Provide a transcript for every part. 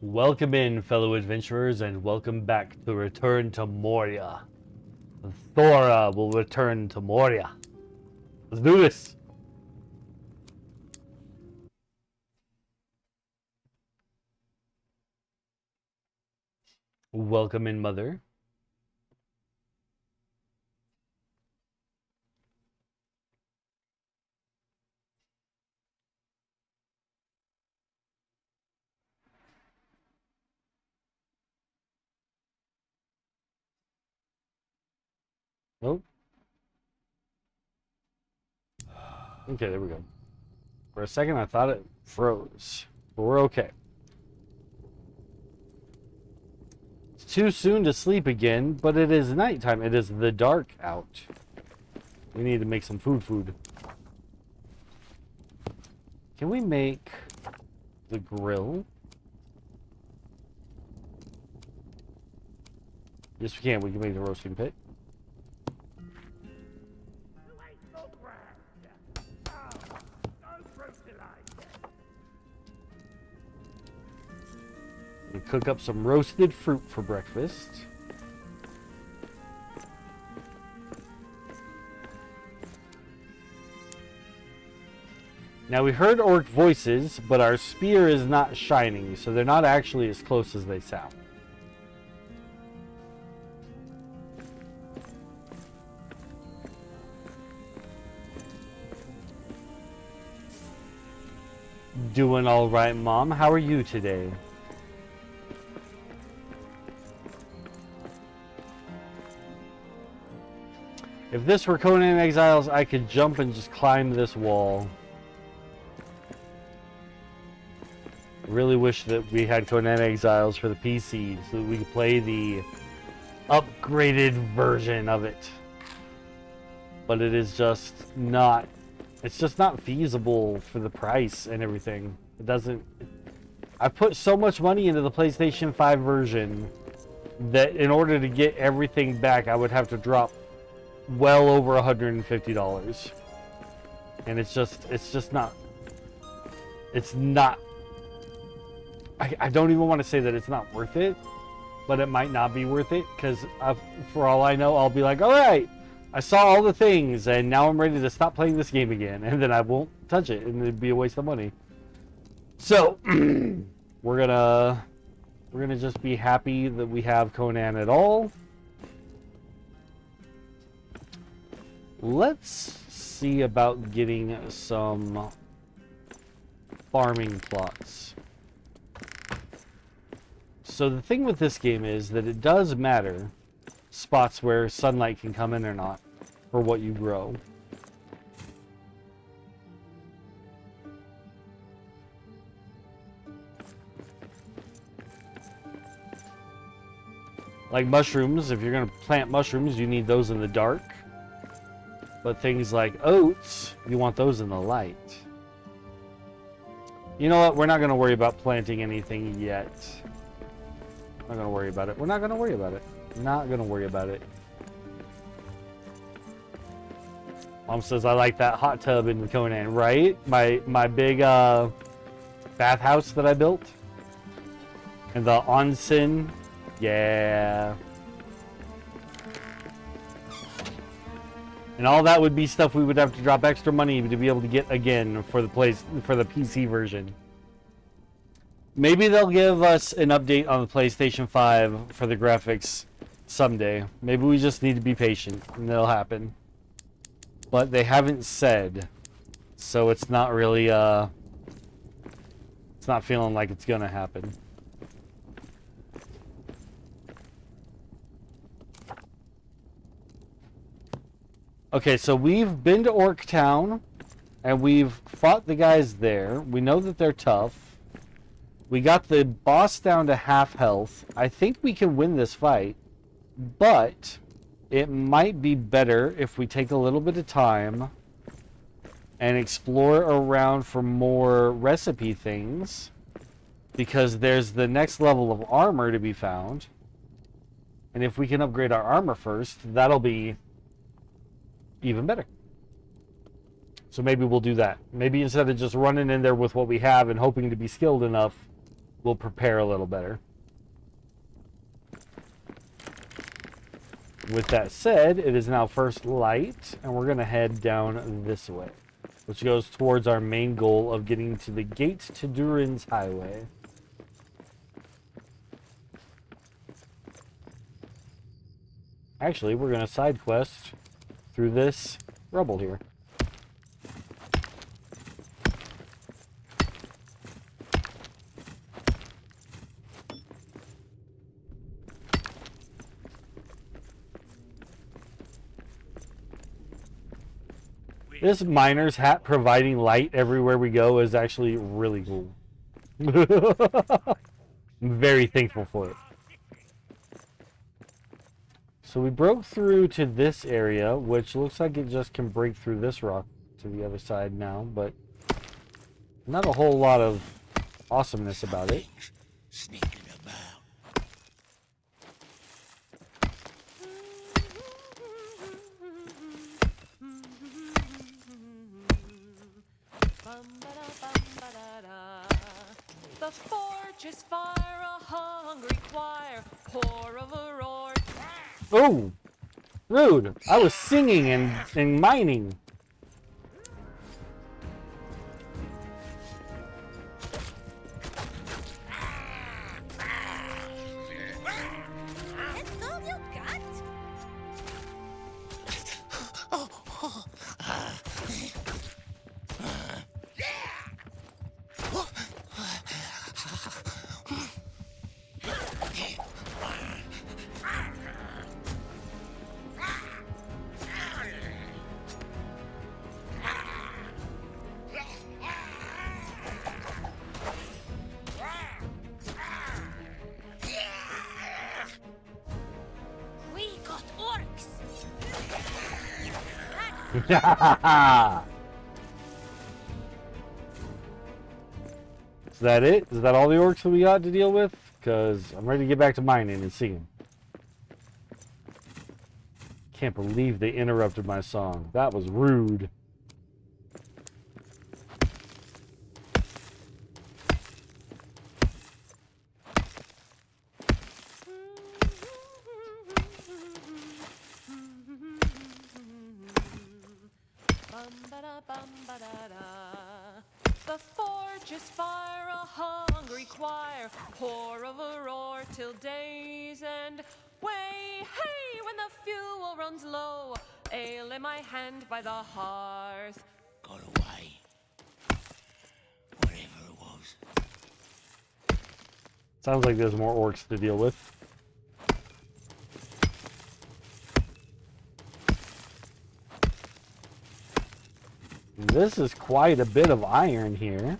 Welcome in, fellow adventurers, and welcome back to Return to Moria. Thora will return to Moria. Let's do this! Welcome in, Mother. Oh. Okay, there we go. For a second, I thought it froze. But we're okay. It's too soon to sleep again, but it is nighttime. It is the dark out. We need to make some food. Can we make the grill? Yes, we can. We can make the roasting pit. We cook up some roasted fruit for breakfast. Now we heard orc voices, but our spear is not shining, so they're not actually as close as they sound. Doing all right, Mom. How are you today? If this were Conan Exiles, I could jump and just climb this wall. Really wish that we had Conan Exiles for the PC so that we could play the upgraded version of it. But it is just not, it's just not feasible for the price and everything. It doesn't, I've put so much money into the PlayStation 5 version that in order to get everything back, I would have to drop well over $150. And it's just not, it's not, I don't even want to say that it's not worth it, but it might not be worth it, because for all I know, I'll be like, all right, I saw all the things, and now I'm ready to stop playing this game again, and then I won't touch it, and it'd be a waste of money. So, we're gonna just be happy that we have Conan at all. Let's see about getting some farming plots. So the thing with this game is that it does matter spots where sunlight can come in or not for what you grow. Like mushrooms, if you're going to plant mushrooms, you need those in the dark. But things like oats, you want those in the light. You know what? We're not going to worry about planting anything yet. Not gonna worry about it. We're not gonna worry about it. Not gonna worry about it. Mom says I like that hot tub in Conan, right? My big bathhouse that I built. And the onsen. Yeah. And all that would be stuff we would have to drop extra money to be able to get again for the PC version. Maybe they'll give us an update on the PlayStation 5 for the graphics someday. Maybe we just need to be patient and it'll happen. But they haven't said, so it's not really, it's not feeling like it's gonna happen. Okay, so we've been to Orctown and we've fought the guys there. We know that they're tough. We got the boss down to half health. I think we can win this fight, but it might be better if we take a little bit of time and explore around for more recipe things, because there's the next level of armor to be found. And if we can upgrade our armor first, that'll be even better. So maybe we'll do that. Maybe instead of just running in there with what we have and hoping to be skilled enough, we'll prepare a little better. With that said, it is now first light, and we're going to head down this way, which goes towards our main goal of getting to the gate to Durin's Highway. Actually, we're going to side quest through this rubble here. This miner's hat providing light everywhere we go is actually really cool. I'm very thankful for it. So we broke through to this area, which looks like it just can break through this rock to the other side now, but not a whole lot of awesomeness about it. Sneaking about. The forges fire a hungry choir, pour of a roar. Oh, rude! I was singing and mining. That's all you got? We got orcs. Is that it? Is that all the orcs that we got to deal with? Because I'm ready to get back to mining and singing. Can't believe they interrupted my song. That was rude. The forges fire a hungry choir, pour of a roar till day's end. Way, hey, when the fuel runs low, ale in my hand by the hearth. Got away. Whatever it was. Sounds like there's more orcs to deal with. This is quite a bit of iron here.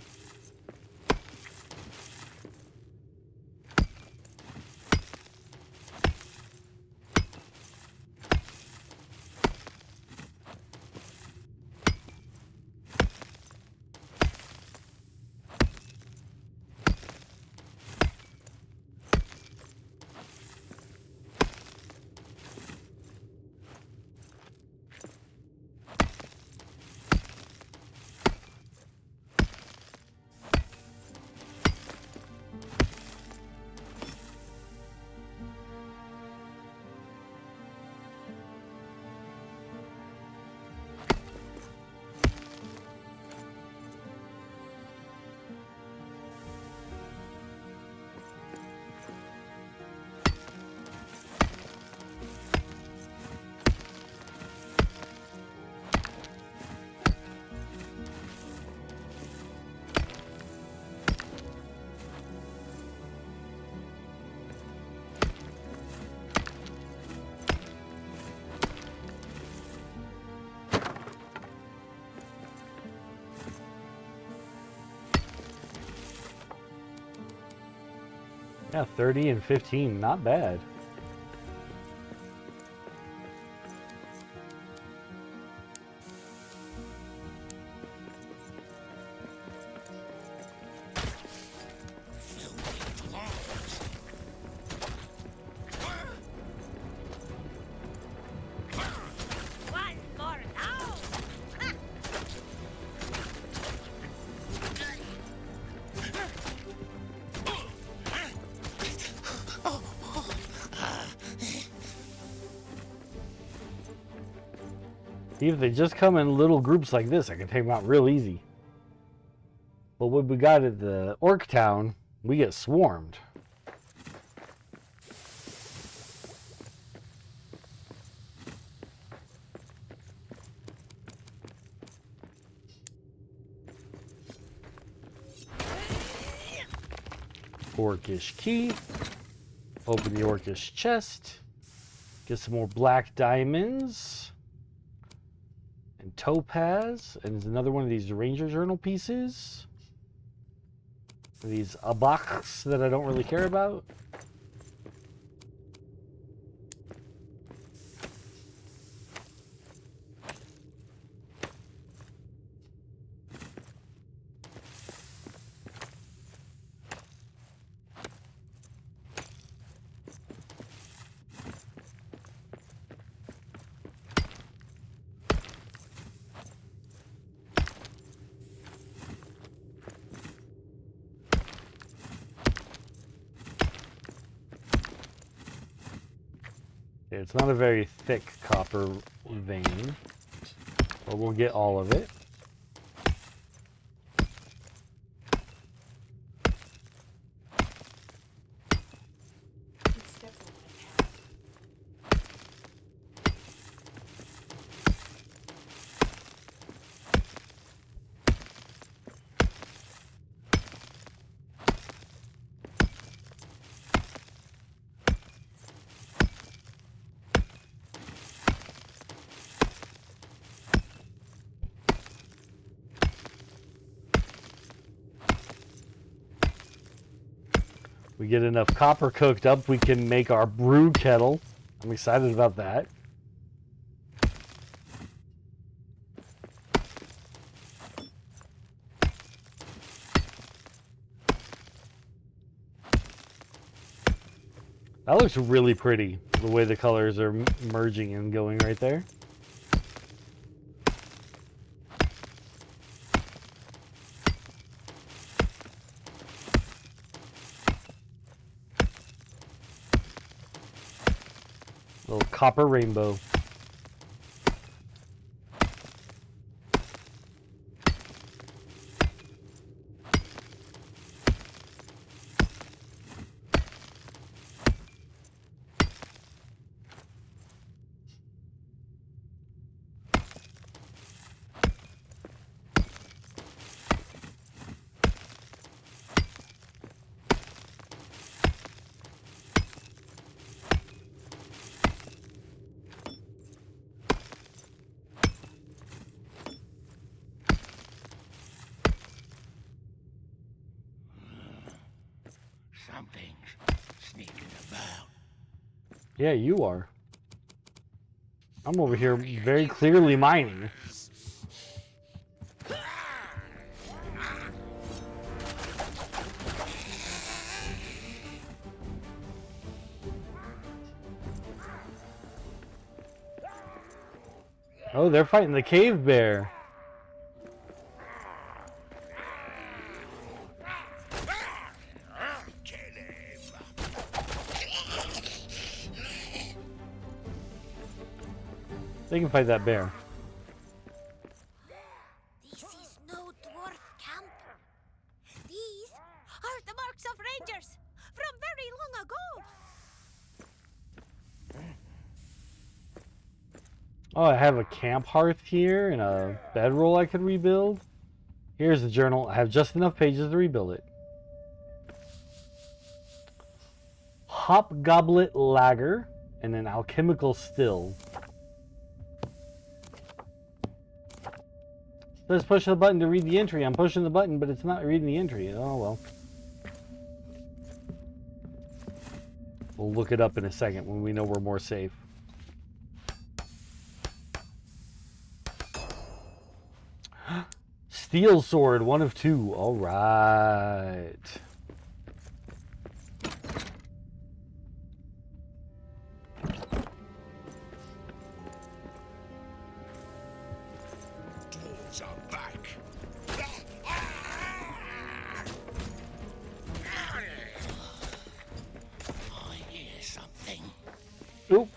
Yeah, 30 and 15, not bad. One more now. If they just come in little groups like this, I can take them out real easy. But what we got at the Orctown, we get swarmed. Orcish key. Open the Orcish chest. Get some more black diamonds. And topaz. And there's another one of these Ranger Journal pieces. These abaks that I don't really care about. It's not a very thick copper vein, but we'll get all of it. We get enough copper cooked up, we can make our brew kettle. I'm excited about that. That looks really pretty, the way the colors are merging and going right there. Little copper rainbow. Something's sneaking about. Yeah, you are. I'm over here very clearly mining. Oh, they're fighting the cave bear. They can fight that bear. This is no dwarf camp. These are the marks of rangers from very long ago. Oh, I have a camp hearth here and a bedroll I could rebuild. Here's the journal. I have just enough pages to rebuild it. Hopgoblet lager and an alchemical still. Let's push the button to read the entry. I'm pushing the button, but it's not reading the entry. Oh, well. We'll look it up in a second when we know we're more safe. Steel sword, 1 of 2. All right. Dwarves are back. I hear something. Oop.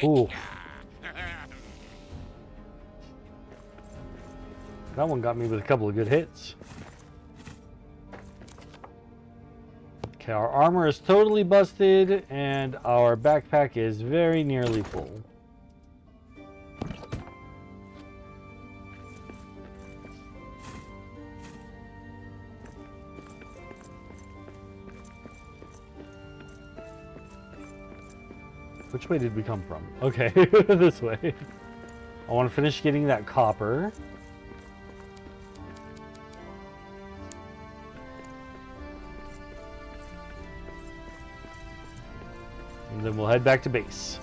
Ooh. That one got me with a couple of good hits. Okay, our armor is totally busted, and our backpack is very nearly full. Which way did we come from? Okay, this way. I want to finish getting that copper. And then we'll head back to base.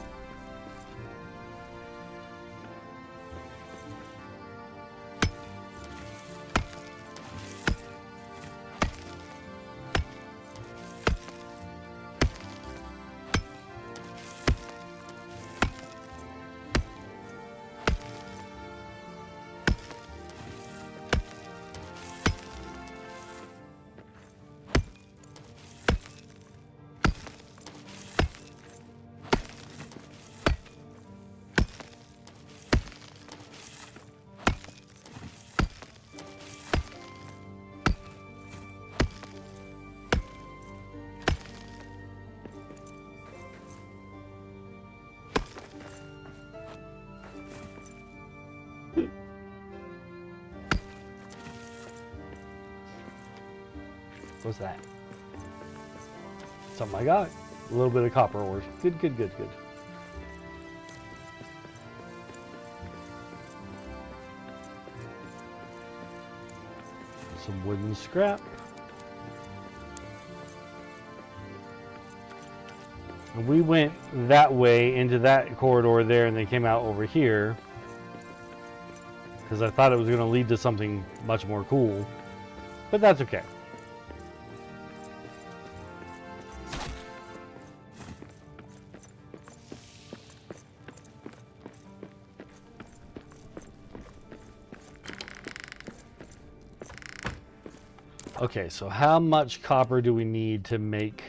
What's that? Something I got. A little bit of copper ore. Good, good, good, good. Some wooden scrap. And we went that way into that corridor there and they came out over here. Because I thought it was going to lead to something much more cool. But that's okay. Okay, so how much copper do we need to make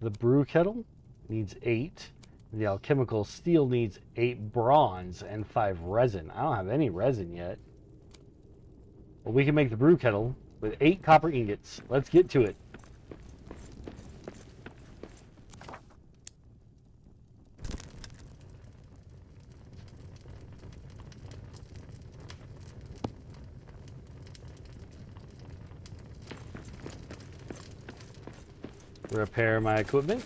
the brew kettle? Needs 8. The alchemical steel needs 8 bronze and 5 resin. I don't have any resin yet. Well, we can make the brew kettle with 8 copper ingots. Let's get to it. Repair my equipment.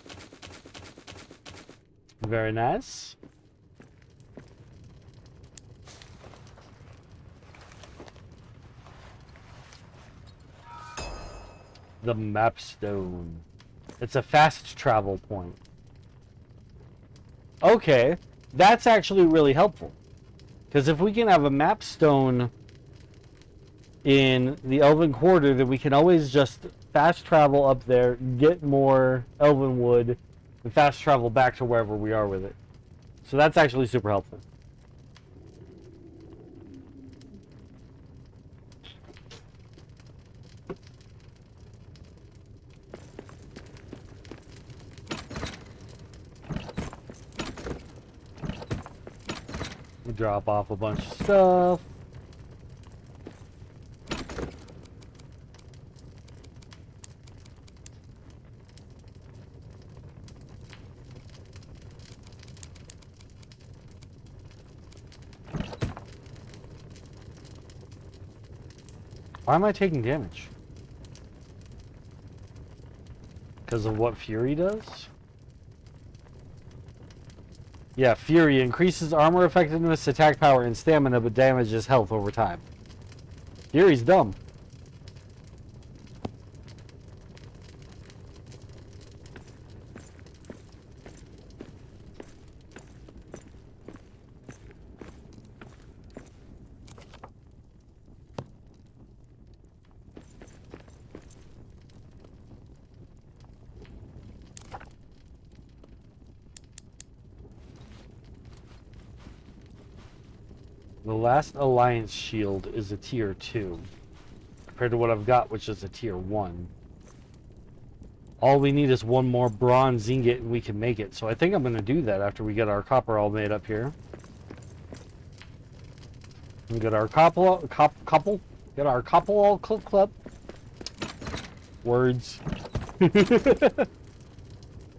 Very nice. The map stone. It's a fast travel point. Okay, that's actually really helpful. Because if we can have a map stone in the Elven Quarter, then we can always just fast travel up there, get more elven wood, and fast travel back to wherever we are with it. So that's actually super helpful. We drop off a bunch of stuff. Why am I taking damage? Because of what Fury does? Yeah, Fury increases armor effectiveness, attack power, and stamina, but damages health over time. Fury's dumb. The last Alliance shield is a tier 2. compared to what I've got, which is a tier 1. All we need is one more bronze ingot and we can make it. So I think I'm going to do that after we get our copper all made up here. We get our copper all cooked up. Words.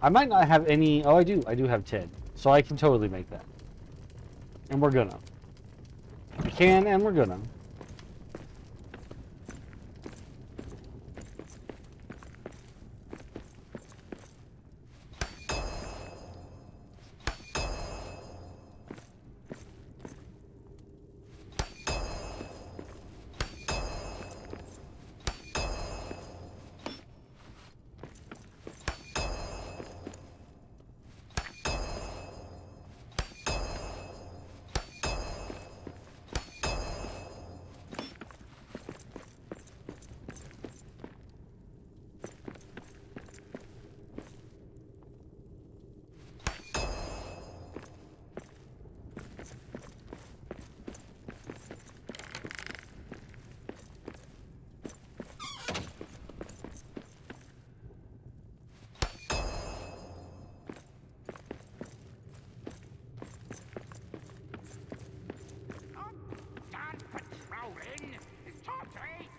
I might not have any. Oh, I do. I do have 10. So I can totally make that. And we're gonna. We can and we're gonna. Done patrolling. It's time to eat.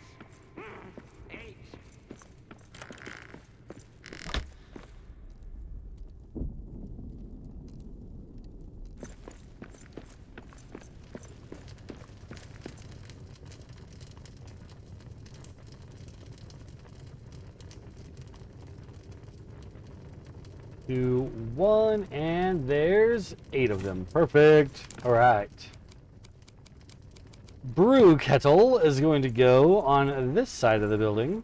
Eat. Two, one, and there's 8 of them. Perfect. All right. Brew kettle is going to go on this side of the building.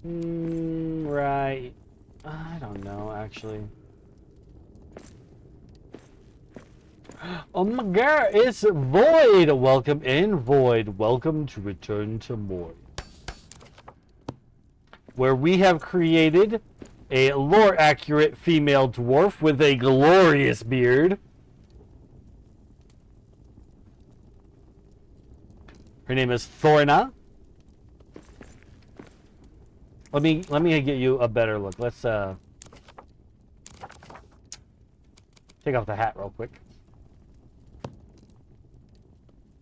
Right. I don't know, actually. Oh my god, it's Void! Welcome in, Void. Welcome to Return to Moria, where we have created a lore-accurate female dwarf with a glorious beard. Her name is Thorna. Let me get you a better look. Let's take off the hat real quick.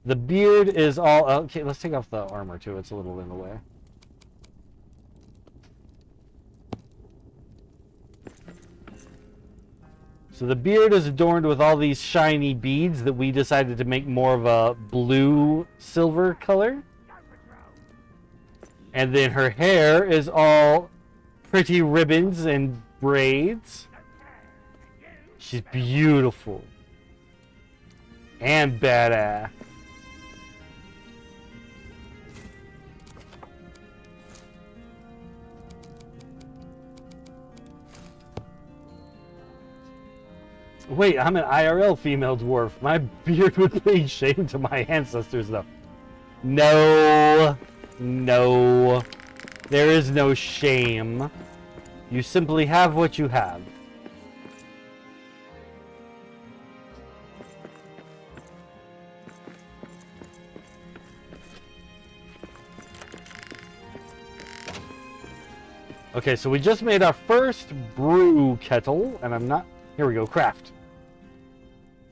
The beard is all okay. Let's take off the armor too. It's a little in the way. So the beard is adorned with all these shiny beads that we decided to make more of a blue silver color. And then her hair is all pretty ribbons and braids. She's beautiful. And badass. Wait, I'm an IRL female dwarf. My beard would lay shame to my ancestors, though. No. No. There is no shame. You simply have what you have. Okay, so we just made our first brew kettle, and I'm not... Here we go, craft.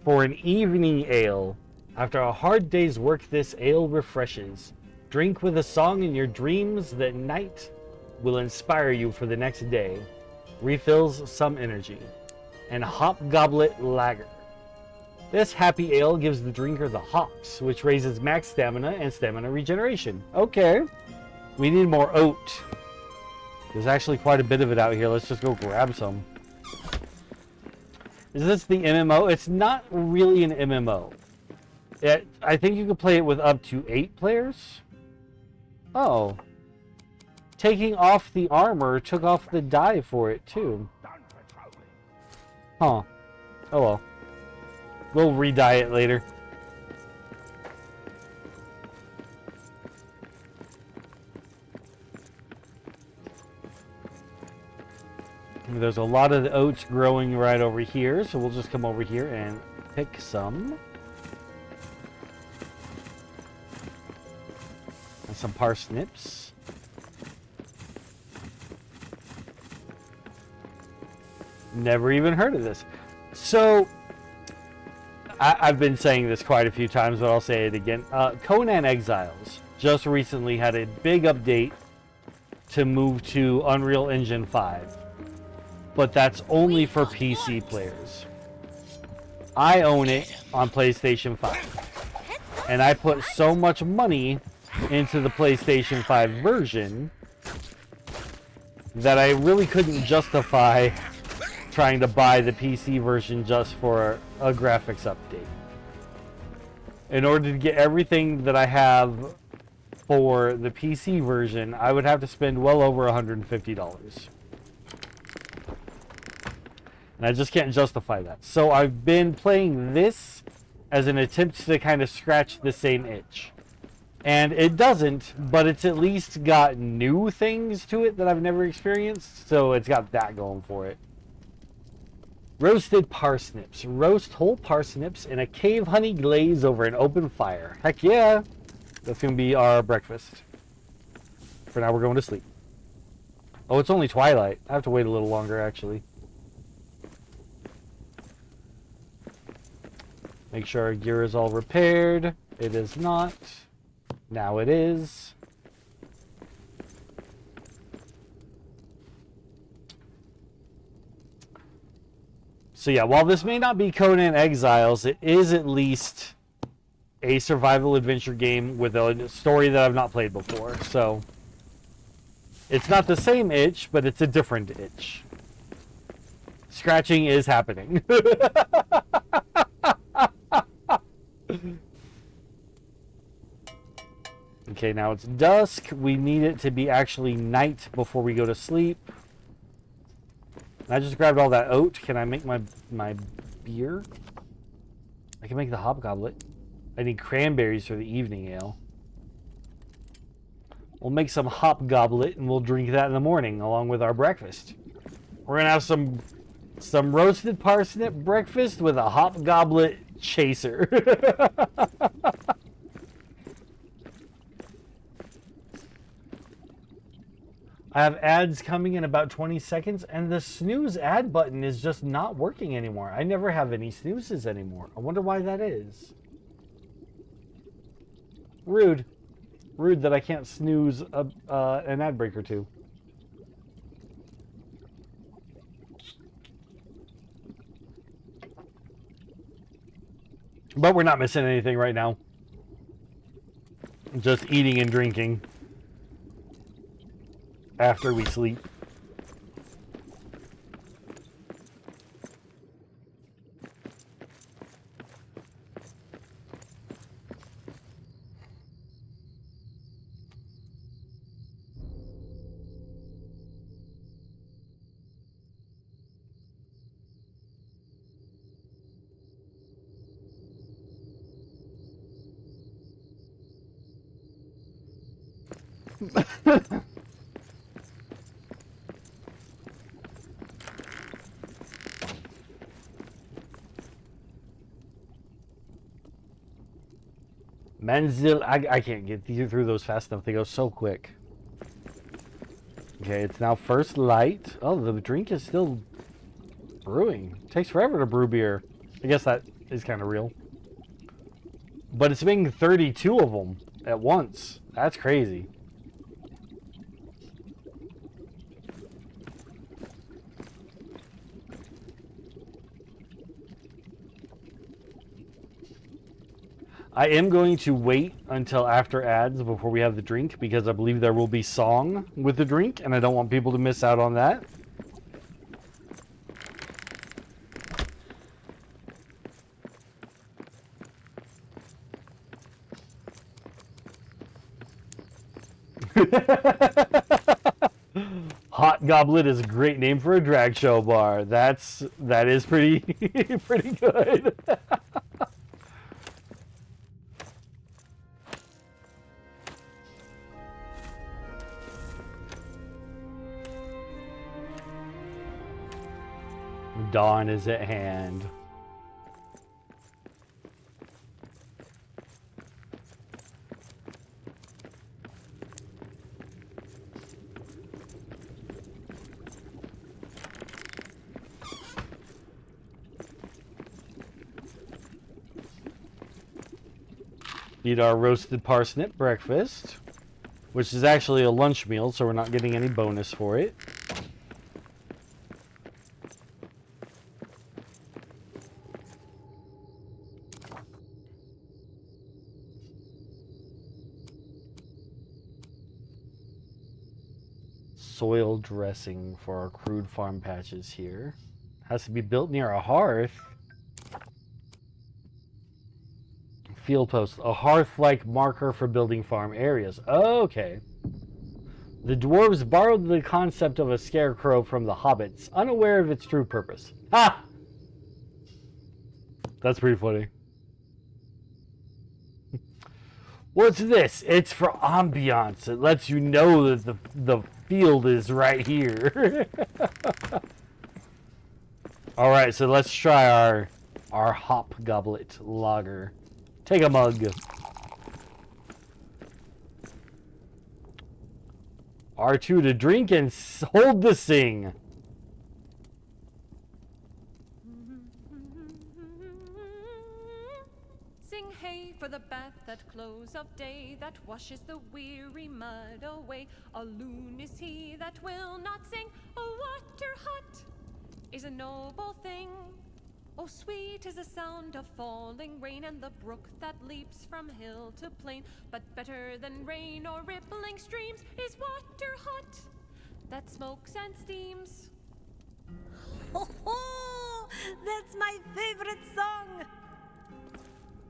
For an evening ale. After a hard day's work, this ale refreshes. Drink with a song in your dreams that night will inspire you for the next day. Refills some energy. And hop goblet lager. This happy ale gives the drinker the hops, which raises max stamina and stamina regeneration. Okay. We need more oat. There's actually quite a bit of it out here. Let's just go grab some. Is this the MMO? It's not really an MMO. I think you could play it with up to 8 players. Oh. Taking off the armor took off the die for it, too. Huh. Oh well. We'll re-dye it later. There's a lot of the oats growing right over here, so we'll just come over here and pick some. And some parsnips. Never even heard of this. So, I've been saying this quite a few times, but I'll say it again. Conan Exiles just recently had a big update to move to Unreal Engine 5. But that's only for PC players. I own it on PlayStation 5. And I put so much money into the PlayStation 5 version that I really couldn't justify trying to buy the PC version just for a graphics update. In order to get everything that I have for the PC version, I would have to spend well over $150. And I just can't justify that. So I've been playing this as an attempt to kind of scratch the same itch. And it doesn't, but it's at least got new things to it that I've never experienced. So it's got that going for it. Roasted parsnips. Roast whole parsnips in a cave honey glaze over an open fire. Heck yeah! That's going to be our breakfast. For now, we're going to sleep. Oh, it's only twilight. I have to wait a little longer, actually. Make sure our gear is all repaired. It is not. Now it is. So yeah, while this may not be Conan Exiles, it is at least a survival adventure game with a story that I've not played before. So it's not the same itch, but it's a different itch. Scratching is happening. Okay, now it's dusk. We need it to be actually night before we go to sleep. I just grabbed all that oat. Can I make my beer? I can make the hobgoblet. I need cranberries for the evening ale. We'll make some hobgoblet and we'll drink that in the morning along with our breakfast. We're gonna have some roasted parsnip breakfast with a hobgoblet chaser. I have ads coming in about 20 seconds, and the snooze ad button is just not working anymore. I never have any snoozes anymore. I wonder why that is. Rude. Rude that I can't snooze an ad break or two. But we're not missing anything right now. Just eating and drinking. After we sleep. Manzil, I can't get through those fast enough. They go so quick. Okay, it's now first light. Oh, the drink is still brewing. It takes forever to brew beer. I guess that is kind of real. But it's making 32 of them at once. That's crazy. I am going to wait until after ads before we have the drink because I believe there will be song with the drink and I don't want people to miss out on that. Hot Goblet is a great name for a drag show bar. That is pretty pretty good. dawn is at hand. Eat our roasted parsnip breakfast, which is actually a lunch meal, so we're not getting any bonus for it. Soil dressing for our crude farm patches here. Has to be built near a hearth. Field post, a hearth-like marker for building farm areas. Okay. The dwarves borrowed the concept of a scarecrow from the hobbits, unaware of its true purpose. Ha! That's pretty funny. What's this? It's for ambiance. It lets you know that the field is right here. All right, so let's try our hop goblet lager. Take a mug. R2 to drink and hold to sing. Sing hey for the bath at close of day that washes the weary mud away. A loon is he that will not sing. A water hot is a noble thing. Oh, sweet is the sound of falling rain and the brook that leaps from hill to plain. But better than rain or rippling streams is water hot that smokes and steams. Ho ho! That's my favorite song.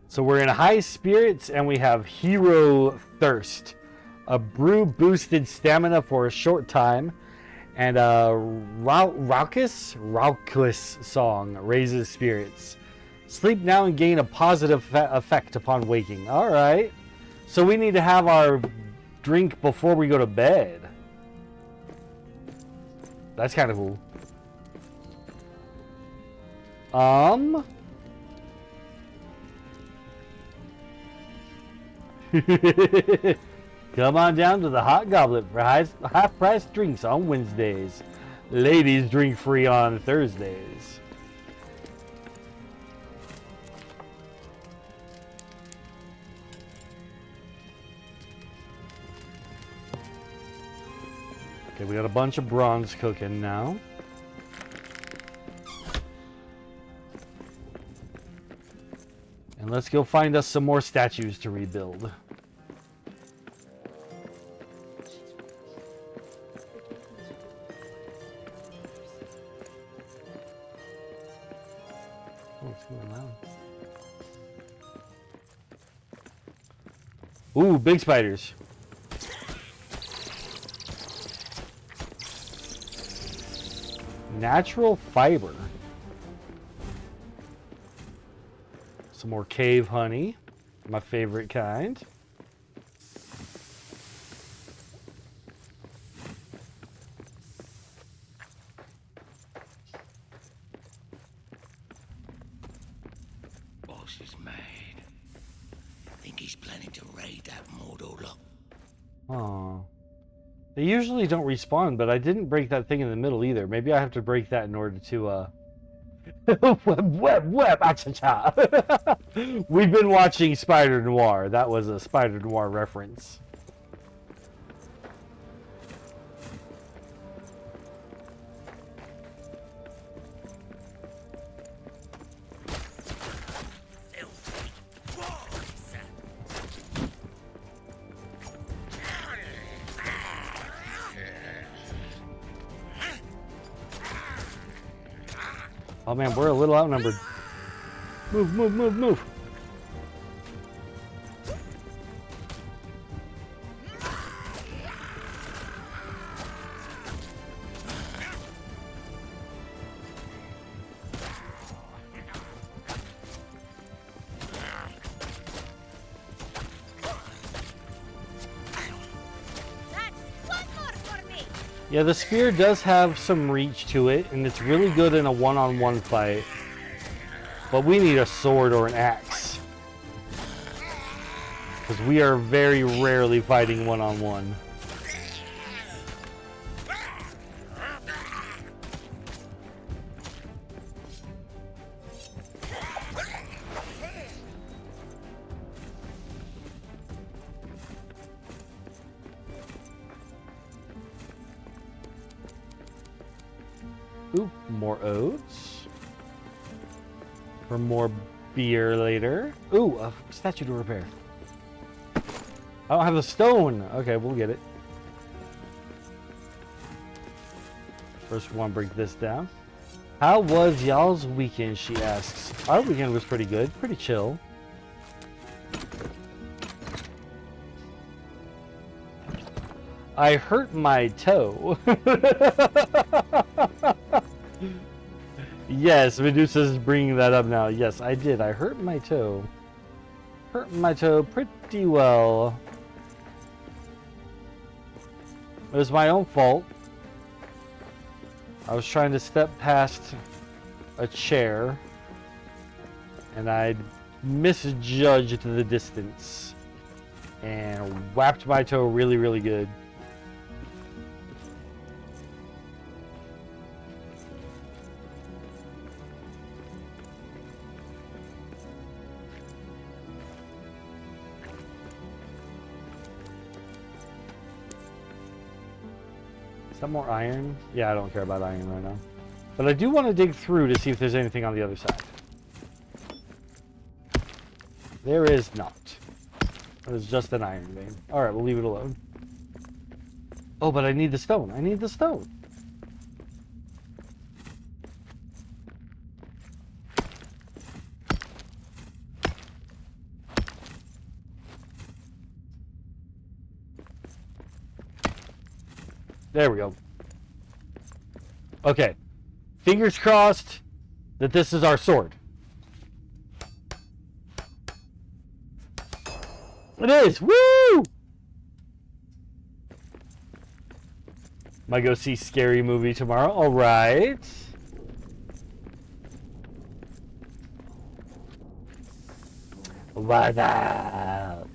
So we're in high spirits and we have Hero Thirst. A brew boosted stamina for a short time. And a raucous song raises spirits. Sleep now and gain a positive effect upon waking. All right. So we need to have our drink before we go to bed. That's kind of cool. Come on down to the Hot Goblet for half-price drinks on Wednesdays. Ladies drink free on Thursdays. Okay, we got a bunch of bronze cooking now. And let's go find us some more statues to rebuild. Ooh, big spiders. Natural fiber. Some more cave honey. My favorite kind. Boss is mad. Think he's planning to raid that Mordor lot. Oh. They usually don't respawn, but I didn't break that thing in the middle either. Maybe I have to break that in order to, web, ah-cha-cha. We've been watching Spider Noir. That was a Spider Noir reference. Oh man, we're a little outnumbered. Move, move, move, move. That's one more for me. Yeah, the spear does have some reach to it, and it's really good in a one-on-one fight. But we need a sword or an axe. Because we are very rarely fighting one-on-one. Oop, more oats. For more beer later. Ooh, a statue to repair. I don't have the stone. Okay, we'll get it. First, we want to break this down. How was y'all's weekend, she asks. Our weekend was pretty good, pretty chill. I hurt my toe. Yes, Medusa's bringing that up now. Yes, I did. I hurt my toe. Hurt my toe pretty well. It was my own fault. I was trying to step past a chair, and I misjudged the distance and whapped my toe really, really good. Is that more iron? Yeah, I don't care about iron right now. But I do want to dig through to see if there's anything on the other side. There is not. It's just an iron vein. Alright, we'll leave it alone. Oh, but I need the stone. I need the stone. There we go. Okay. Fingers crossed that this is our sword. It is! Woo! Might go see Scary Movie tomorrow. Alright. What up?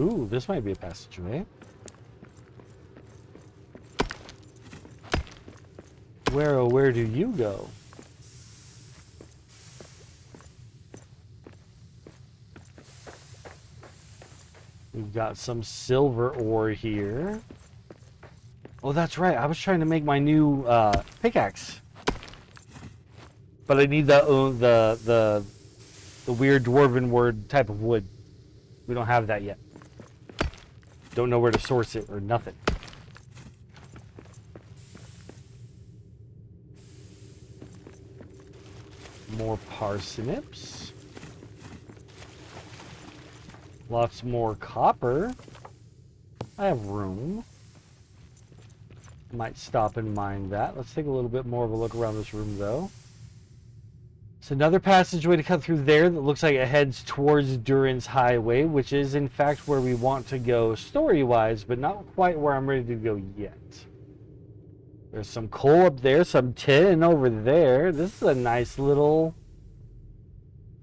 Ooh, this might be a passageway. Where do you go? We've got some silver ore here. Oh, that's right. I was trying to make my new pickaxe, but I need the weird dwarven word type of wood. We don't have that yet. Don't know where to source it or nothing. More parsnips. Lots more copper. I have room. Might stop and mine that. Let's take a little bit more of a look around this room, though. It's another passageway to cut through there that looks like it heads towards Durin's Highway, which is in fact where we want to go story-wise, but not quite where I'm ready to go yet. There's some coal up there, some tin over there. This is a nice little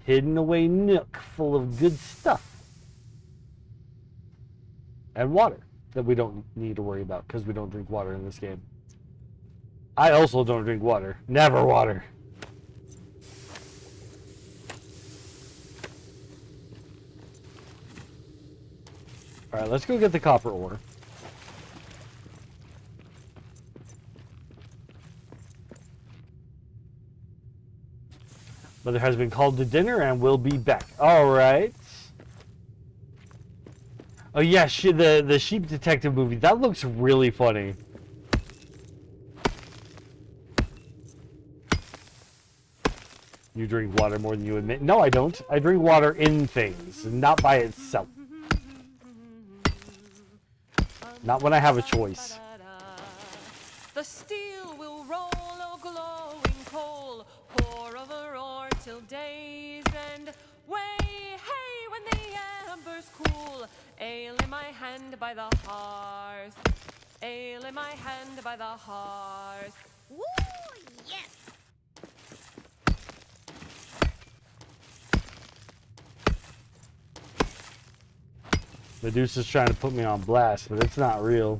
hidden away nook full of good stuff. And water that we don't need to worry about because we don't drink water in this game. I also don't drink water. Never water. Alright, let's go get the copper ore. Mother has been called to dinner and will be back. All right. Oh yeah, the sheep detective movie. That looks really funny. You drink water more than you admit. No, I don't. I drink water in things, not by itself. Not when I have a choice. The steel will roll, a glowing coal, pour over ore till days end. Way, hey, when the embers cool, ale in my hand by the hearth, ale in my hand by the hearth. Woo, yes! Medusa's trying to put me on blast, but it's not real.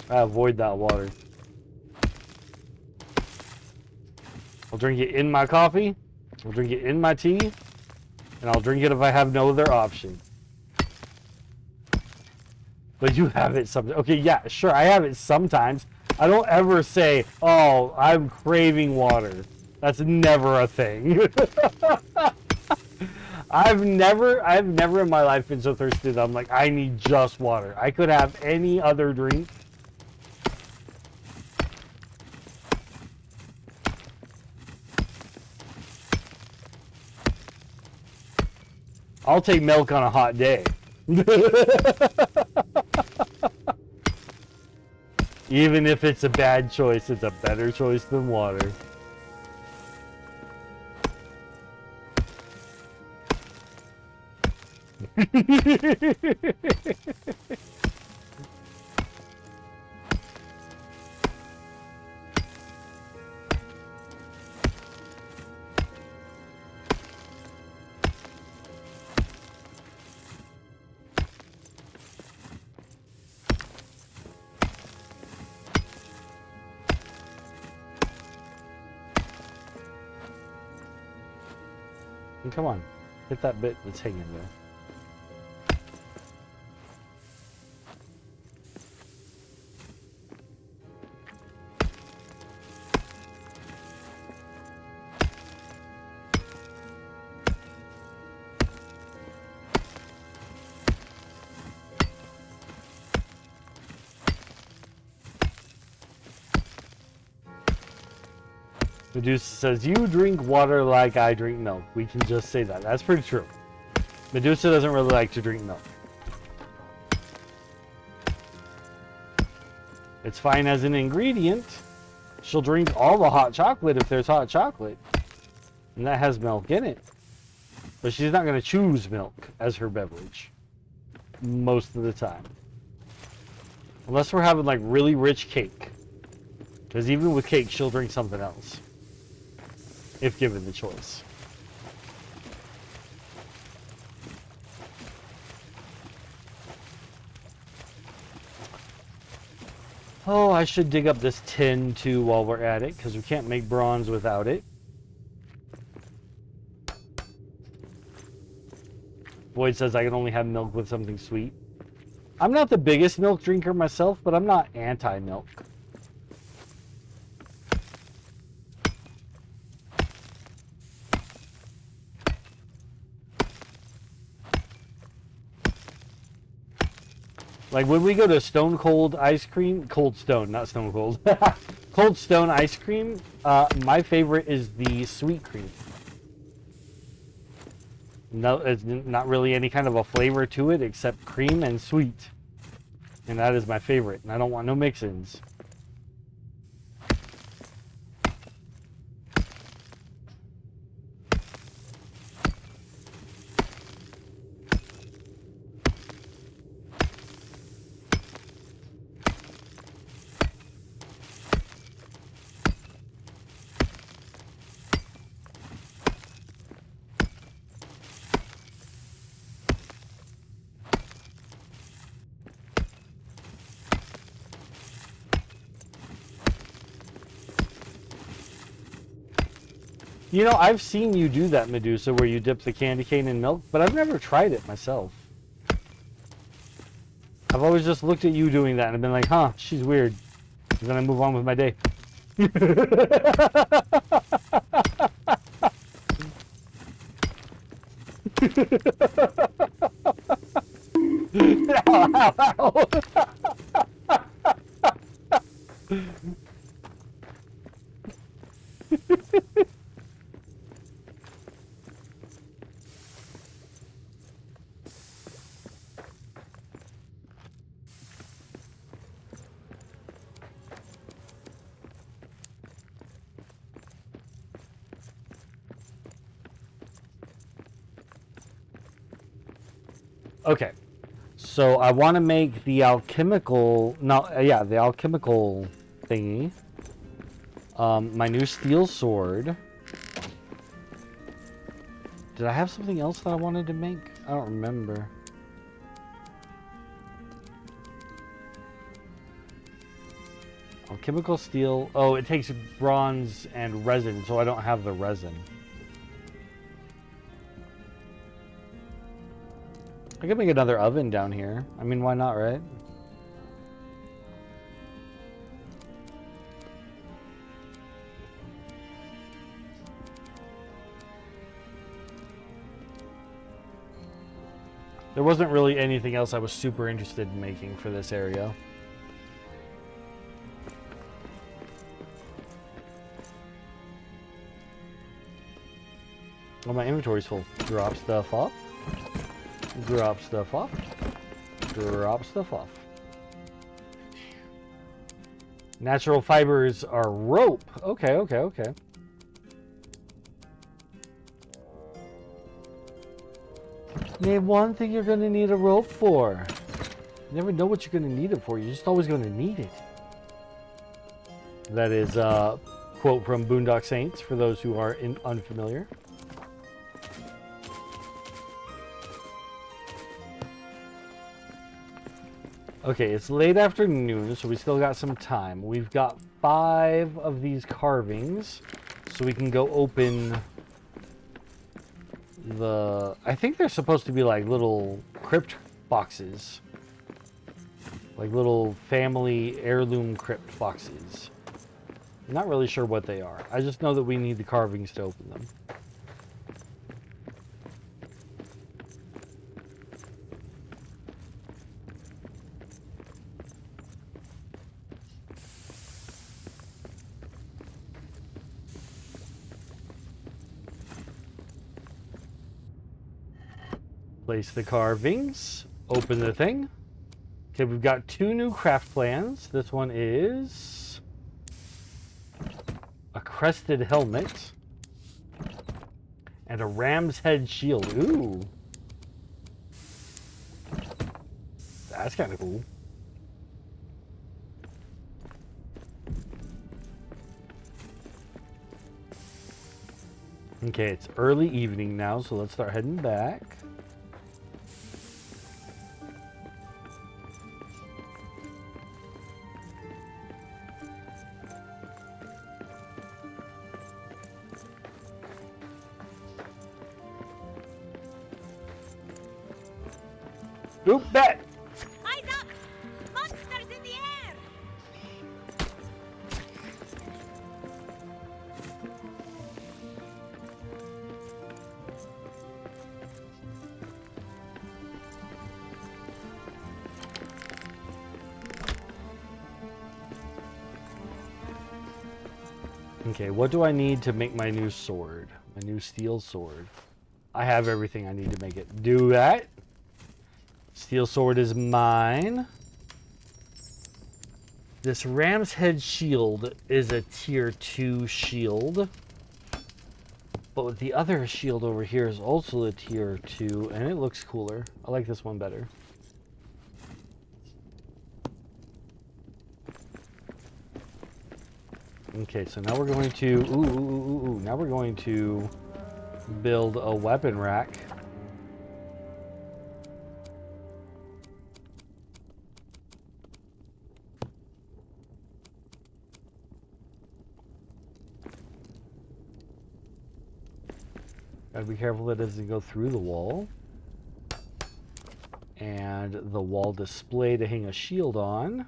I avoid that water. I'll drink it in my coffee, I'll drink it in my tea, and I'll drink it if I have no other option. But you have it sometimes. Okay, yeah, sure, I have it sometimes. I don't ever say, oh, I'm craving water. That's never a thing. I've never in my life been so thirsty that I'm like, I need just water. I could have any other drink. I'll take milk on a hot day. Even if it's a bad choice, it's a better choice than water. Come on, hit that bit that's hanging there. Medusa says, you drink water like I drink milk. We can just say that. That's pretty true. Medusa doesn't really like to drink milk. It's fine as an ingredient. She'll drink all the hot chocolate if there's hot chocolate. And that has milk in it. But she's not going to choose milk as her beverage. Most of the time. Unless we're having like really rich cake. Because even with cake, she'll drink something else. If given the choice. Oh, I should dig up this tin too while we're at it, because we can't make bronze without it. Void says I can only have milk with something sweet. I'm not the biggest milk drinker myself, but I'm not anti-milk. Like when we go to Stone Cold ice cream, Cold Stone, not Stone Cold. Cold Stone ice cream, my favorite is the sweet cream. No, it's not really any kind of a flavor to it except cream and sweet. And that is my favorite. And I don't want no mix-ins. You know, I've seen you do that, Medusa, where you dip the candy cane in milk, but I've never tried it myself. I've always just looked at you doing that and been like, huh, she's weird. And then I move on with my day. Ow, ow, ow. Okay, so I want to make the alchemical, no, yeah, the alchemical thingy. My new steel sword. Did I have something else that I wanted to make? I don't remember. Alchemical steel. Oh, it takes bronze and resin, so I don't have the resin. I could make another oven down here. I mean, why not, right? There wasn't really anything else I was super interested in making for this area. Oh, my inventory's full. Drop stuff off. Drop stuff off. Drop stuff off. Natural fibers are rope. Okay, okay, okay. Name one thing you're gonna need a rope for. You never know what you're gonna need it for. You're just always gonna need it. That is a quote from Boondock Saints for those who are unfamiliar. Okay, it's late afternoon, so we still got some time. We've got 5 of these carvings, so we can go open the... I think they're supposed to be like little crypt boxes. Like little family heirloom crypt boxes. I'm not really sure what they are. I just know that we need the carvings to open them. Place the carvings. Open the thing. Okay, we've got 2 new craft plans. This one is a crested helmet and a ram's head shield. Ooh. That's kind of cool. Okay, it's early evening now, so let's start heading back. Oop, bet! Eyes up! Monsters in the air! Okay, what do I need to make my new sword? My new steel sword. I have everything I need to make it. Do that. Steel sword is mine. This ram's head shield is a tier 2 shield. But the other shield over here is also a tier 2, and it looks cooler. I like this one better. Okay, so now we're going to... now we're going to build a weapon rack. Gotta be careful that it doesn't go through the wall. And the wall display to hang a shield on.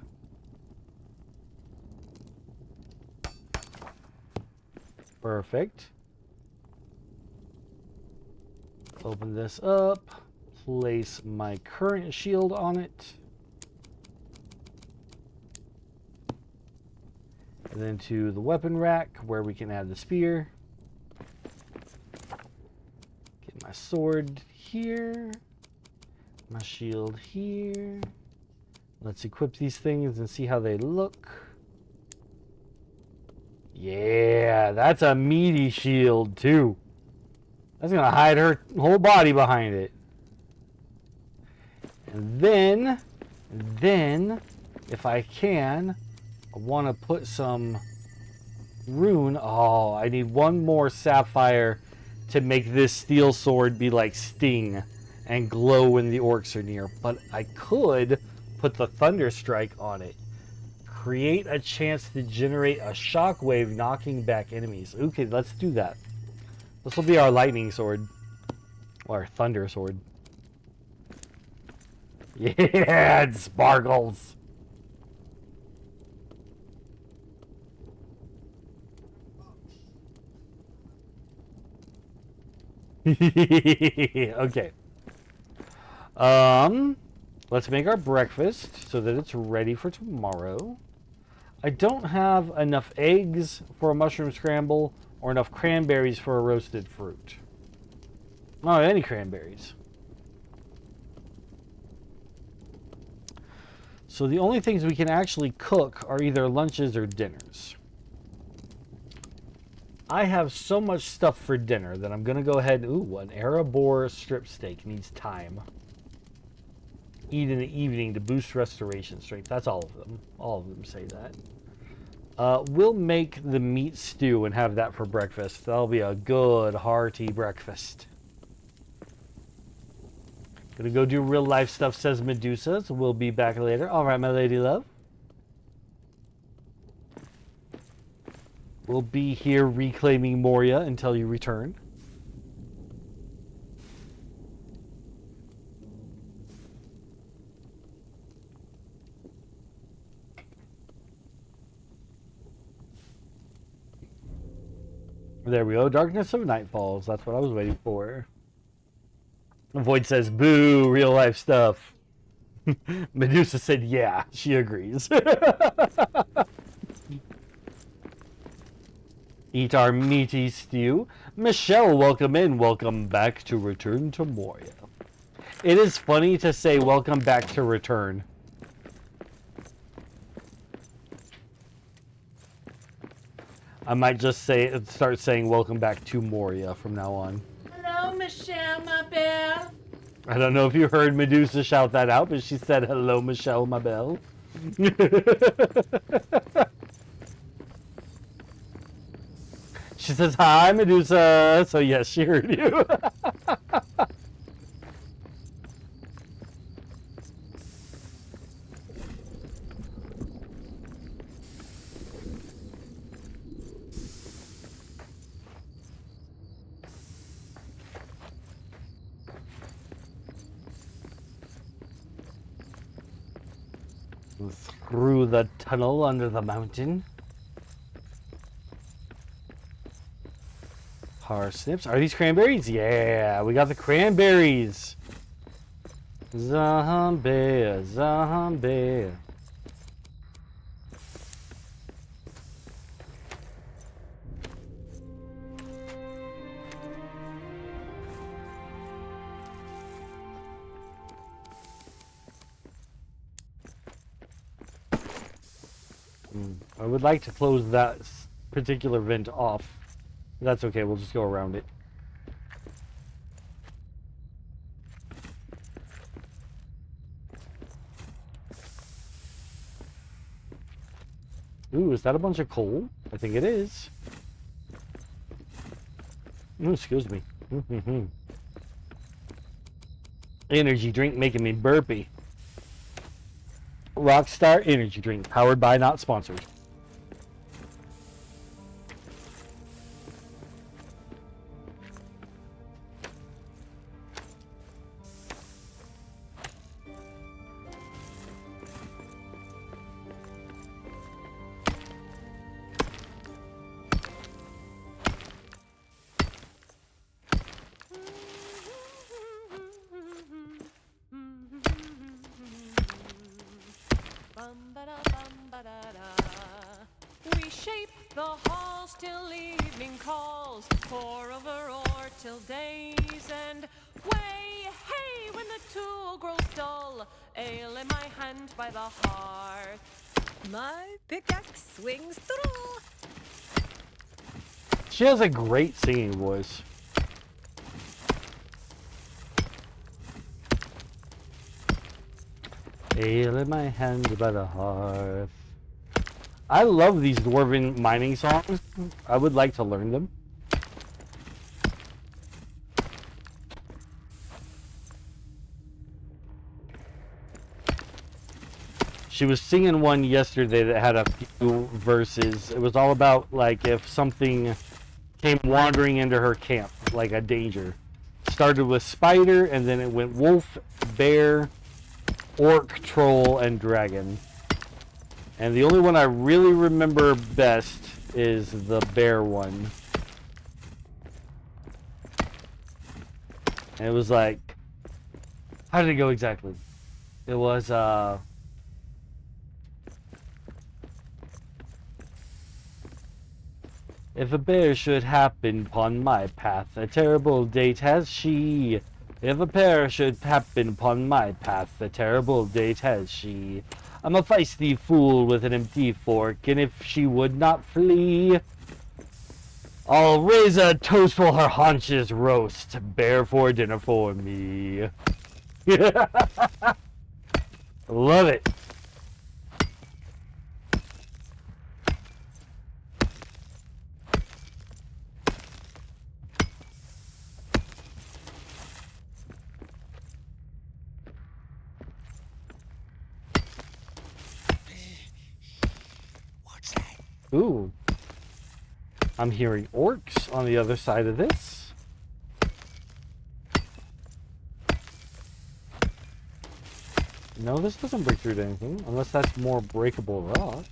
Perfect. Open this up. Place my current shield on it. And then to the weapon rack where we can add the spear. Get my sword here. My shield here. Let's equip these things and see how they look. Yeah, that's a meaty shield too. That's gonna hide her whole body behind it. And then, if I can, I want to put some rune. Oh, I need one more sapphire to make this steel sword be like Sting and glow when the orcs are near. But I could put the thunder strike on it. Create a chance to generate a shockwave knocking back enemies. Okay, let's do that. This will be our lightning sword. Or our thunder sword. Yeah, it sparkles. Okay. Let's make our breakfast so that it's ready for tomorrow. I don't have enough eggs for a mushroom scramble or enough cranberries for a roasted fruit. I don't have any cranberries. So the only things we can actually cook are either lunches or dinners. I have so much stuff for dinner that I'm going to go ahead. Ooh, an Erebor strip steak needs time. Eat in the evening to boost restoration strength. That's all of them. All of them say that. We'll make the meat stew and have that for breakfast. That'll be a good, hearty breakfast. Gonna go do real life stuff, says Medusa, so we'll be back later. Alright, my lady love. We'll be here reclaiming Moria until you return. There we go. Darkness of Night Falls. That's what I was waiting for. Void says, boo, real life stuff. Medusa said, yeah, she agrees. Eat our meaty stew. Michelle, welcome in. Welcome back to Return to Moria. It is funny to say welcome back to Return. I might just start saying welcome back to Moria from now on. Hello, Michelle, my belle. I don't know if you heard Medusa shout that out, but she said, hello, Michelle, my belle. She says, hi, Medusa. So, yes, she heard you. Through the tunnel under the mountain. Parsnips. Are these cranberries? Yeah, we got the cranberries. Zombie, zombie. I would like to close that particular vent off. That's okay, we'll just go around it. Ooh, is that a bunch of coal? I think it is. Ooh, excuse me. Energy drink making me burpy. Rockstar energy drink, powered by, not sponsored. We shape the halls till evening calls, pour over ore till days end. Way, hey, when the tool grows dull, ale in my hand by the hearth. My pickaxe swings through. She has a great singing voice. Ale in my hand by the hearth. I love these dwarven mining songs. I would like to learn them. She was singing one yesterday that had a few verses. It was all about like if something came wandering into her camp, like a danger. Started with spider and then it went wolf, bear, orc, troll, and dragon. And the only one I really remember best is the bear one. And it was like, how did it go exactly? It was, if a bear should happen upon my path, a terrible date has she. If a bear should happen upon my path, a terrible date has she. I'm a feisty fool with an empty fork, and if she would not flee, I'll raise a toast while her haunches roast. Bear for dinner for me. Love it. What's that? Ooh. I'm hearing orcs on the other side of this. No, this doesn't break through to anything, unless that's more breakable rock.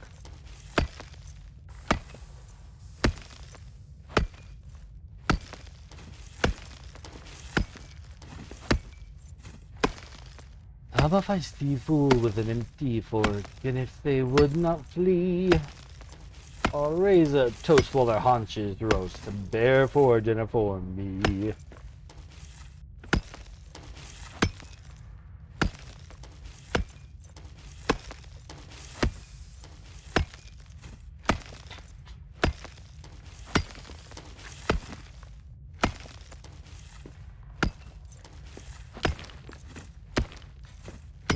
I'm a feisty fool with an empty fork, and if they would not flee, I'll raise a toast while their haunches roast. A bear for dinner for me.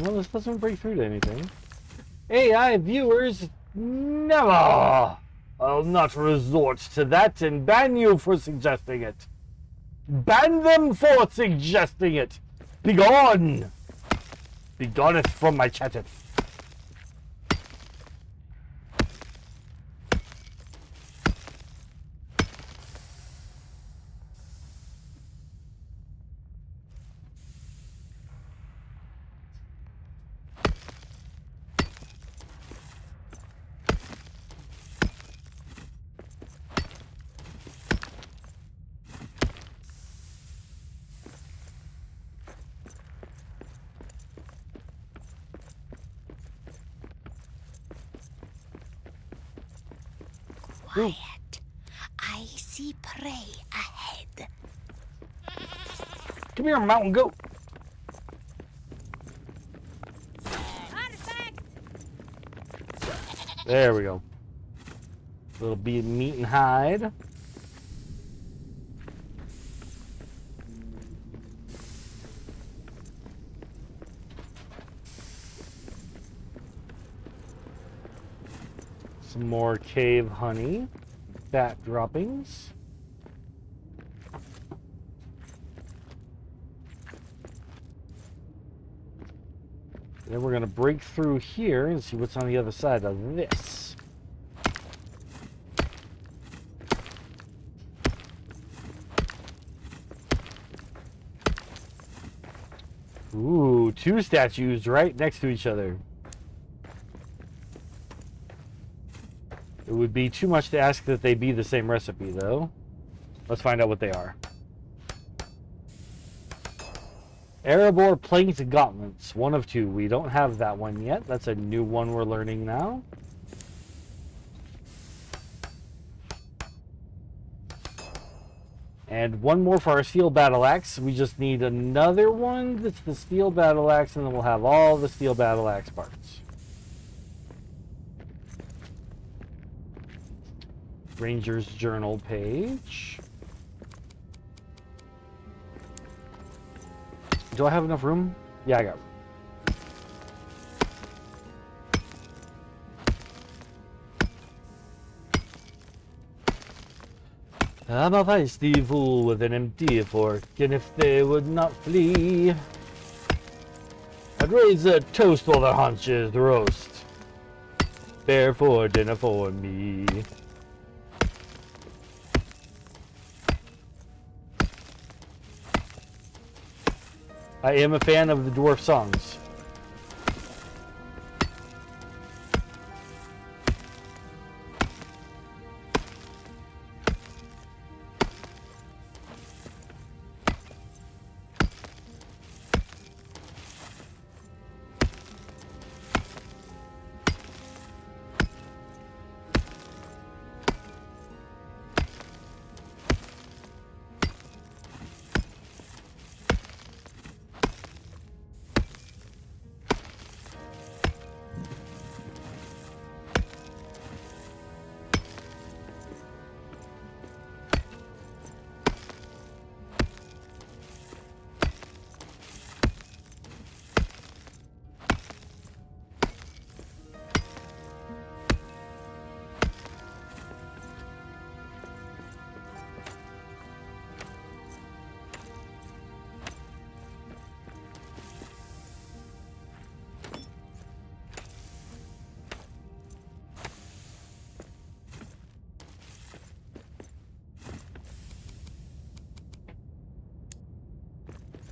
No, this doesn't break through to anything. AI viewers, never! I'll not resort to that and ban you for suggesting it. Ban them for suggesting it! Begone! Begoneth from my chatteth. Quiet. I see prey ahead. Come here, mountain goat. Perfect. There we go. Little bit of meat and hide. Some more cave honey. Bat droppings. Then we're going to break through here and see what's on the other side of this. Ooh, two statues right next to each other. It would be too much to ask that they be the same recipe, though. Let's find out what they are. Erebor Planked Gauntlets, 1 of 2. We don't have that one yet. That's a new one we're learning now. And 1 more for our Steel Battle Axe. We just need another one that's the Steel Battle Axe, and then we'll have all the Steel Battle Axe parts. Ranger's Journal page. Do I have enough room? Yeah, I got room. I'm a feisty fool with an empty fork, and if they would not flee, I'd raise a toast while their haunches roast. Bear for dinner for me. I am a fan of the dwarf songs.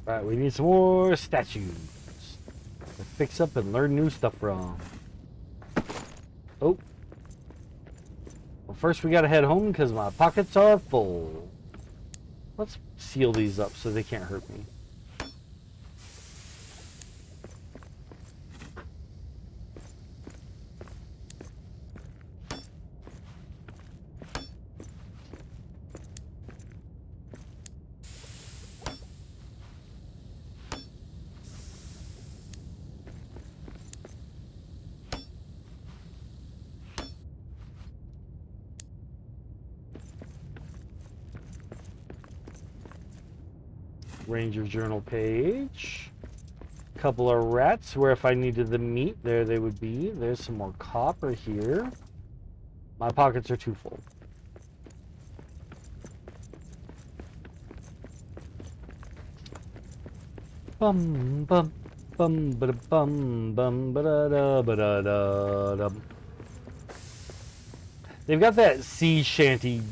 Right, we need some more statues to fix up and learn new stuff from. Oh. Well, first we gotta head home because my pockets are full. Let's seal these up so they can't hurt me. Ranger Journal page. Couple of rats where if I needed the meat, there they would be. There's some more copper here. My pockets are too full. Bum bum bum ba bum bum ba da ba da da. They've got that sea shanty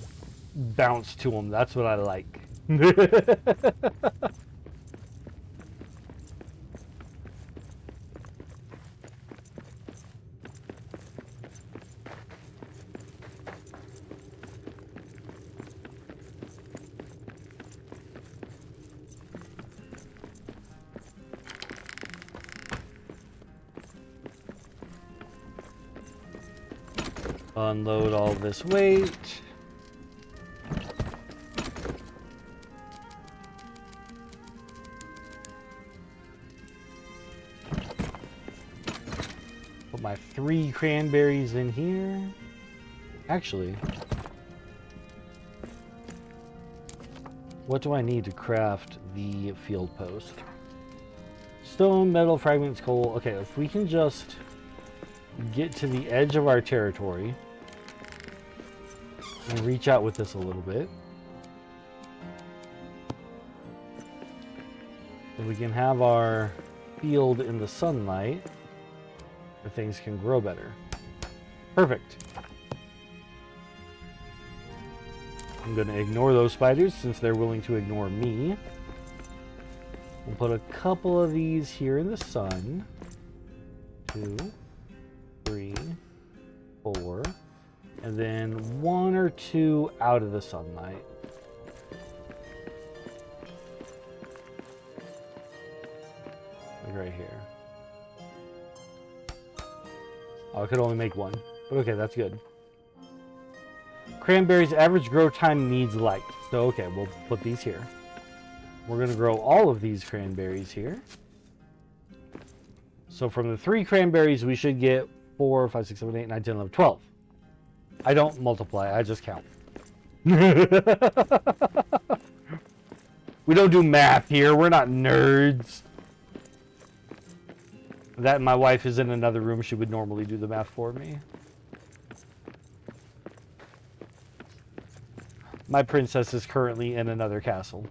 bounce to them. That's what I like. Unload all this weight. Put my 3 cranberries in here. Actually, what do I need to craft the field post? Stone, metal, fragments, coal. Okay, if we can just get to the edge of our territory and reach out with this a little bit, then we can have our field in the sunlight where things can grow better. Perfect. I'm going to ignore those spiders since they're willing to ignore me. We'll put a couple of these here in the sun. 2, 3, 4, and then 1 or 2 out of the sunlight. Oh, I could only make one. But okay, that's good. Cranberries average grow time needs light. So okay, we'll put these here. We're gonna grow all of these cranberries here. So from the 3 cranberries, we should get 4, 5, 6, 7, 8, 9, 10, 11, 12. I don't multiply, I just count. We don't do math here, we're not nerds. That my wife is in another room, she would normally do the math for me. My princess is currently in another castle.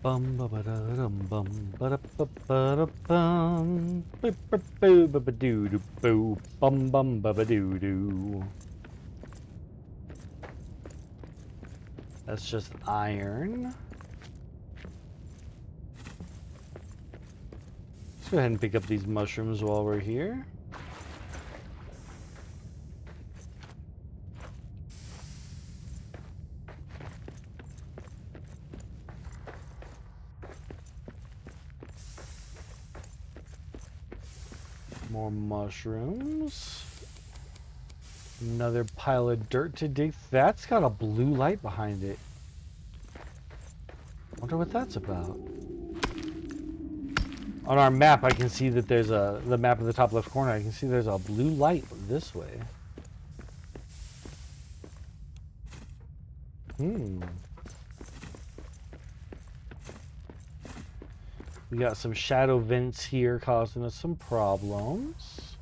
Bum ba ba da dum bum ba da ba ba da bum ba ba boo ba ba doo doo boo bum bum ba ba doo doo. That's just iron. Let's go ahead and pick up these mushrooms while we're here. More mushrooms. Another pile of dirt to dig. That's got a blue light behind it. Wonder what that's about. On our map, I can see that there's the map in the top left corner. I can see there's a blue light this way. We got some shadow vents here causing us some problems.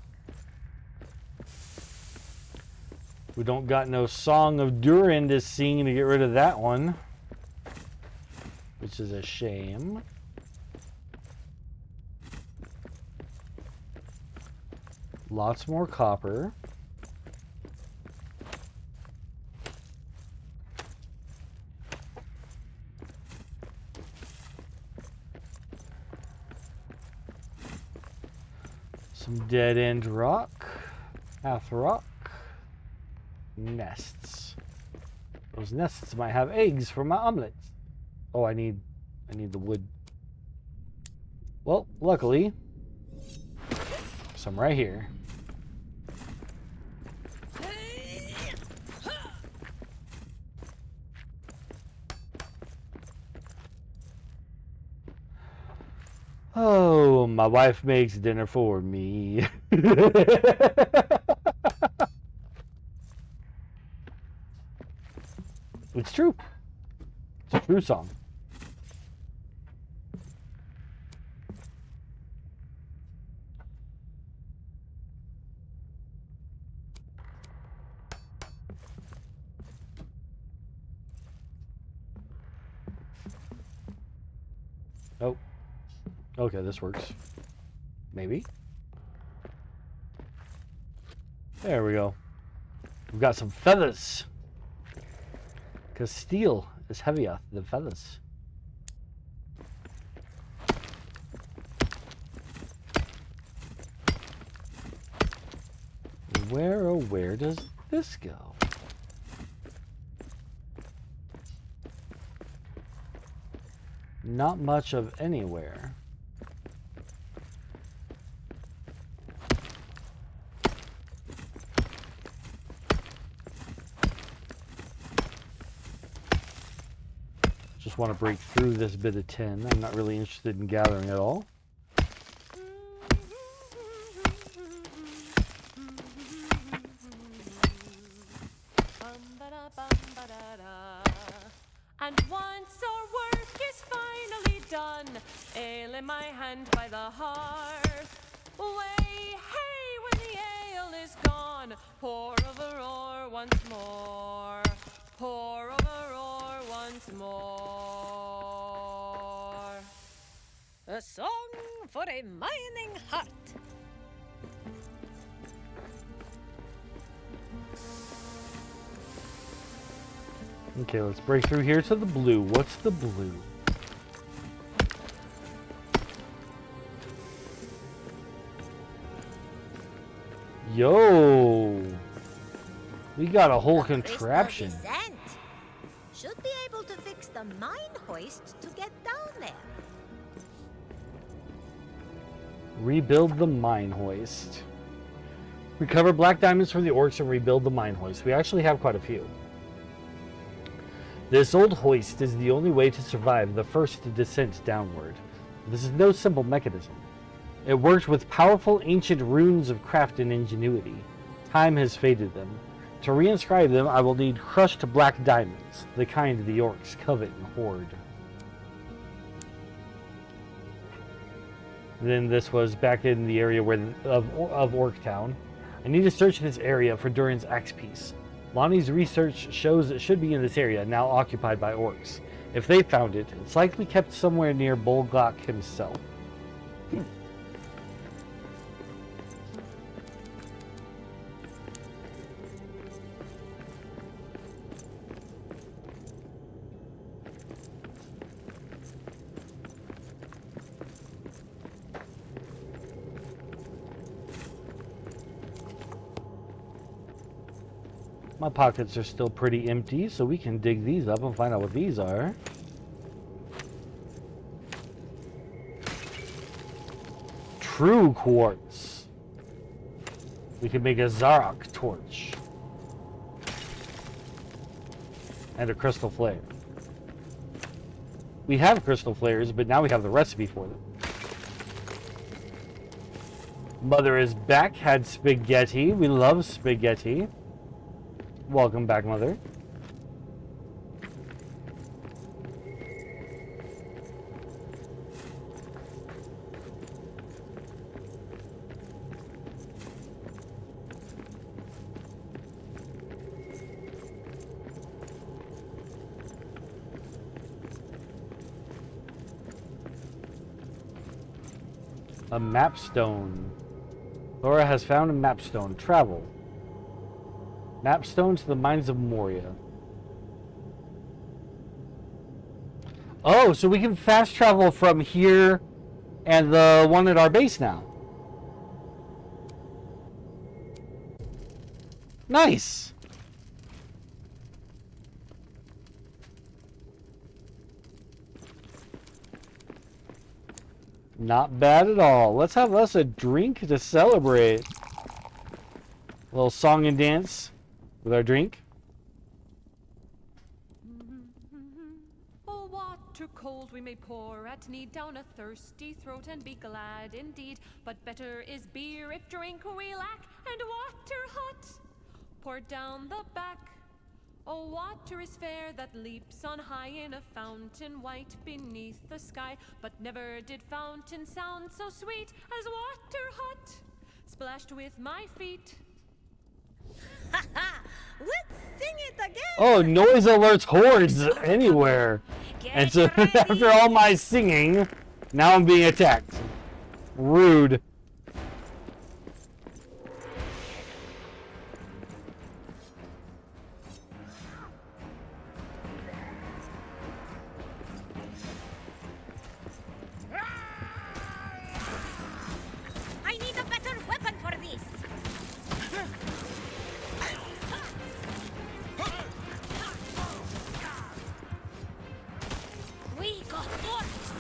We don't got no Song of Durin to sing to get rid of that one, which is a shame. Lots more copper. Some dead-end rock, half rock, nests. Those nests might have eggs for my omelets. Oh, I need the wood. Well, luckily, some right here. Oh, my wife makes dinner for me. It's true. It's a true song. Oh. Okay, this works. Maybe. There we go. We've got some feathers. Because steel is heavier than feathers. Where, oh, where does this go? Not much of anywhere. Just want to break through this bit of tin. I'm not really interested in gathering at all. And once our work is finally done, ale in my hand by the hearth, way hey when the ale is gone, pour over roar once more, pour once more. A song for a mining heart. Okay, let's break through here to the blue. What's the blue? Yo! We got a whole contraption. Descent. Should be able to fix the mine hoist to get down there. Rebuild the mine hoist. Recover black diamonds from the orcs and rebuild the mine hoist. We actually have quite a few. This old hoist is the only way to survive the first descent downward. This is no simple mechanism. It worked with powerful ancient runes of craft and ingenuity. Time has faded them. To reinscribe them, I will need crushed black diamonds, the kind the orcs covet and hoard. Then this was back in the area of Orctown. I need to search this area for Durin's axe piece. Lonnie's research shows it should be in this area, now occupied by orcs. If they found it, it's likely kept somewhere near Bolgok himself. My pockets are still pretty empty, so we can dig these up and find out what these are. True quartz. We can make a Zarok torch. And a crystal flare. We have crystal flares, but now we have the recipe for them. Mother is back, had spaghetti. We love spaghetti. Welcome back, Mother. A mapstone. Laura has found a mapstone. Travel. Mapstone to the mines of Moria. Oh, so we can fast travel from here and the one at our base now. Nice. Not bad at all. Let's have us a drink to celebrate. A little song and dance with our drink. Oh, water cold we may pour at need down a thirsty throat and be glad indeed. But better is beer if drink we lack and water hot. Pour down the back. Oh, water is fair that leaps on high in a fountain white beneath the sky. But never did fountain sound so sweet as water hot, splashed with my feet. Ha ha! Let's sing it again! Oh, noise alerts hordes anywhere. And so after all my singing, now I'm being attacked. Rude. I need a better weapon for this. We got orcs.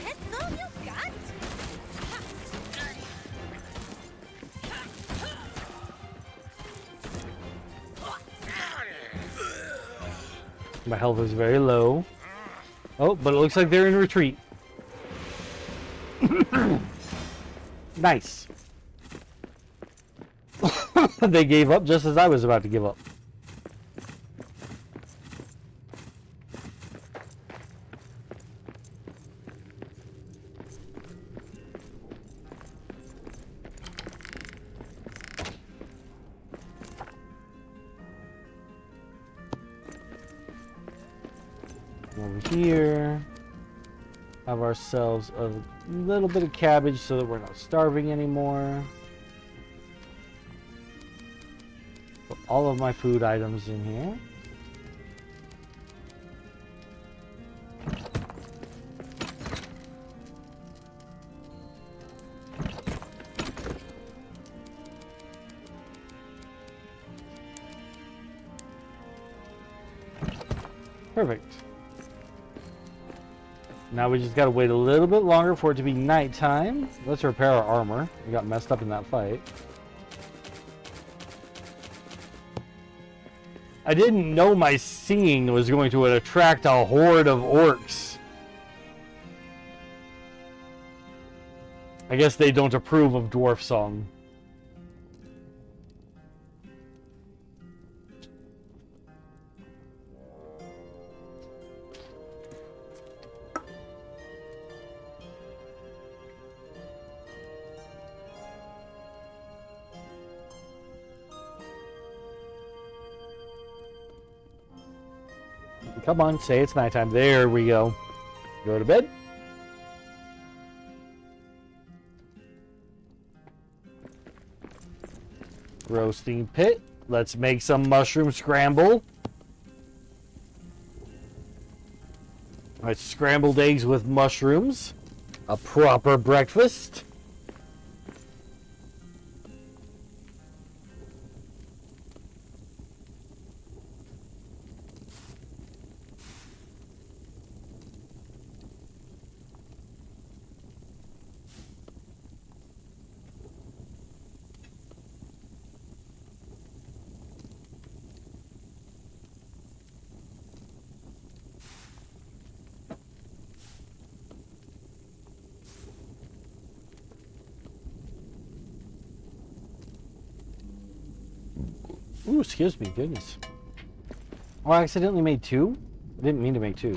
That's all you got? My health is very low. Oh, but it looks like they're in retreat. Nice. They gave up just as I was about to give up. over here. Have ourselves a little bit of cabbage so that we're not starving anymore. Put all of my food items in here. Perfect. Now we just gotta wait a little bit longer for it to be nighttime. Let's repair our armor. We got messed up in that fight. I didn't know my singing was going to attract a horde of orcs. I guess they don't approve of dwarf song. Come on, say it's nighttime. There we go. Go to bed. Roasting pit. Let's make some mushroom scramble. Alright, scrambled eggs with mushrooms. A proper breakfast. Ooh, excuse me, goodness. Oh, I accidentally made two? I didn't mean to make two.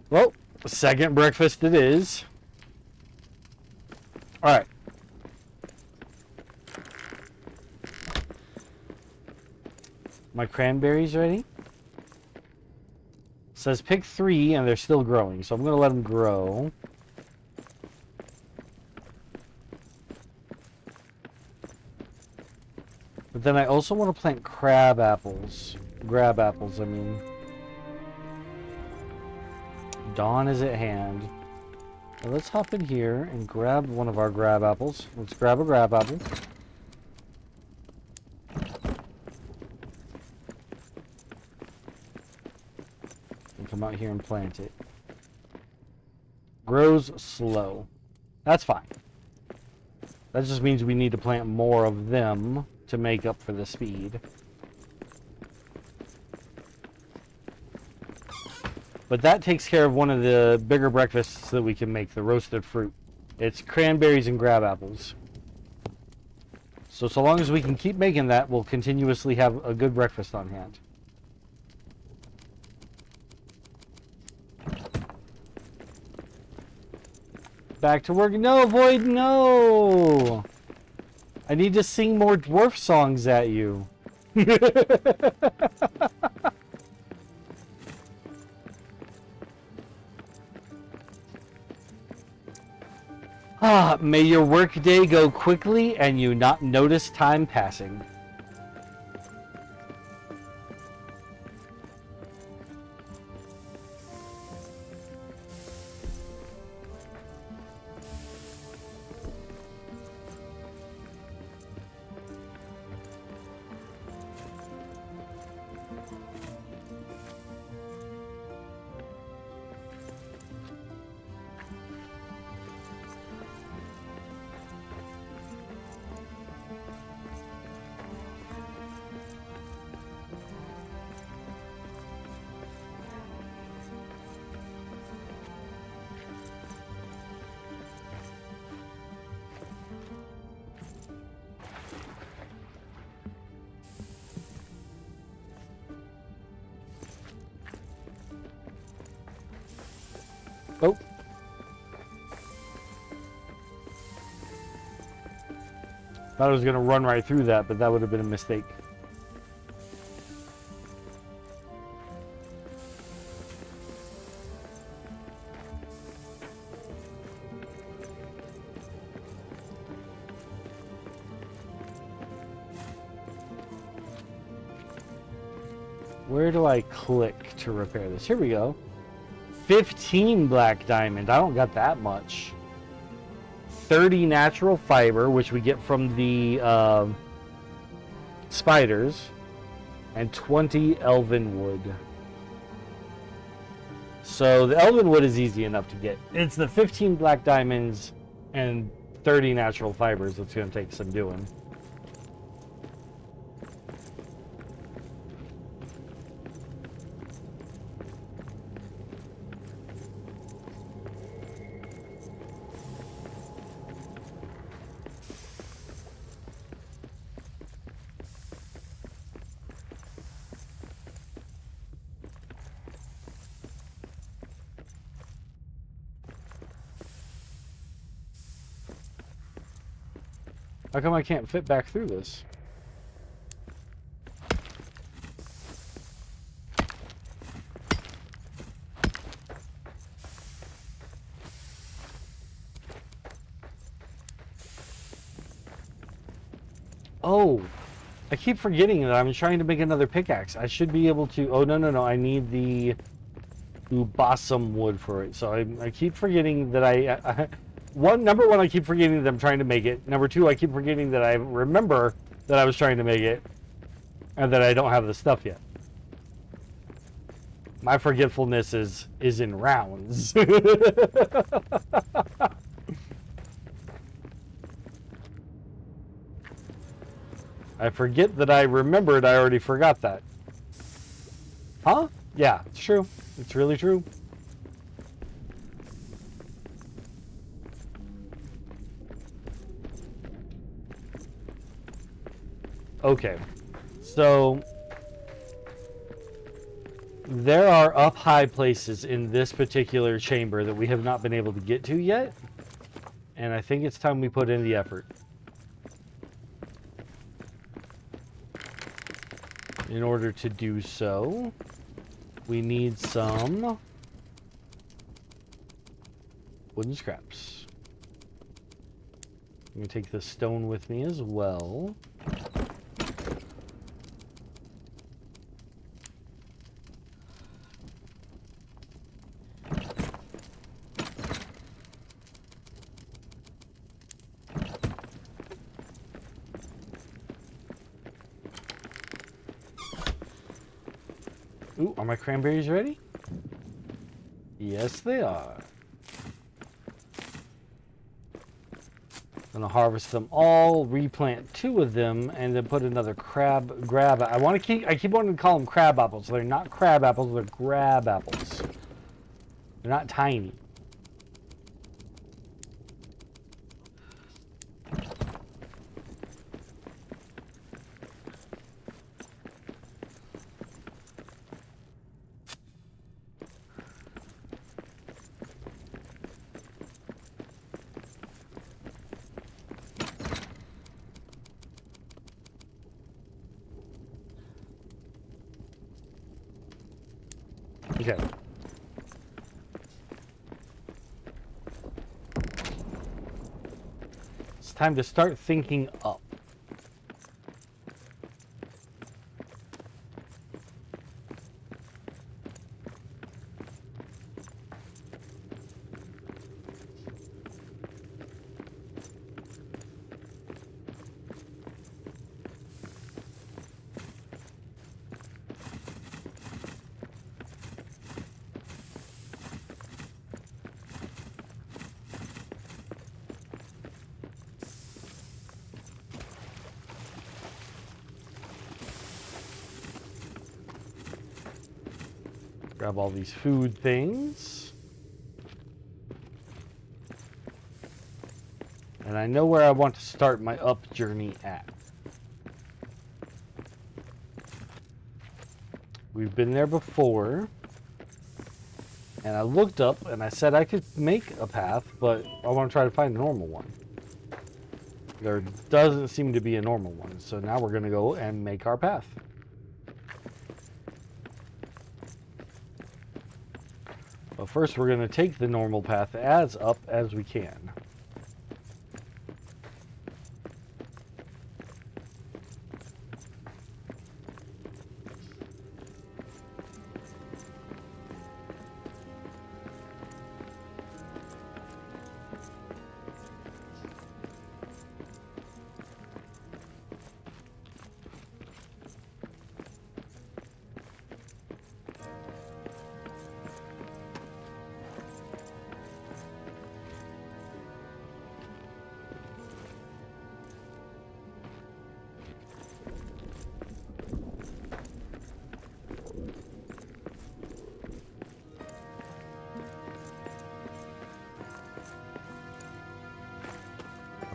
Well, second breakfast it is. Alright. My cranberries ready? Says pick 3 and they're still growing, so I'm going to let them grow. But then I also want to plant crab apples. Grab apples, I mean. Dawn is at hand. Well, let's hop in here and grab one of our grab apples. Let's grab a grab apple. And come out here and plant it. Grows slow. That's fine. That just means we need to plant more of them to make up for the speed. But that takes care of one of the bigger breakfasts that we can make, the roasted fruit. It's cranberries and grab apples. So long as we can keep making that, we'll continuously have a good breakfast on hand. Back to work. No, Void, no! I need to sing more dwarf songs at you. May your workday go quickly and you not notice time passing. Oh. Thought I was going to run right through that, but that would have been a mistake. Where do I click to repair this? Here we go. 15 black diamond. I don't got that much. 30 natural fiber, which we get from the spiders. And 20 elven wood. So the elven wood is easy enough to get. It's the 15 black diamonds and 30 natural fibers that's going to take some doing. How come I can't fit back through this? Oh, I keep forgetting that I'm trying to make another pickaxe. I should be able to... Oh, no. I need the balsam wood for it. So I keep forgetting that number one, I keep forgetting that I'm trying to make it. Number two, I keep forgetting that I remember that I was trying to make it and that I don't have the stuff yet. My forgetfulness is in rounds. I forget that I remembered I already forgot that. Huh? Yeah, it's true. It's really true. Okay, so there are up high places in this particular chamber that we have not been able to get to yet, and I think it's time we put in the effort. In order to do so, we need some wooden scraps. I'm going to take the stone with me as well. Ooh, are my cranberries ready? Yes, they are. I'm gonna harvest them all, replant 2 of them, and then put another grab. I keep wanting to call them crab apples. They're not crab apples, they're grab apples. They're not tiny. Okay. It's time to start thinking up. Grab all these food things. And I know where I want to start my up journey at. We've been there before. And I looked up and I said I could make a path, but I want to try to find a normal one. There doesn't seem to be a normal one. So now we're going to go and make our path. But first we're going to take the normal path as up as we can.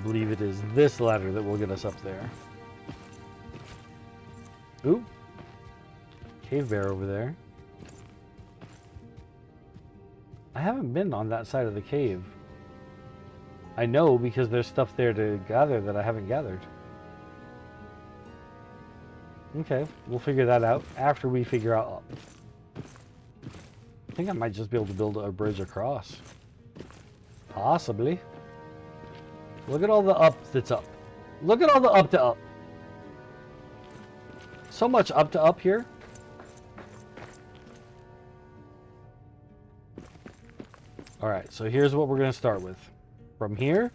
believe it is this ladder that will get us up there. Ooh. Cave bear over there. I haven't been on that side of the cave. I know because there's stuff there to gather that I haven't gathered. Okay, we'll figure that out after we figure out up. I think I might just be able to build a bridge across. Possibly. Look at all the up that's up. Look at all the up to up. So much up to up here. Alright, so here's what we're going to start with. From here,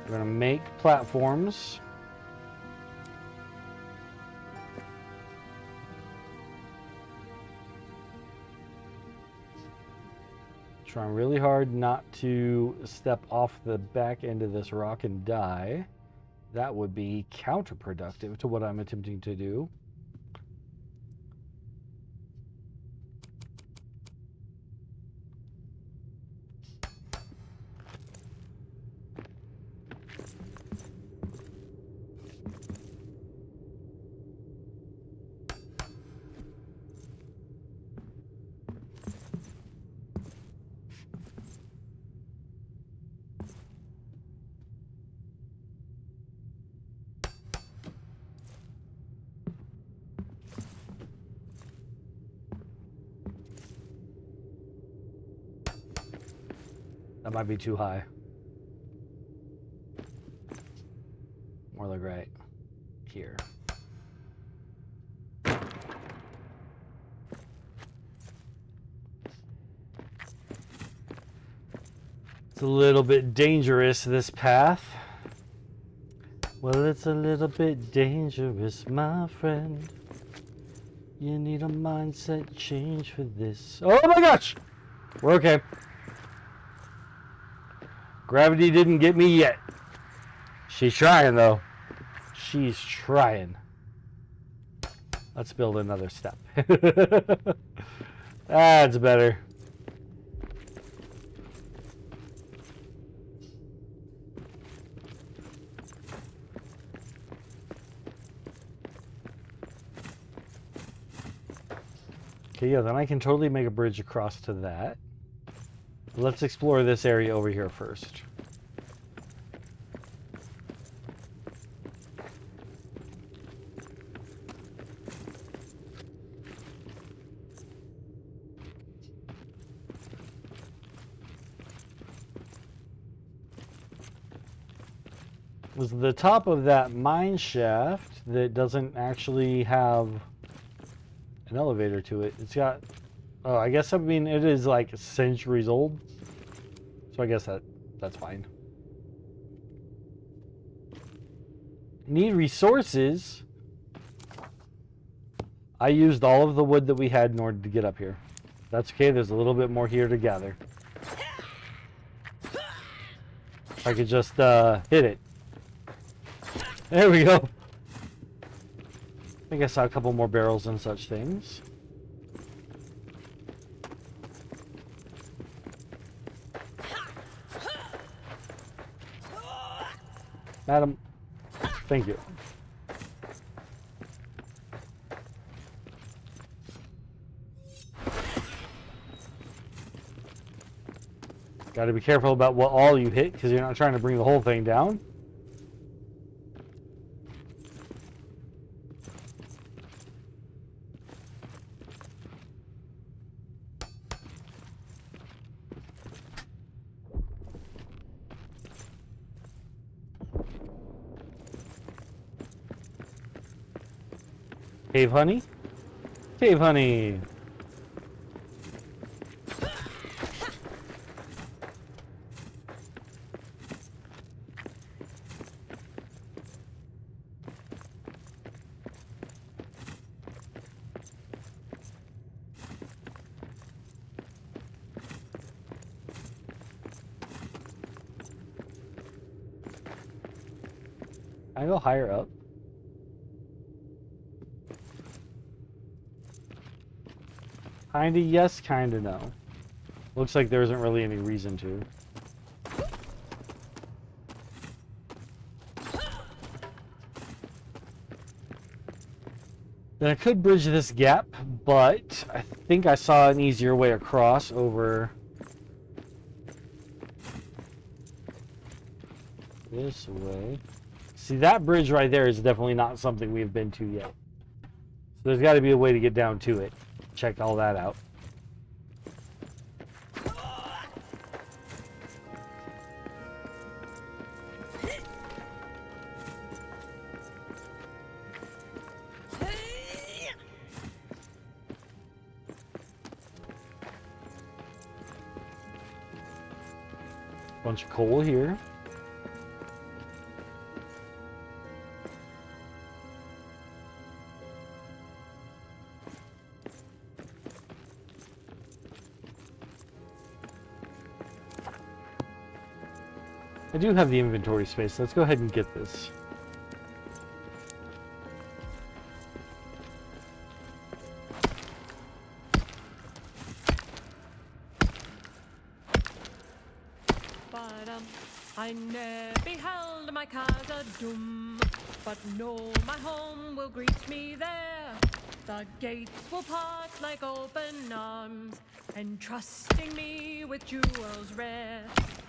we're going to make platforms. Trying really hard not to step off the back end of this rock and die. That would be counterproductive to what I'm attempting to do. That might be too high. More like right here. It's a little bit dangerous, this path. Well, it's a little bit dangerous, my friend. You need a mindset change for this. Oh my gosh! We're okay. Gravity didn't get me yet. She's trying, though. She's trying. Let's build another step. That's better. Okay, yeah, then I can totally make a bridge across to that. Let's explore this area over here first. Was the top of that mine shaft that doesn't actually have an elevator to it. It's got, oh, I guess, I mean, it is like centuries old. So I guess that's fine. Need resources. I used all of the wood that we had in order to get up here. That's okay, there's a little bit more here to gather. If I could just hit it. There we go. I think I saw a couple more barrels and such things. Madam, thank you. Got to be careful about what all you hit, because you're not trying to bring the whole thing down. Cave honey? Cave honey! Can I go higher up? Kinda yes, kinda no. Looks like there isn't really any reason to. Then I could bridge this gap, but I think I saw an easier way across over this way. See, that bridge right there is definitely not something we've been to yet. So there's got to be a way to get down to it. Check all that out. Bunch of coal here. I do have the inventory space. Let's go ahead and get this. I ne'er beheld my casa doom, but know my home will greet me there. The gates will part like open arms, entrusting me with jewels rare.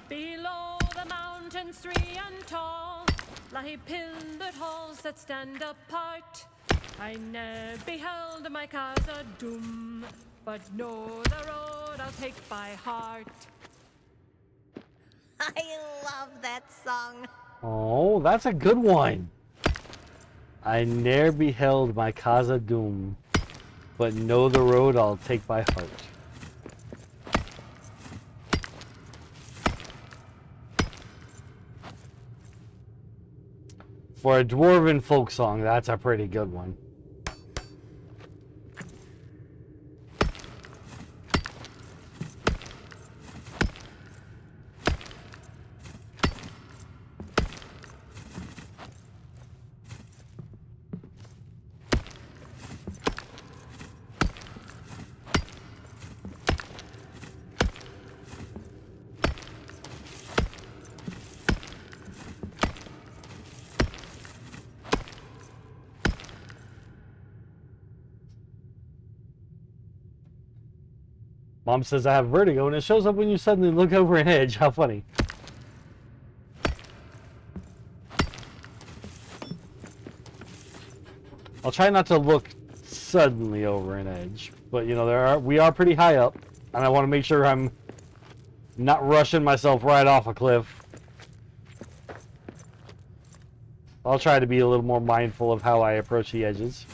Below the mountains 3 and tall lie pillared halls that stand apart. I ne'er beheld my casa doom, but know the road I'll take by heart. I love that song. Oh, that's a good one. I ne'er beheld my casa doom, but know the road I'll take by heart. For a dwarven folk song, that's a pretty good one. Mom says I have vertigo, and it shows up when you suddenly look over an edge. How funny. I'll try not to look suddenly over an edge, but you know, we are pretty high up, and I want to make sure I'm not rushing myself right off a cliff. I'll try to be a little more mindful of how I approach the edges.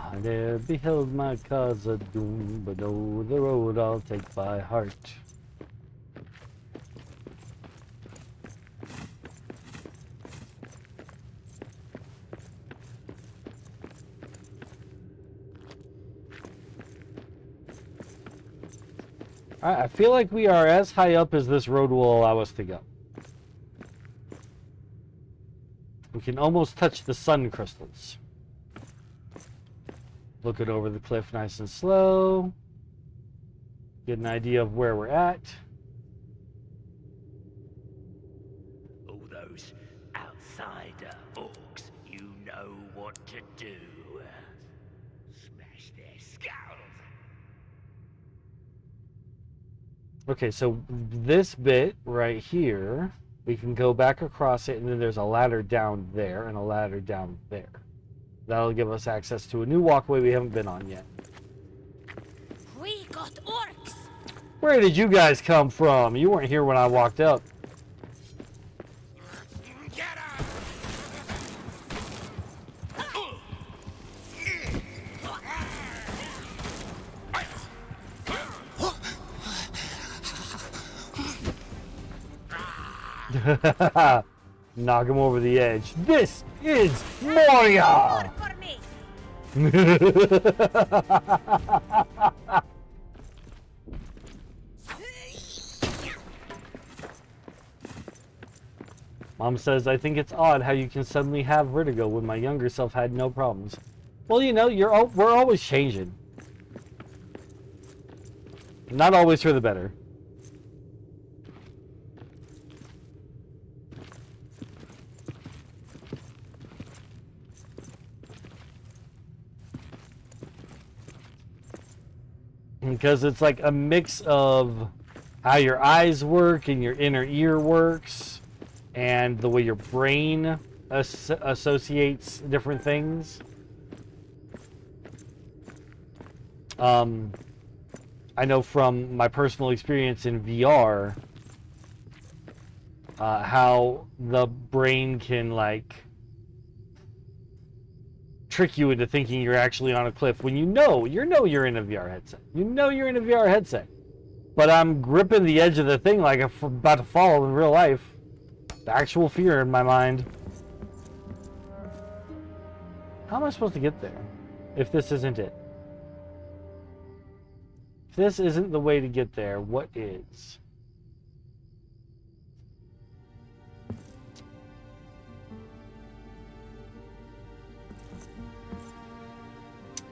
I ne'er beheld my casa doom, but oh, the road I'll take by heart. I feel like we are as high up as this road will allow us to go. We can almost touch the sun crystals. Looking over the cliff nice and slow. Get an idea of where we're at. All those outsider orcs, you know what to do. Smash their skulls. Okay, so this bit right here, we can go back across it, and then there's a ladder down there and a ladder down there. That'll give us access to a new walkway we haven't been on yet. We got orcs. Where did you guys come from? You weren't here when I walked up. Get up! Knock him over the edge. This is Moria! For me. Mom says, I think it's odd how you can suddenly have vertigo when my younger self had no problems. Well, you know, we're always changing. Not always for the better. Because it's like a mix of how your eyes work and your inner ear works and the way your brain associates different things. I know from my personal experience in VR how the brain can like trick you into thinking you're actually on a cliff when you know you're in a VR headset. You know you're in a VR headset. But I'm gripping the edge of the thing like I'm about to fall in real life. The actual fear in my mind. How am I supposed to get there if this isn't it? If this isn't the way to get there, what is?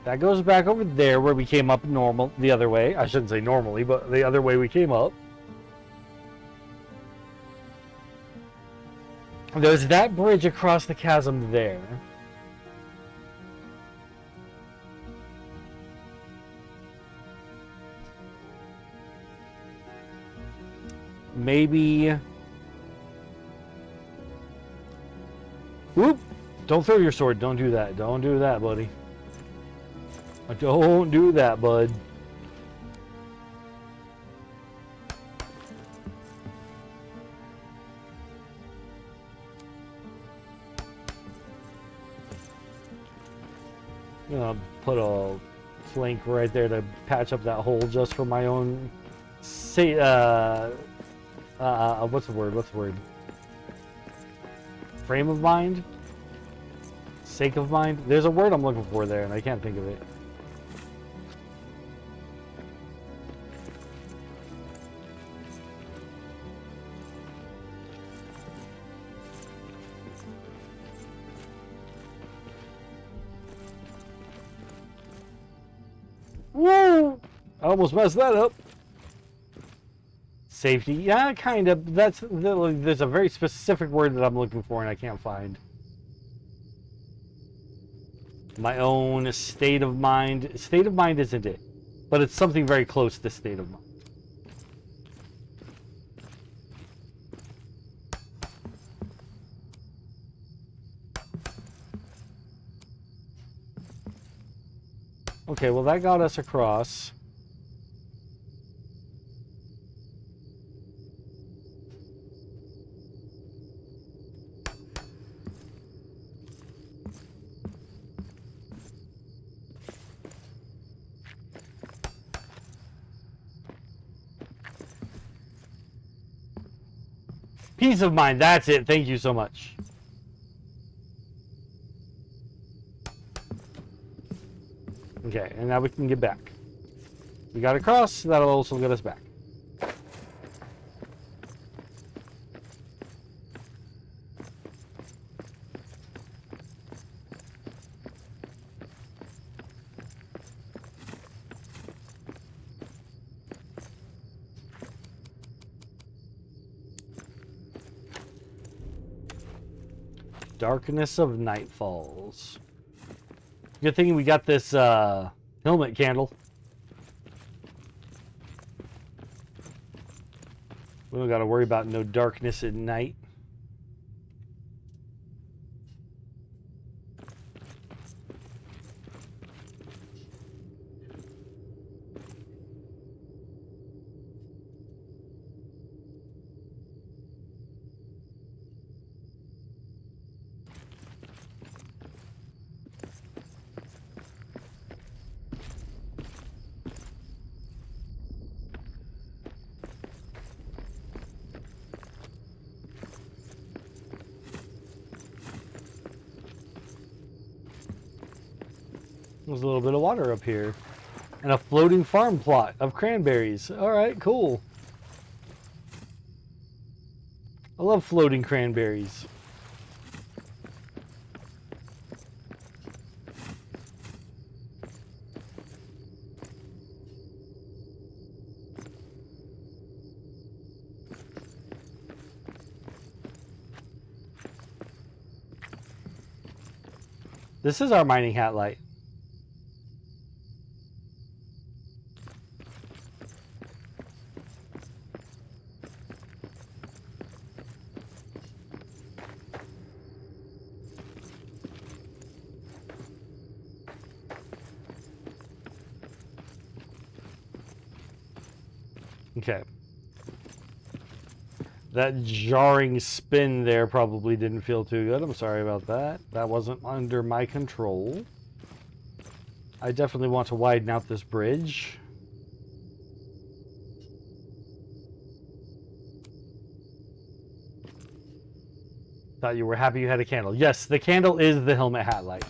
That goes back over there where we came up normal, the other way. I shouldn't say normally, but the other way we came up. There's that bridge across the chasm there. Maybe... Whoop! Don't throw your sword. Don't do that. Don't do that, buddy. Don't do that, bud. I'm gonna put a flank right there to patch up that hole just for my own what's the word? Frame of mind? Sake of mind? There's a word I'm looking for there and I can't think of it. Woo! I almost messed that up. Safety, yeah, kind of. There's a very specific word that I'm looking for and I can't find. My own state of mind. State of mind isn't it, but it's something very close to state of mind. Okay, well that got us across. Peace of mind, that's it. Thank you so much. Okay, and now we can get back. We got across, that'll also get us back. Darkness of Night Falls. Good thing we got this helmet candle. We don't got to worry about no darkness at night. There's a little bit of water up here. And a floating farm plot of cranberries. Alright, cool. I love floating cranberries. This is our mining hat light. Okay. That jarring spin there probably didn't feel too good. I'm sorry about that. That wasn't under my control. I definitely want to widen out this bridge. Thought you were happy you had a candle. Yes, the candle is the helmet hat light.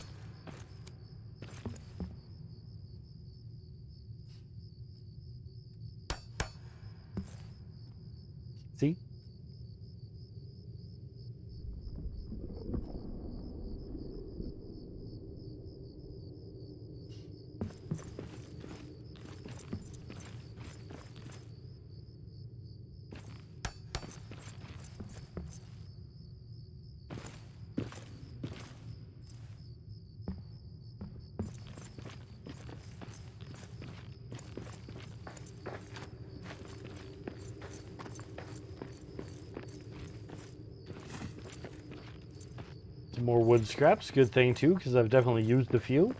See? Some more wood scraps, good thing too, because I've definitely used a few.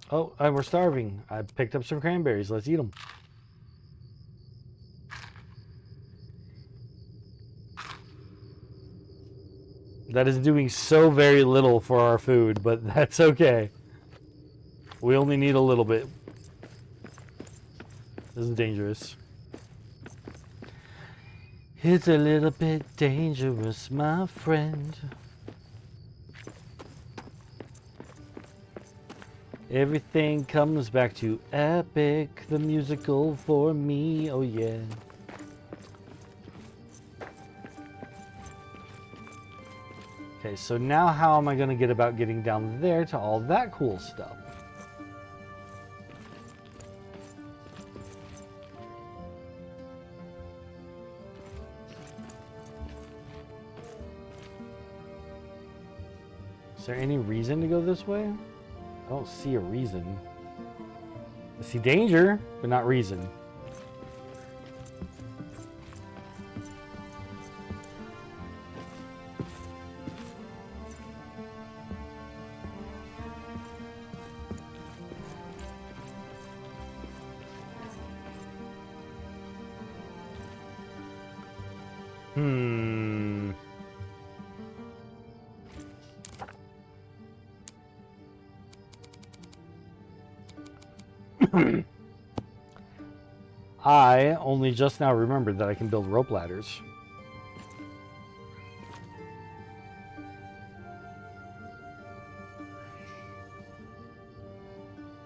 Oh, and we're starving. I picked up some cranberries. Let's eat them. That is doing so very little for our food, but that's okay. We only need a little bit. This is dangerous. It's a little bit dangerous, my friend. Everything comes back to epic, the musical for me, oh yeah. Okay, so now how am I going to get about getting down there to all that cool stuff? Is there any reason to go this way? I don't see a reason. I see danger, but not reason. I only just now remembered that I can build rope ladders.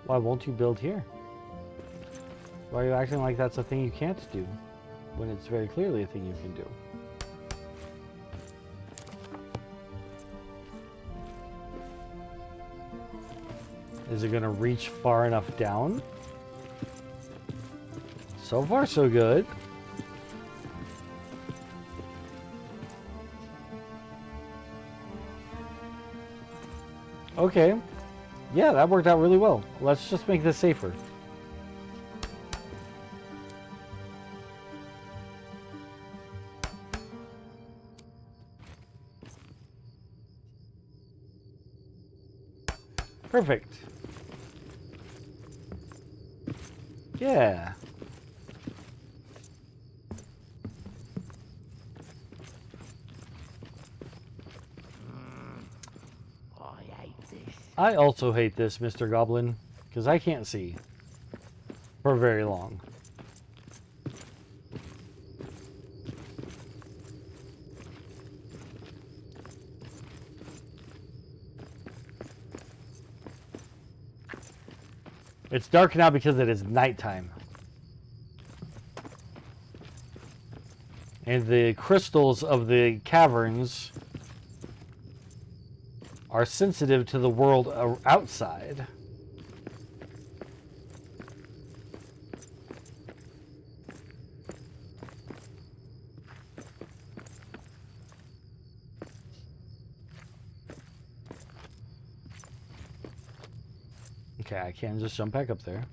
Why won't you build here? Why are you acting like that's a thing you can't do, when it's very clearly a thing you can do? Is it going to reach far enough down? So far, so good. Okay. Yeah, that worked out really well. Let's just make this safer. Perfect. Yeah. I hate this. I also hate this, Mr. Goblin, because I can't see for very long. It's dark now because it is nighttime. And the crystals of the caverns are sensitive to the world outside. Okay, I can just jump back up there.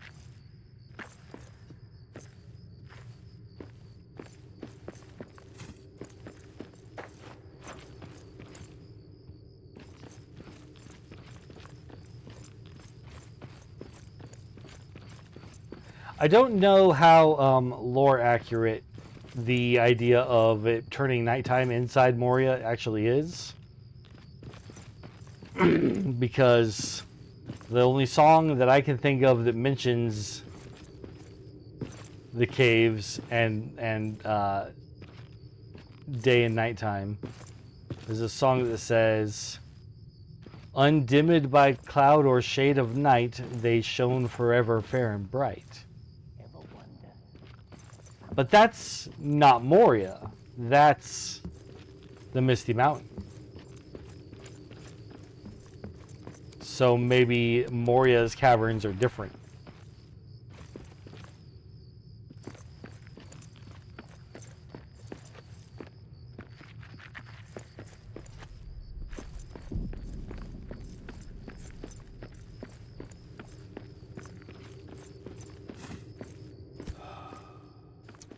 I don't know how lore accurate the idea of it turning nighttime inside Moria actually is. Because the only song that I can think of that mentions the caves and day and nighttime is a song that says, "Undimmed by cloud or shade of night, they shone forever fair and bright." But that's not Moria. That's the Misty Mountain. So maybe Moria's caverns are different.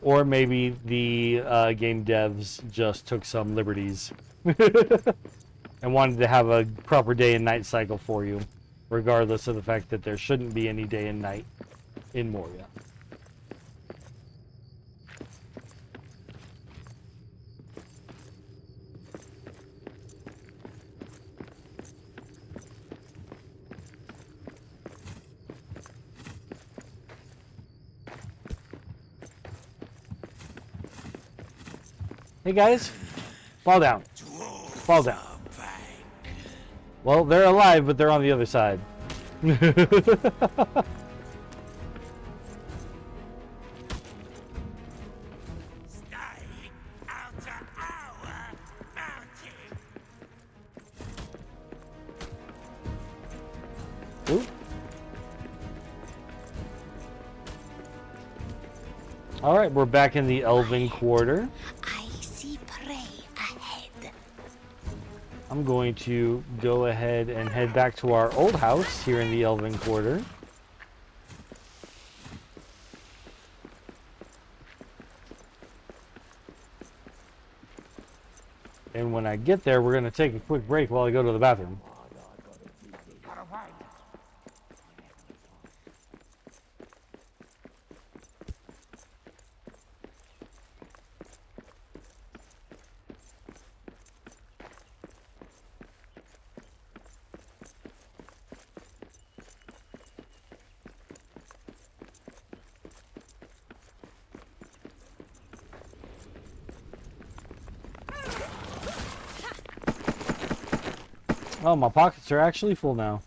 Or maybe the game devs just took some liberties and wanted to have a proper day and night cycle for you, regardless of the fact that there shouldn't be any day and night in Moria. Hey guys, fall down. Fall down. Well, they're alive, but they're on the other side. Ooh. All right, we're back in the Elven Quarter. I see prey ahead. I'm going to go ahead and head back to our old house here in the Elven Quarter. And when I get there, we're going to take a quick break while I go to the bathroom. Oh, my pockets are actually full now.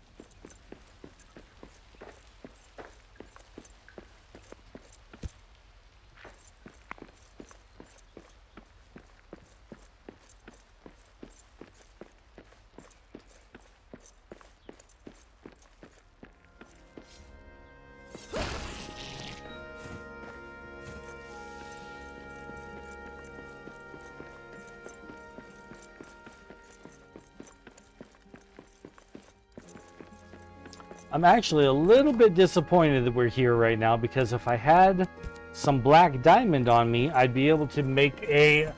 I'm actually a little bit disappointed that we're here right now, because if I had some black diamond on me, I'd be able to make a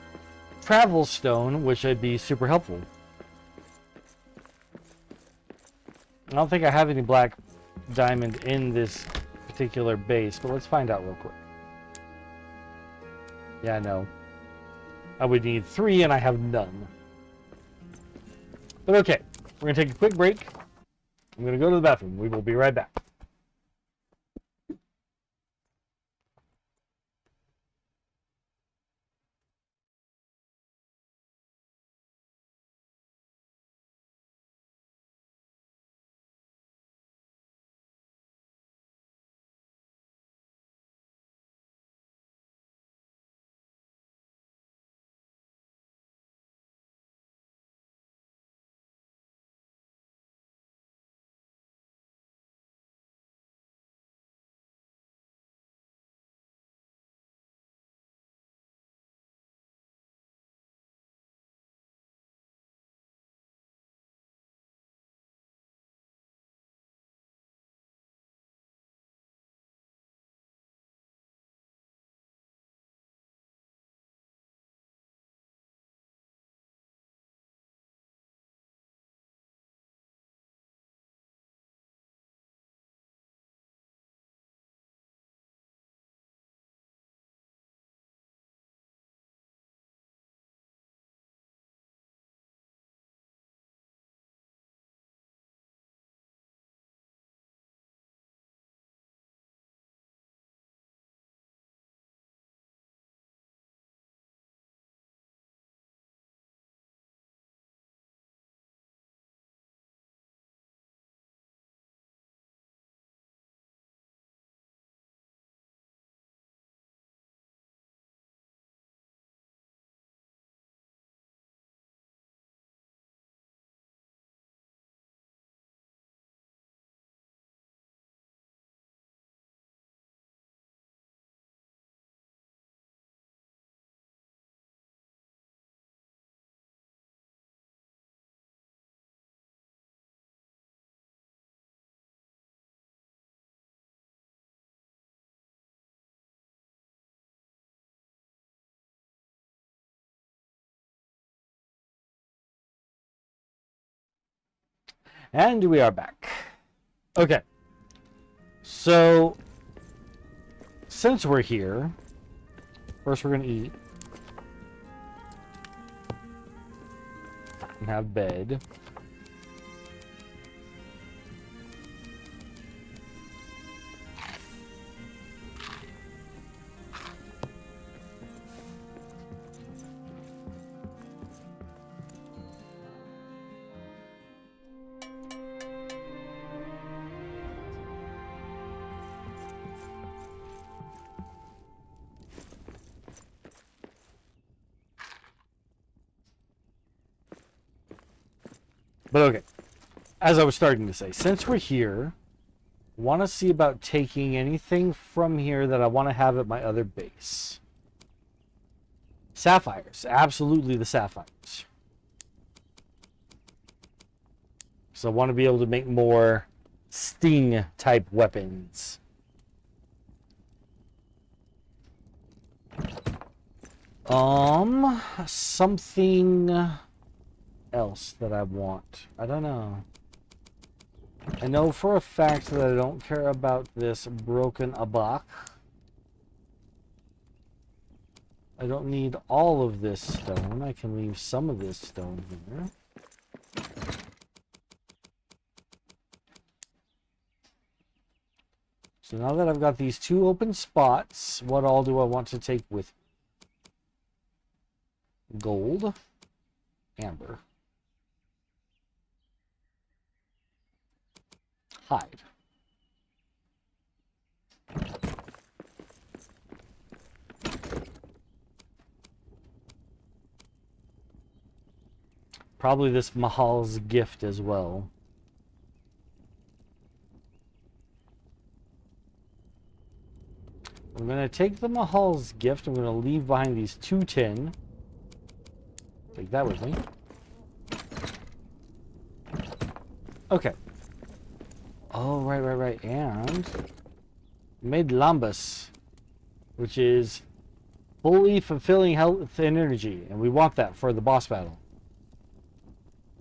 travel stone, which would be super helpful. I don't think I have any black diamond in this particular base, but let's find out real quick. Yeah, no. I would need 3 and I have none. But okay, we're going to take a quick break. I'm going to go to the bathroom. We will be right back. And we are back. Okay. So, since we're here, first we're going to eat. And have bed. But okay, as I was starting to say, since we're here, want to see about taking anything from here that I want to have at my other base. Sapphires, absolutely the sapphires. So I want to be able to make more sting type weapons. Something else that I want. I don't know. I know for a fact that I don't care about this broken abak. I don't need all of this stone. I can leave some of this stone here. So now that I've got these two open spots, what all do I want to take with me? Gold, amber, hide. Probably this Mahal's gift as well. I'm going to take the Mahal's gift. I'm going to leave behind these 2 tin. Take that with me. Okay. Oh, right. And made Lambus, which is fully fulfilling health and energy. And we want that for the boss battle.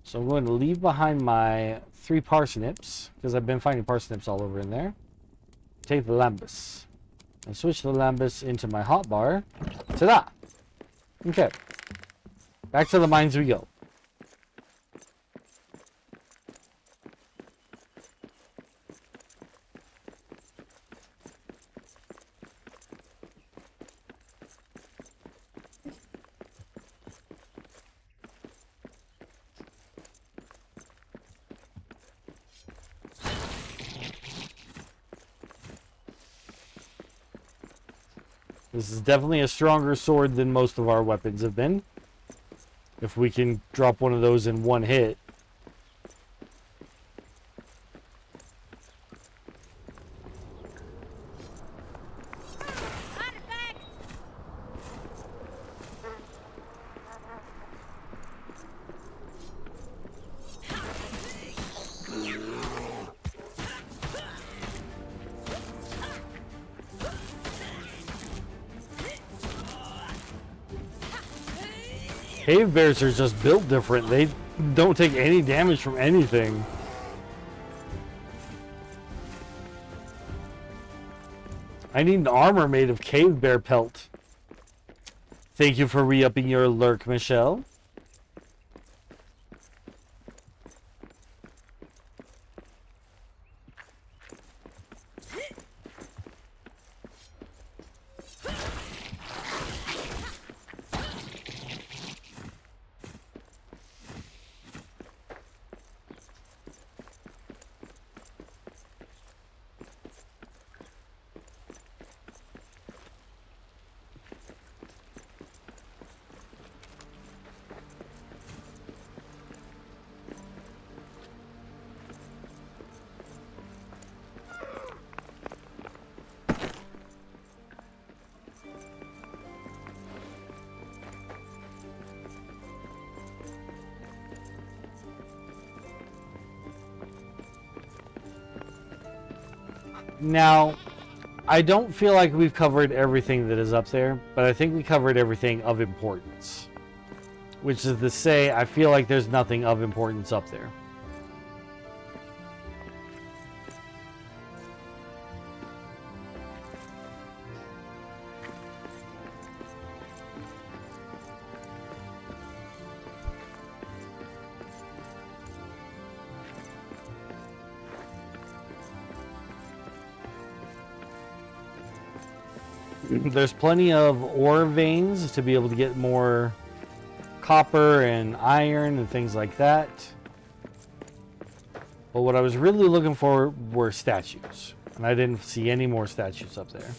So I'm going to leave behind my 3 parsnips, because I've been finding parsnips all over in there. Take the Lambus. And switch the Lambus into my hotbar. Ta-da! Okay. Back to the mines we go. This is definitely a stronger sword than most of our weapons have been. If we can drop one of those in one hit. Cave bears are just built different. They don't take any damage from anything. I need an armor made of cave bear pelt. Thank you for re-upping your lurk, Michelle. Now, I don't feel like we've covered everything that is up there, but I think we covered everything of importance. Which is to say, I feel like there's nothing of importance up there. There's plenty of ore veins to be able to get more copper and iron and things like that. But what I was really looking for were statues. And I didn't see any more statues up there.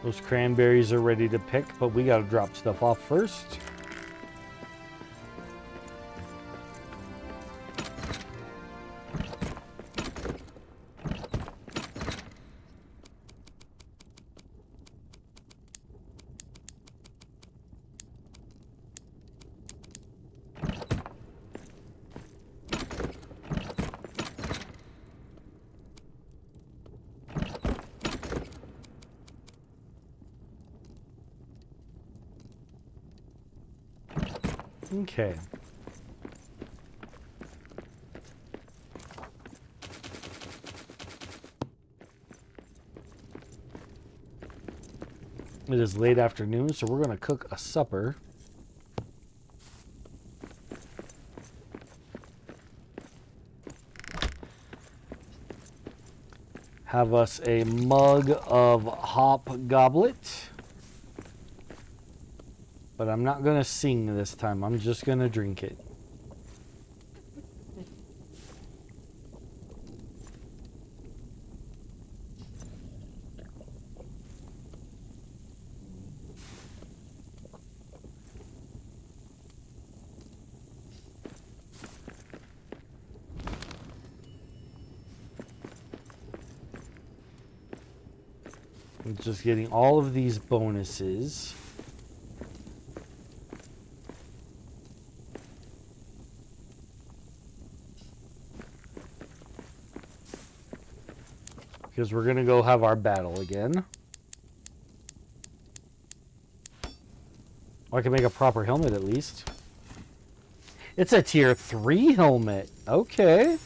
Those cranberries are ready to pick, but we gotta drop stuff off first. Okay. It is late afternoon, so we're going to cook a supper. Have us a mug of hop goblet. But I'm not going to sing this time. I'm just going to drink it. I'm just getting all of these bonuses. Because we're going to go have our battle again. I can make a proper helmet at least. It's a tier 3 helmet. Okay.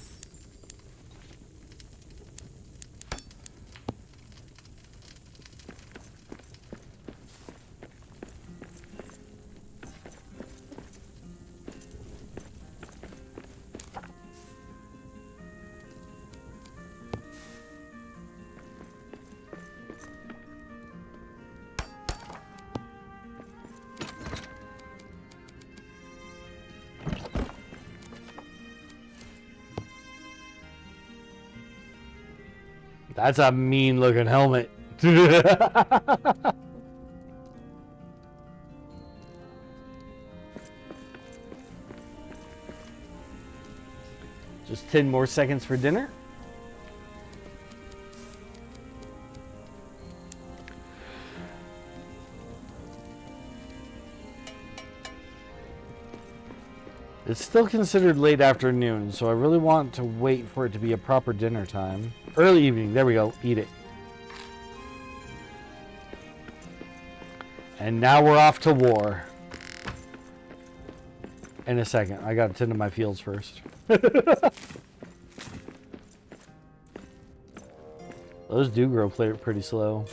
That's a mean looking helmet. Just 10 more seconds for dinner. It's still considered late afternoon, so I really want to wait for it to be a proper dinner time. Early evening, there we go, eat it. And now we're off to war. In a second, I gotta tend to my fields first. Those do grow pretty slow.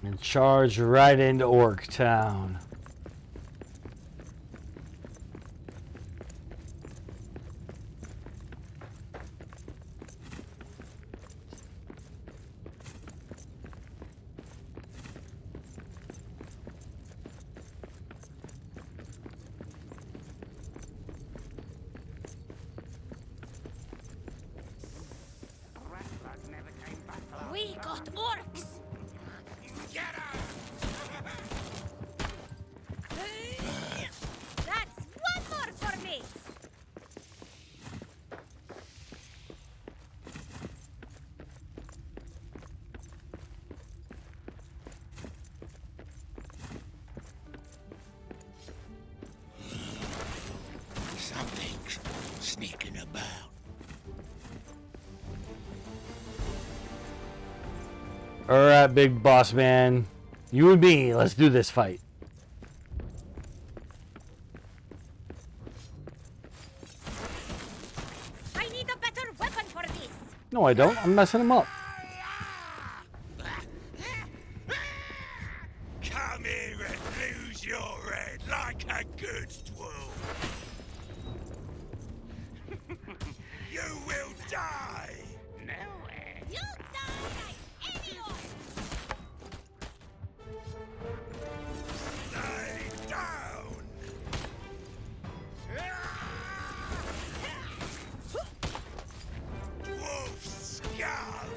And charge right into Orctown. Alright, big boss man. You and me, let's do this fight. I need a better weapon for this. No, I don't. I'm messing him up. Come here and lose your head like a good dwarf. You will die. Nowhere. You die like anyone. Stay down. Wolf scum.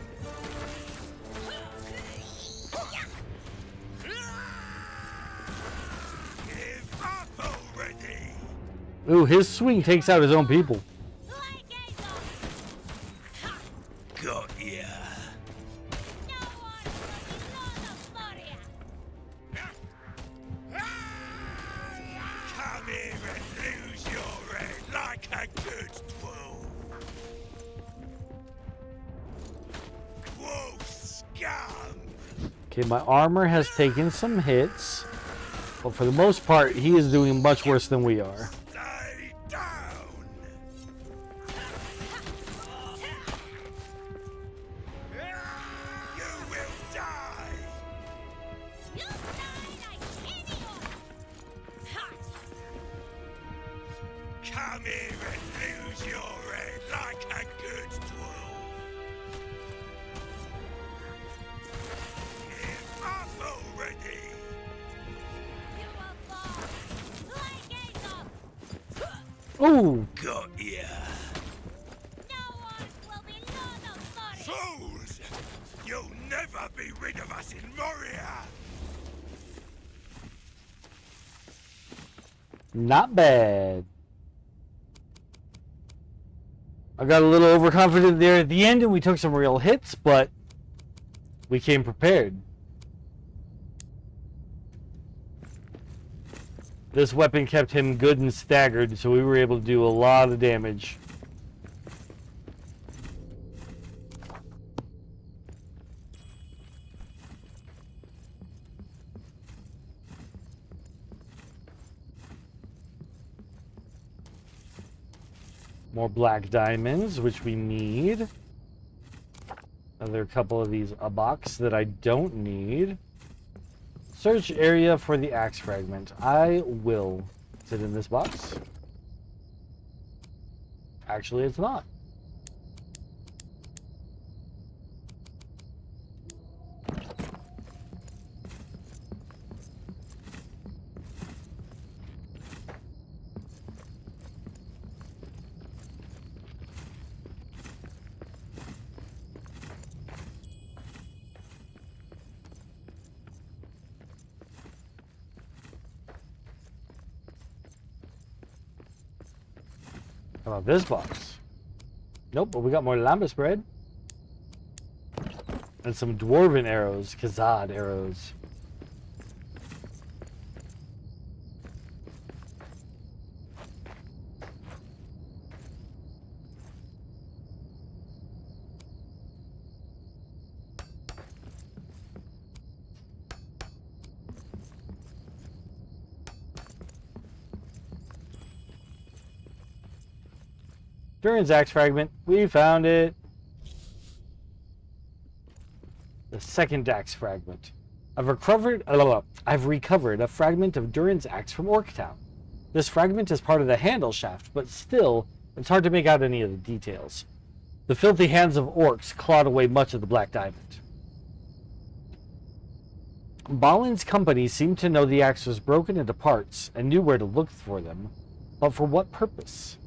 Give up already. Ooh, his swing takes out his own people. Like a dog. Ha! Got ya. No one will be Lord of Moria. Come here and lose your head like a good dwarf. Wolf scum. Okay, my armor has taken some hits. But for the most part, he is doing much worse than we are. Stay down. You will die. You die like anyone. Ha! Come here and lose your head like a good dwarf. Give up already. You will fall like a dog. Ooh, Got ya. No one will be Lord of Moria. Fools! You'll never be rid of us in Moria! not bad. I got a little overconfident there at the end and we took some real hits, but we came prepared. This weapon kept him good and staggered, so we were able to do a lot of damage. More black diamonds, which we need. Another couple of these a box that I don't need. Search area for the axe fragment. I will. Is it in this box? Actually, it's not. How about this box? Nope, but we got more lambus bread. And some dwarven arrows, Khazad arrows. Durin's axe fragment. We found it. The second axe fragment. I've recovered a fragment of Durin's axe from Orctown. This fragment is part of the handle shaft, but still, it's hard to make out any of the details. The filthy hands of orcs clawed away much of the black diamond. Balin's company seemed to know the axe was broken into parts and knew where to look for them, but for what purpose?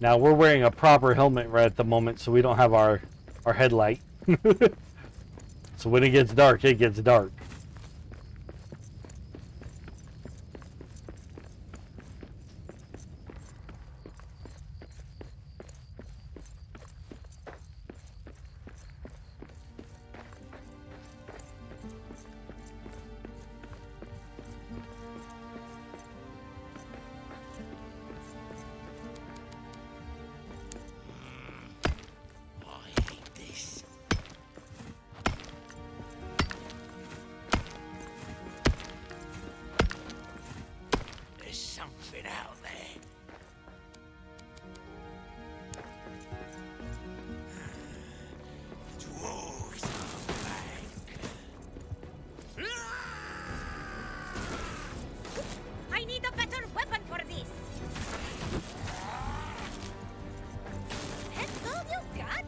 Now we're wearing a proper helmet right at the moment, so we don't have our headlight. So when it gets dark, it gets dark. I hate this. There's something out there. Dwarves are back. I need a better weapon for this. That's all you got?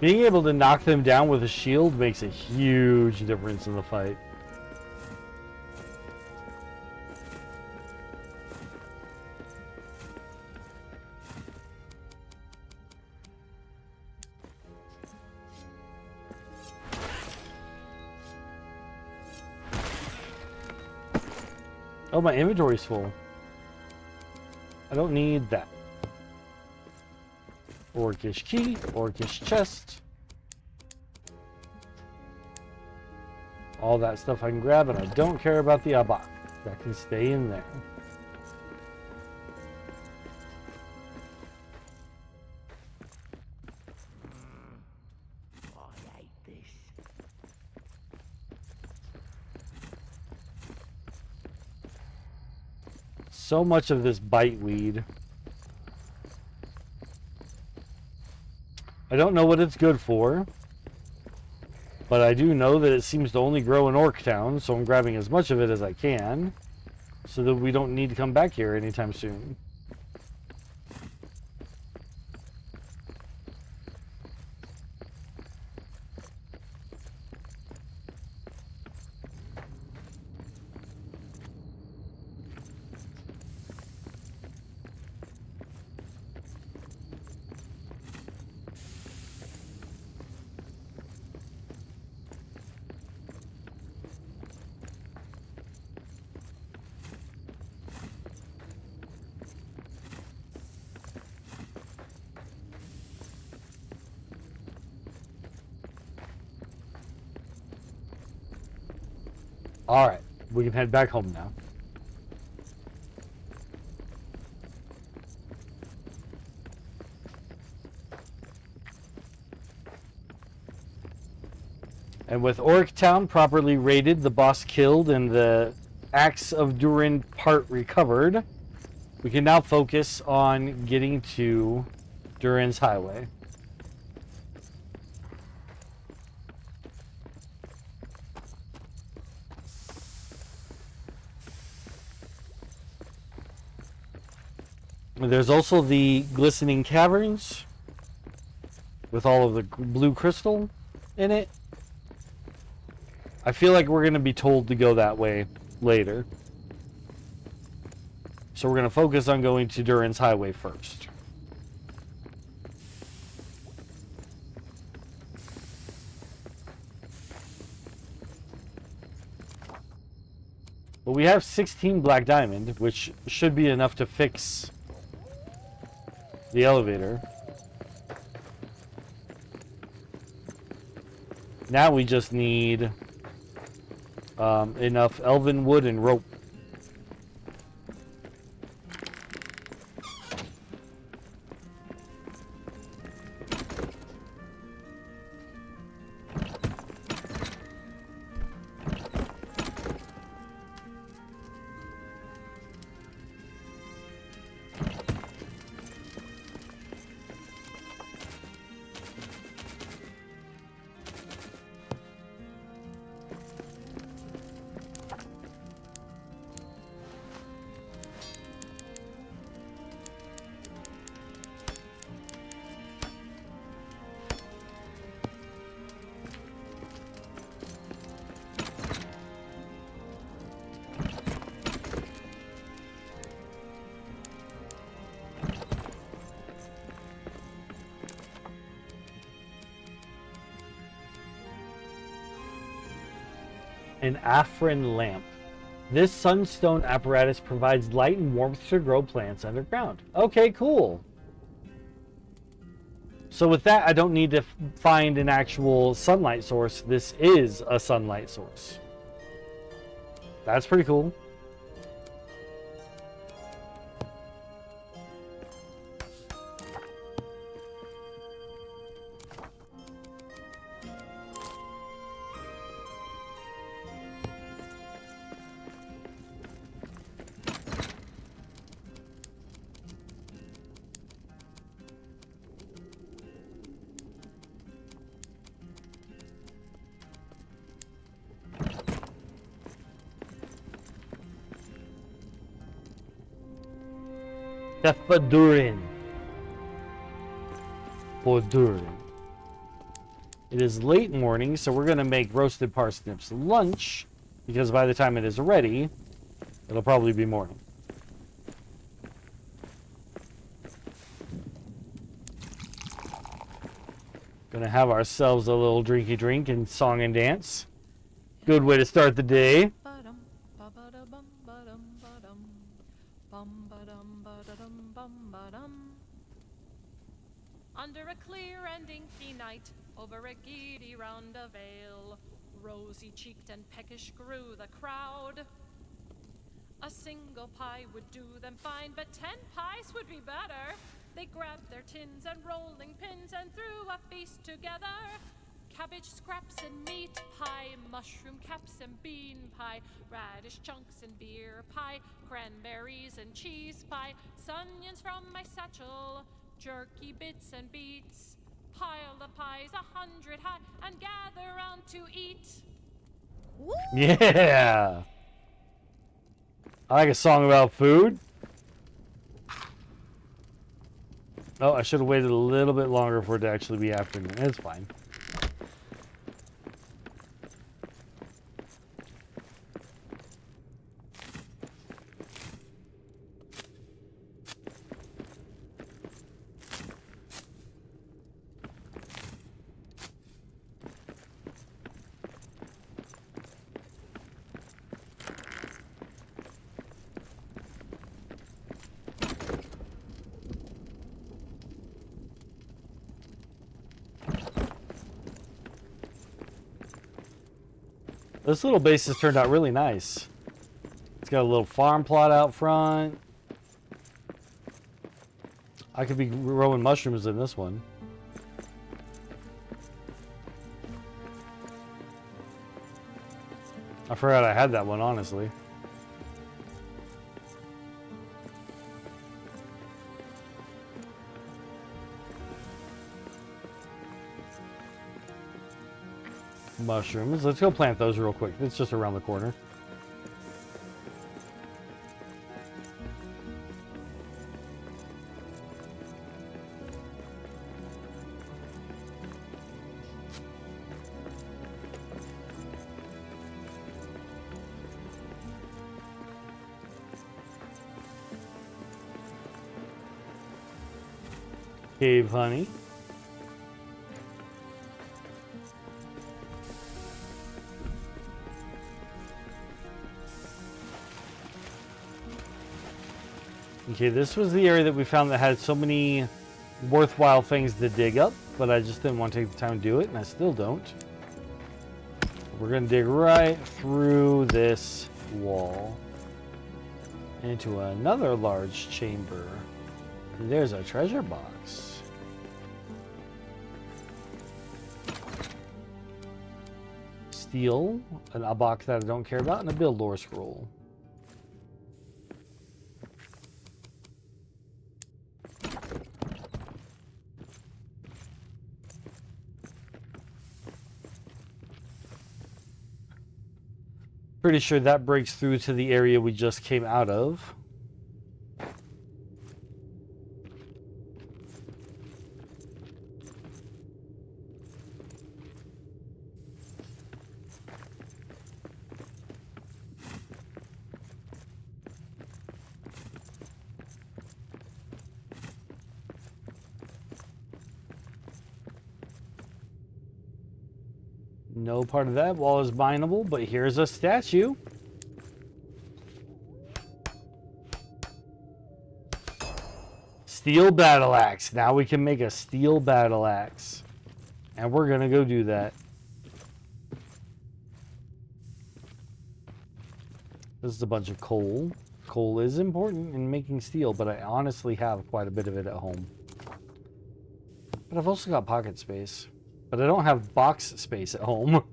Being able to knock them down with a shield makes a huge difference in the fight. Oh, my inventory's full. I don't need that. Orcish key, Orcish chest. All that stuff I can grab, and I don't care about the abak. That can stay in there. I hate this. So much of this bite weed. I don't know what it's good for, but I do know that it seems to only grow in Orctown, so I'm grabbing as much of it as I can, so that we don't need to come back here anytime soon. Alright, we can head back home now. And with Orctown properly raided, the boss killed, and the Axe of Durin part recovered, we can now focus on getting to Durin's Highway. There's also the glistening caverns with all of the blue crystal in it. I feel like we're going to be told to go that way later. So we're going to focus on going to Durin's Highway first. But we have 16 black diamond, which should be enough to fix the elevator. Now we just need enough elven wood and rope. An Afrin lamp. This sunstone apparatus provides light and warmth to grow plants underground. Okay, cool. So with that, I don't need to find an actual sunlight source. This is a sunlight source. That's pretty cool. Tefadurin. Podurin. It is late morning, so we're going to make roasted parsnips lunch, because by the time it is ready, it'll probably be morning. Gonna have ourselves a little drinky drink and song and dance. Good way to start the day. Ba-dum, ba-ba-da-bum, ba-dum, ba-dum. Bum, ba-dum, ba-da-dum, bum, ba-dum. Under a clear and inky night, over a giddy round a vale, rosy-cheeked and peckish grew the crowd. A single pie would do them fine, but 10 pies would be better. They grabbed their tins and rolling pins and threw a feast together. Cabbage scraps and meat pie, mushroom caps and bean pie, radish chunks and beer pie, cranberries and cheese pie, onions from my satchel, jerky bits and beets. Pile the pies 100 high and gather round to eat. Yeah. I like a song about food. Oh, I should have waited a little bit longer for it to actually be afternoon. It's fine. This little base has turned out really nice. It's got a little farm plot out front. I could be growing mushrooms in this one. I forgot I had that one, honestly. Mushrooms. Let's go plant those real quick. It's just around the corner. Cave honey. Okay, this was the area that we found that had so many worthwhile things to dig up, but I just didn't want to take the time to do it, and I still don't. We're going to dig right through this wall into another large chamber. There's a treasure box. Steel, a box that I don't care about, and a build lore scroll. Pretty sure that breaks through to the area we just came out of. No part of that wall is mineable, but here's a statue. Steel battle axe. Now we can make a steel battle axe. And we're gonna go do that. This is a bunch of coal. Coal is important in making steel, but I honestly have quite a bit of it at home. But I've also got pocket space. But I don't have box space at home.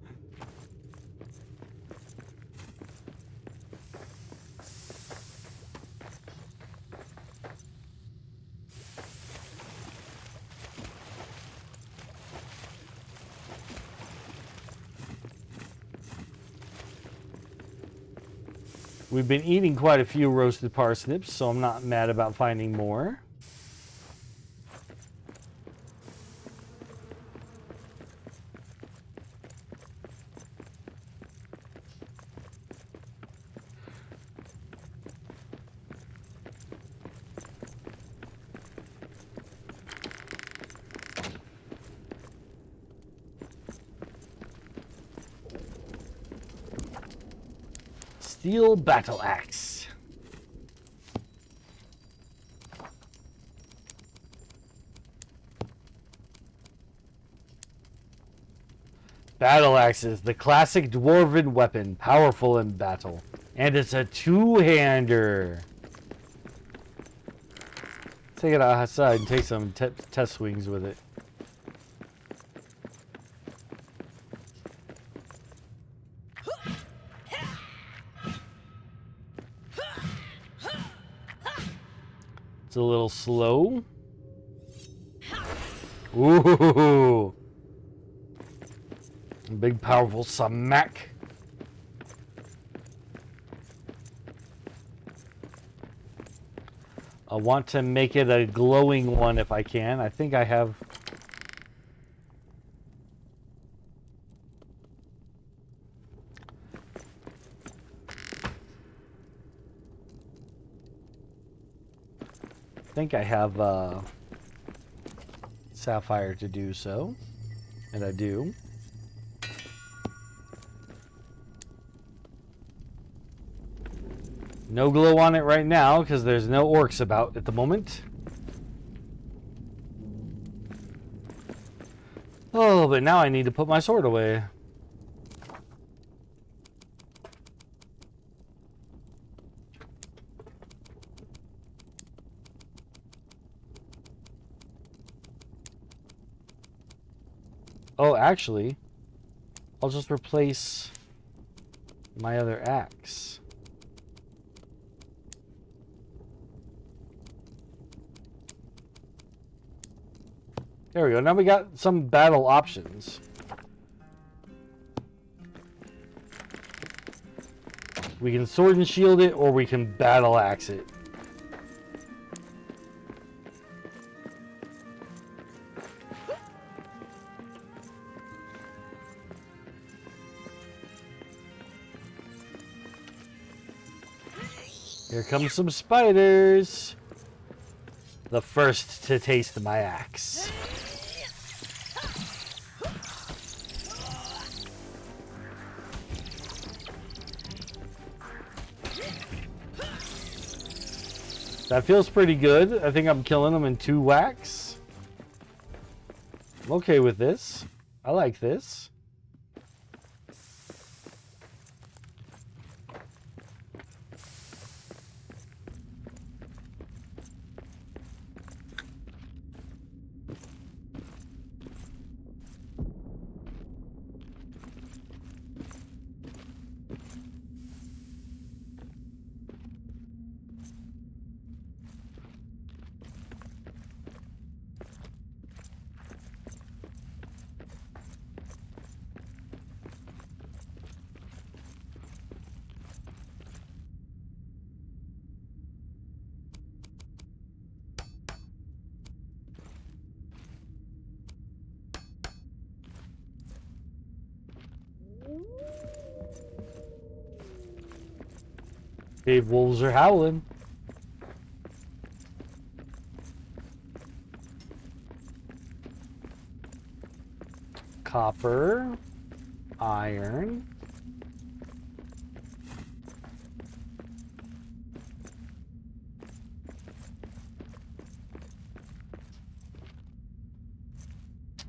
We've been eating quite a few roasted parsnips, so I'm not mad about finding more. Steel battle axe. Battle axe is the classic dwarven weapon, powerful in battle. And it's a two-hander. Take it outside and take some test swings with it. It's a little slow. Ooh. Big powerful smack. I want to make it a glowing one if I can. I think I have... sapphire to do so, and I do. No glow on it right now because there's no orcs about at the moment. Oh, but now I need to put my sword away. Oh, actually, I'll just replace my other axe. There we go. Now we got some battle options. We can sword and shield it, or we can battle axe it. Here comes some spiders. The first to taste my axe. That feels pretty good. I think I'm killing them in 2 whacks. I'm okay with this. I like this. Cave wolves are howling. Copper. iron.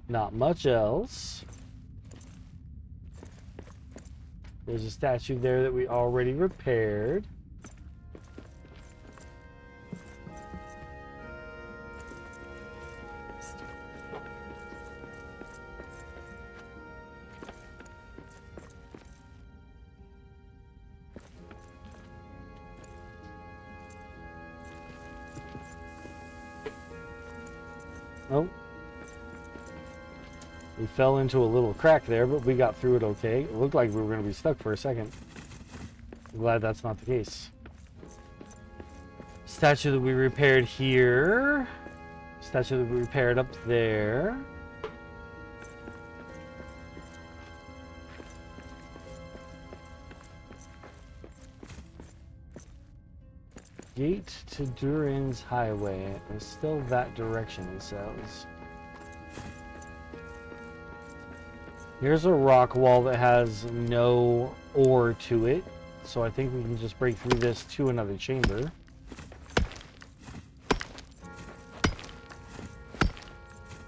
Not much else. There's a statue there that we already repaired. Oh. We fell into a little crack there, but we got through it okay. It looked like we were going to be stuck for a second. I'm glad that's not the case. Statue that we repaired here. Statue that we repaired up there. Gate to Durin's Highway. It's still that direction, it says. Here's a rock wall that has no ore to it, so I think we can just break through this to another chamber.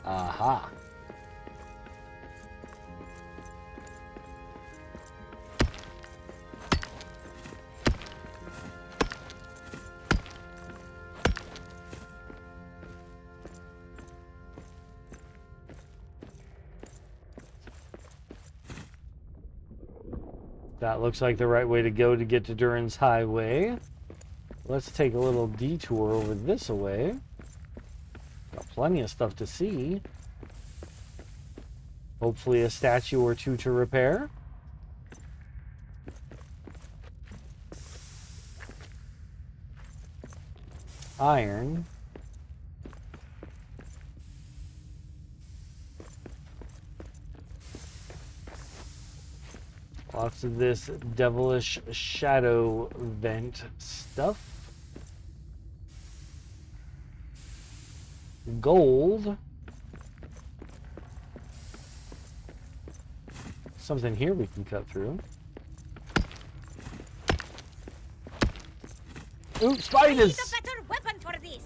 Aha. That looks like the right way to go to get to Durin's Highway. Let's take a little detour over this way. Got plenty of stuff to see. Hopefully a statue or two to repair. Iron. Lots of this devilish shadow vent stuff. Gold. Something here we can cut through. Ooh, spiders! I need a better weapon for this.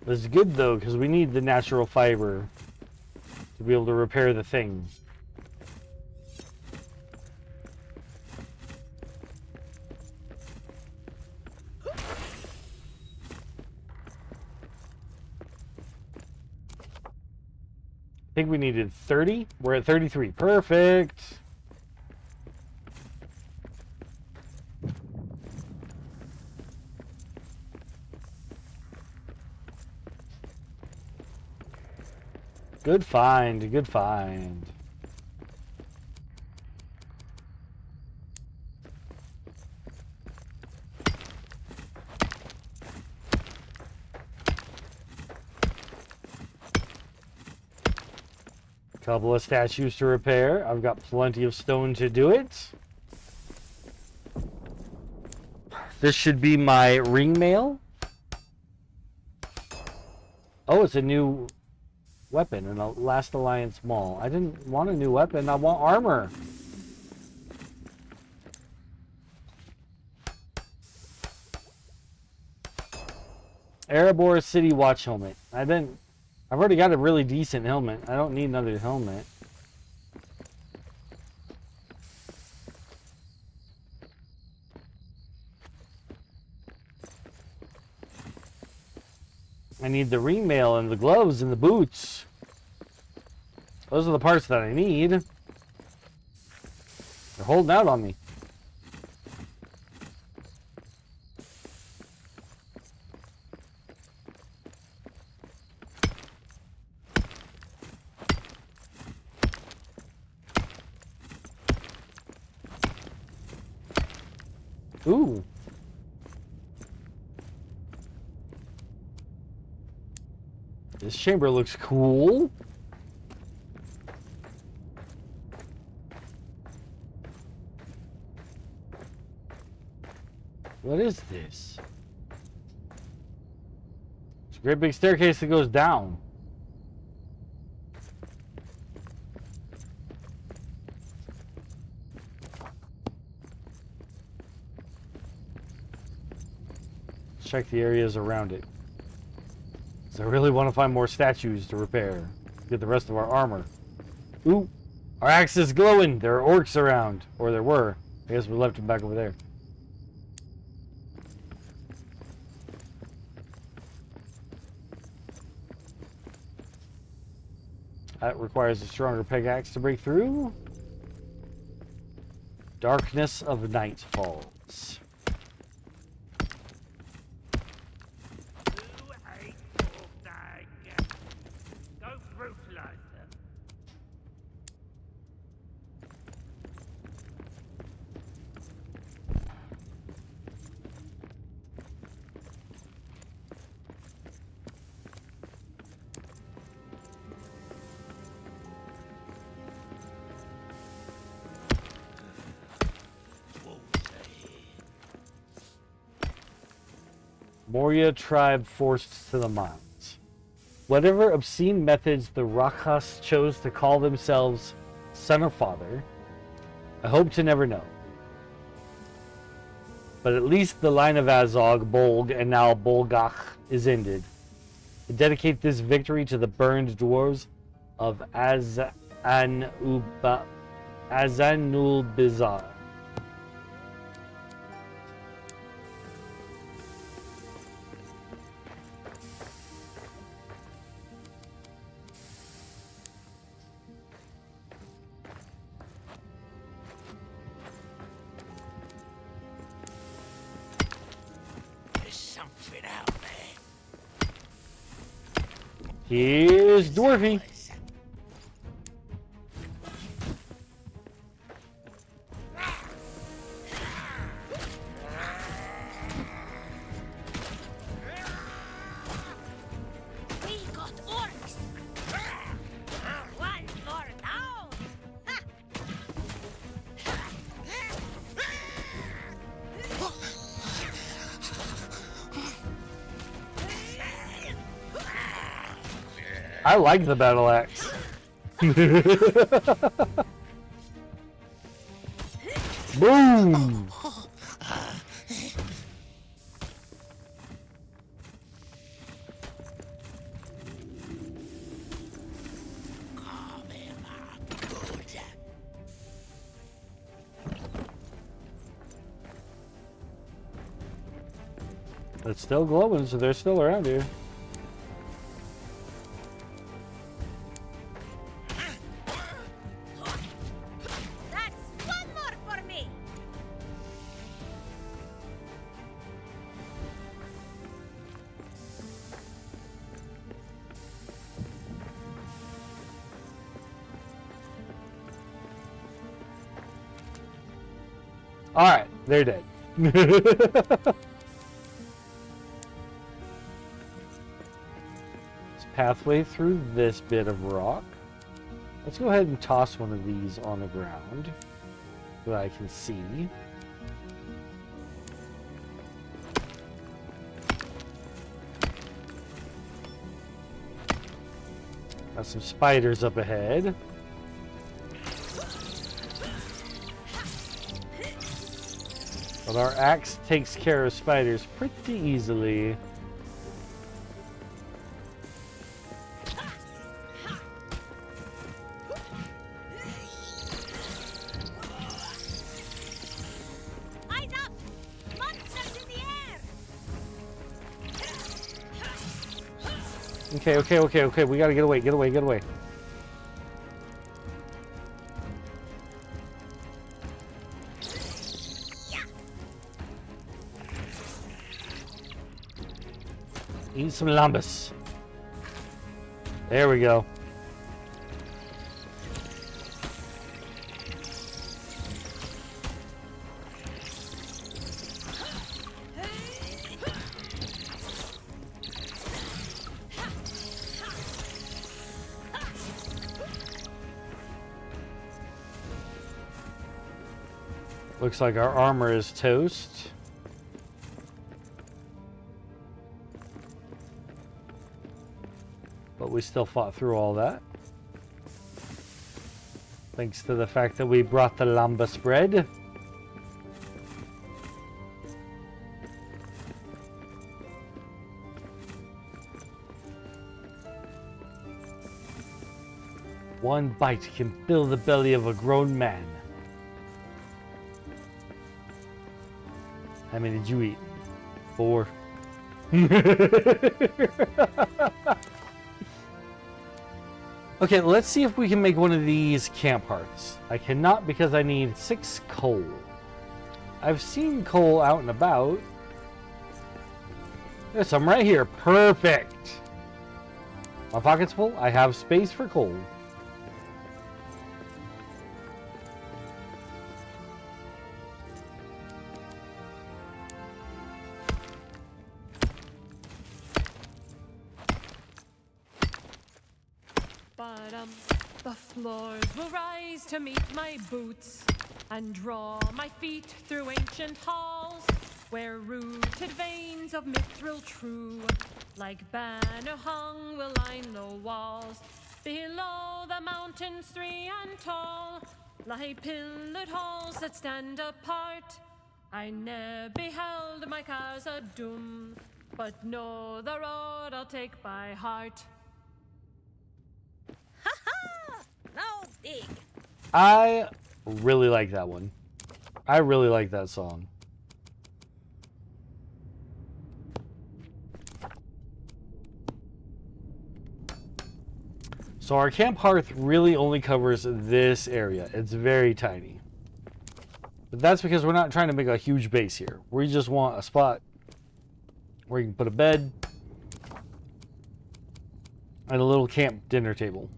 This is good though, because we need the natural fiber to be able to repair the thing. I think we needed 30. We're at 33. Perfect. Good find, good find. Couple of statues to repair. I've got plenty of stone to do it. This should be my ring mail. Oh, it's a new weapon in a Last Alliance Mall. I didn't want a new weapon, I want armor. Erebor City Watch Helmet. I've already got a really decent helmet. I don't need another helmet. I need the ring mail and the gloves and the boots. Those are the parts that I need. They're holding out on me. Ooh, This chamber looks cool. What is this? It's a great big staircase that goes down. Let's check the areas around it. 'Cause I really want to find more statues to repair. Get the rest of our armor. Ooh, our axe is glowing. There are orcs around. Or there were. I guess we left them back over there. That requires a stronger pickaxe to break through. Darkness of night falls. Go brutalize them. Moria tribe forced to the mines. Whatever obscene methods the Rakhas chose to call themselves son or father, I hope to never know. But at least the line of Azog, Bolg, and now Bolgach is ended. I dedicate this victory to the burned dwarves of Azanulbizar. There's something out there. Here's Dwarfy. We got orcs. One more down. I like the battle axe. Boom! Carve him up good. It's still glowing, so they're still around here. That's one more for me. Alright, they're dead. Pathway through this bit of rock. Let's go ahead and toss one of these on the ground so that I can see. Got some spiders up ahead. But our axe takes care of spiders pretty easily. Eyes up! Monsters in the air! Okay. We gotta get away. Eat some lambus. There we go. Looks like our armor is toast. But we still fought through all that. Thanks to the fact that we brought the lambas bread. One bite can fill the belly of a grown man. How many did you eat? 4. Okay, let's see if we can make one of these camp hearths. I cannot because I need 6 coal. I've seen coal out and about. There's some right here. Perfect. My pocket's full. I have space for coal. The floors will rise to meet my boots and draw my feet through ancient halls where rooted veins of mithril true like banner hung will line the walls. Below the mountains 3 and tall lie pillared halls that stand apart. I ne'er beheld my casa doom, but know the road I'll take by heart. Now dig. I really like that one. I really like that song. So our camp hearth really only covers this area. It's very tiny. But that's because we're not trying to make a huge base here. We just want a spot where you can put a bed and a little camp dinner table.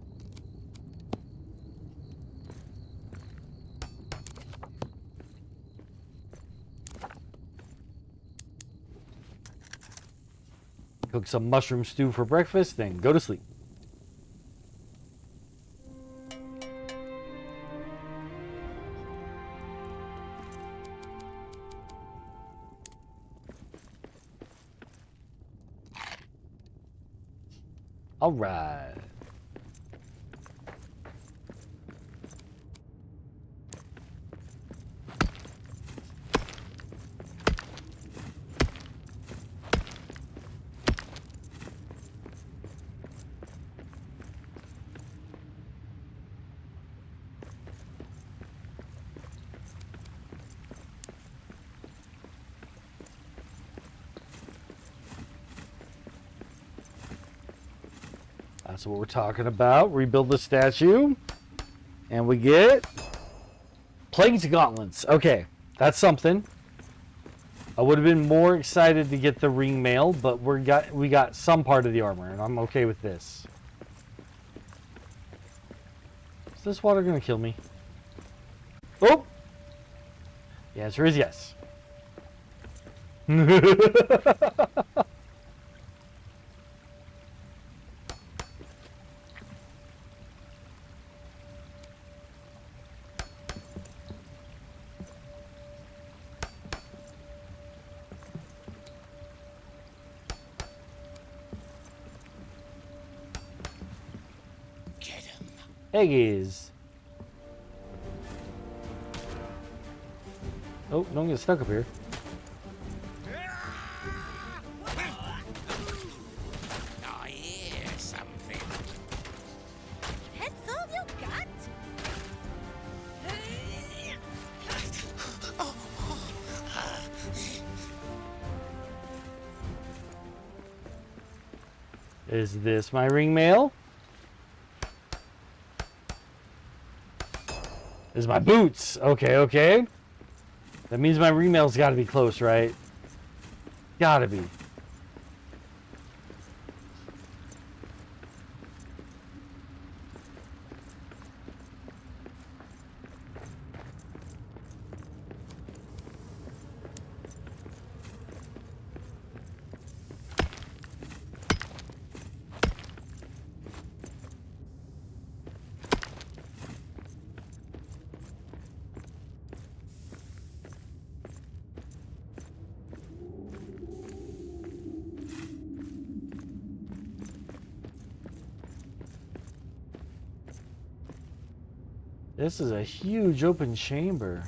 Cook some mushroom stew for breakfast, then go to sleep. All right. That's what we're talking about. Rebuild the statue. And we get Plagued Gauntlets. Okay, that's something. I would have been more excited to get the ring mail, but we got some part of the armor, and I'm okay with this. Is this water gonna kill me? Oh! The answer is yes. Eggies. Oh, don't get stuck up here. I hear something. That's all you got? Is this my ring mail? Is my boots. Okay, okay. That means my ring mail's got to be close, right? Gotta be. This is a huge open chamber.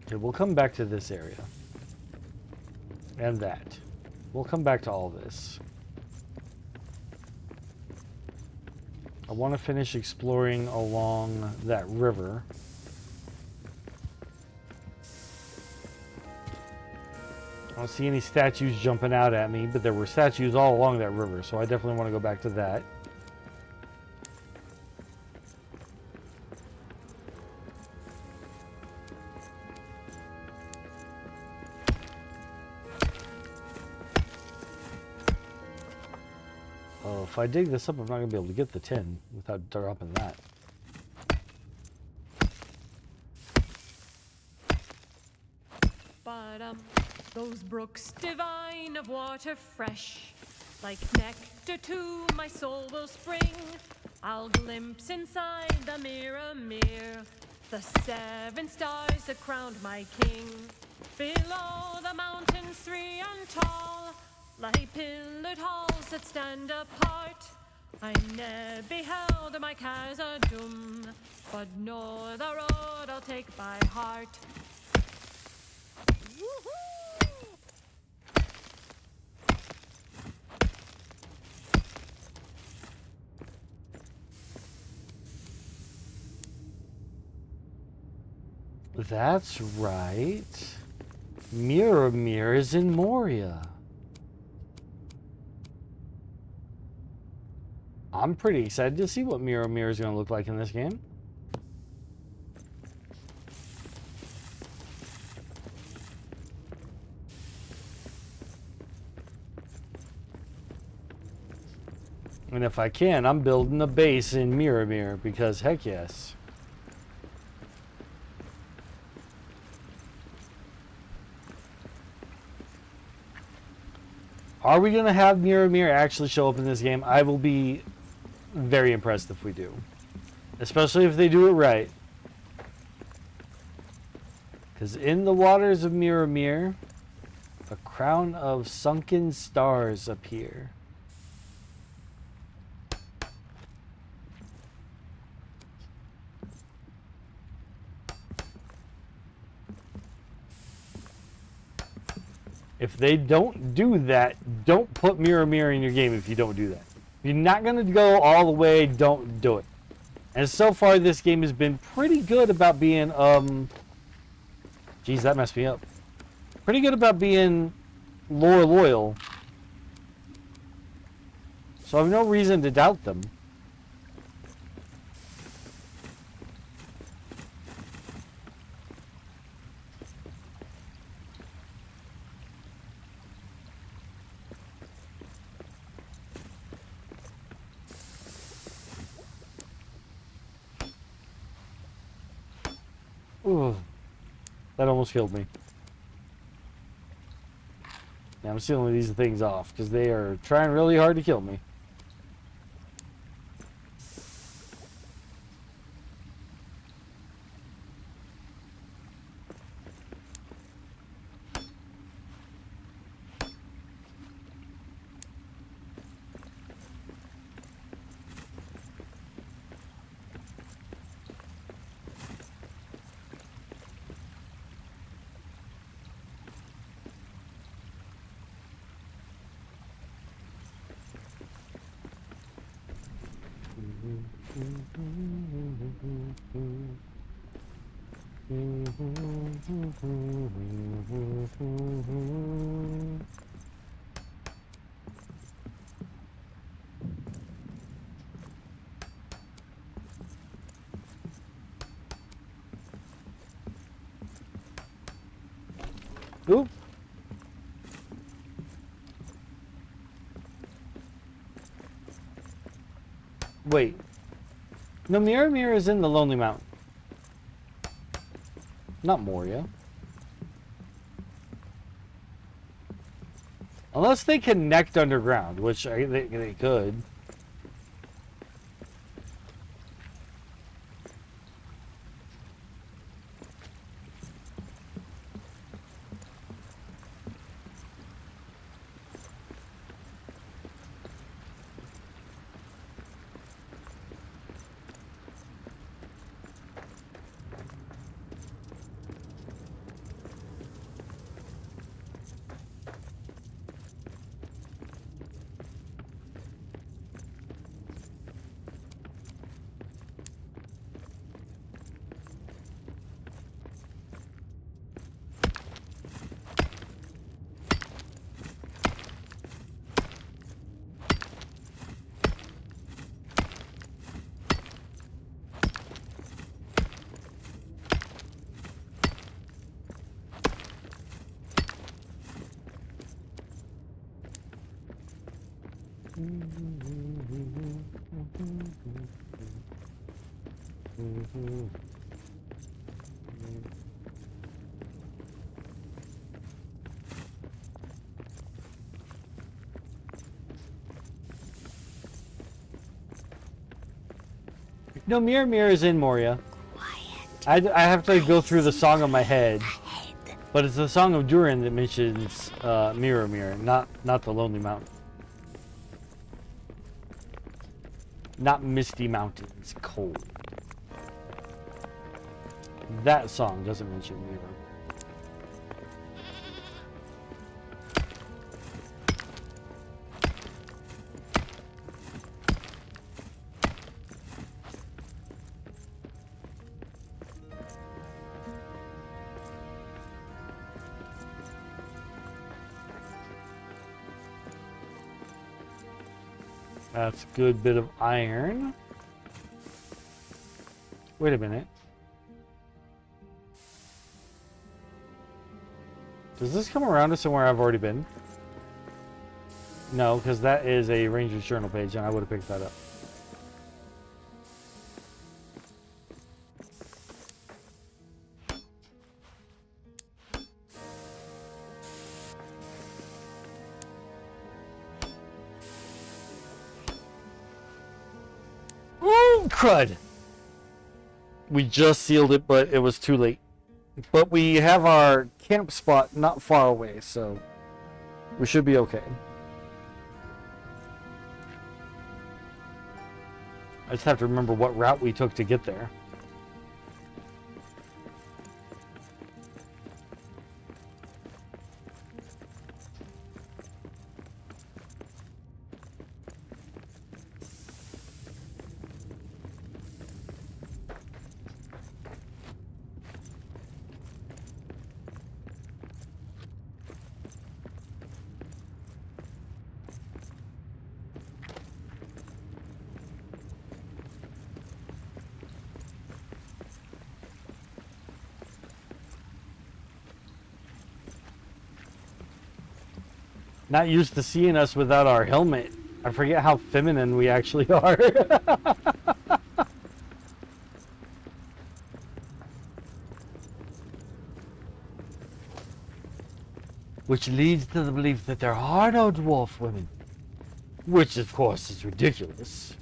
Okay, we'll come back to this area. And that. We'll come back to all this. I want to finish exploring along that river. I don't see any statues jumping out at me, but there were statues all along that river, so I definitely want to go back to that. Oh, if I dig this up, I'm not going to be able to get the tin without dropping that. But those brooks divine of water fresh, like nectar to my soul will spring. I'll glimpse inside the mirror mirror, the 7 stars that crowned my king. Below the mountains 3 and tall, like pillared halls that stand apart. I ne'er beheld my Khazad-dûm, but know the road I'll take by heart. That's right. Mirror is in Moria. I'm pretty excited to see what Mirror is going to look like in this game. And if I can, I'm building a base in Mirror because heck yes. Are we going to have Mirror actually show up in this game? I will be very impressed if we do. Especially if they do it right. Because in the waters of Mirror, a crown of sunken stars appear. If they don't do that, don't put Mirror in your game if you don't do that. If you're not going to go all the way, don't do it. And so far, this game has been pretty good about being, Geez, that messed me up. Pretty good about being lore loyal. So I have no reason to doubt them. Ooh, that almost killed me. Yeah, I'm sealing these things off because they are trying really hard to kill me. Oop. Wait. No, Mirror is in the Lonely Mountain. Not Moria. Unless they connect underground, which they could. No, Mirror Mirror is in Moria. I have to go through the song in my head, but it's the Song of Durin that mentions Mirror Mirror, not the Lonely Mountain. Not Misty Mountains, cold. That song doesn't mention Mirror. That's a good bit of iron. Wait a minute. Does this come around to somewhere I've already been? No, because that is a Ranger's Journal page, and I would have picked that up. Ooh, crud! We just sealed it, but it was too late. But we have our camp spot not far away, so we should be okay. I just have to remember what route we took to get there. Not used to seeing us without our helmet. I forget how feminine we actually are. Which leads to the belief that there are no dwarf women. Which, of course, is ridiculous.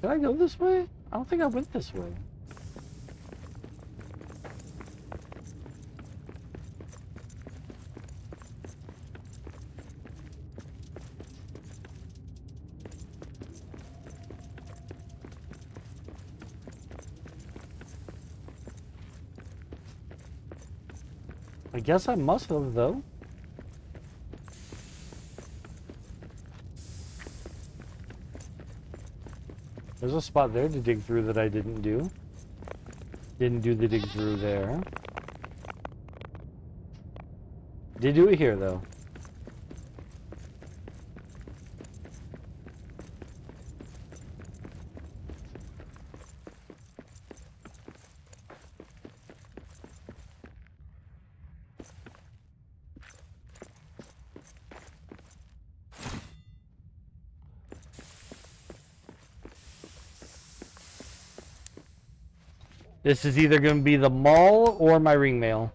Did I go this way? I don't think I went this way. I guess I must have, though. There's a spot there to dig through that I didn't do. Didn't do the dig through there. Did do it here, though. This is either going to be the mall or my ring mail.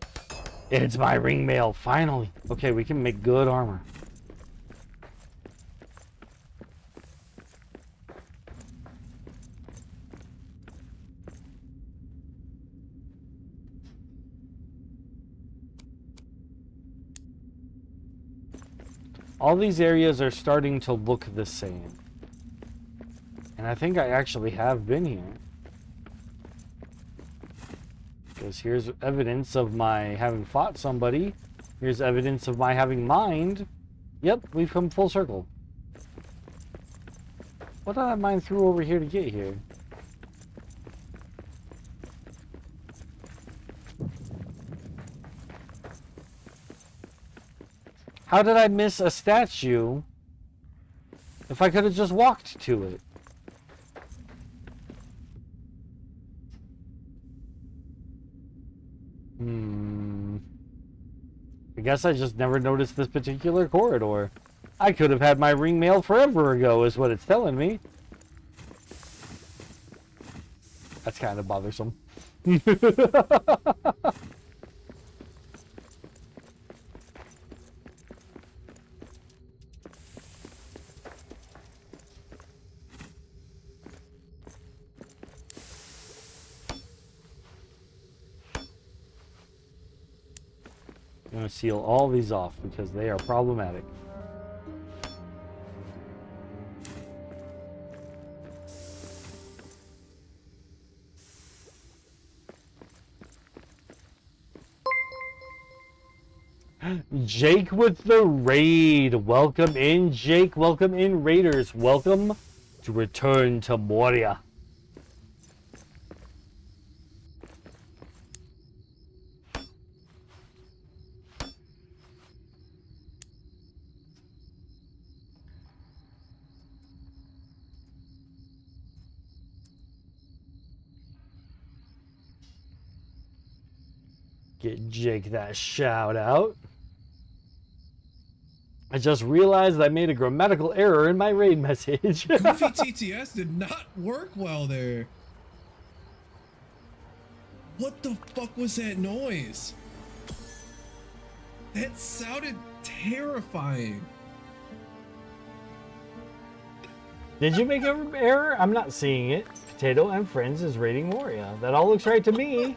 It's my ring mail, finally. Okay, we can make good armor. All these areas are starting to look the same. And I think I actually have been here. Because here's evidence of my having fought somebody. Here's evidence of my having mined. Yep, we've come full circle. What did I mine through over here to get here? How did I miss a statue if I could have just walked to it? I guess I just never noticed this particular corridor. I could have had my ring mail forever ago, is what it's telling me. That's kind of bothersome. I'm going to seal all these off because they are problematic. Jake with the raid. Welcome in, Jake. Welcome in, Raiders. Welcome to Return to Moria. Get Jake that shout out. I just realized I made a grammatical error in my raid message. Goofy TTS did not work well there. What the fuck was that noise? That sounded terrifying. Did you make an error? I'm not seeing it. Potato and Friends is raiding Moria. That all looks right to me.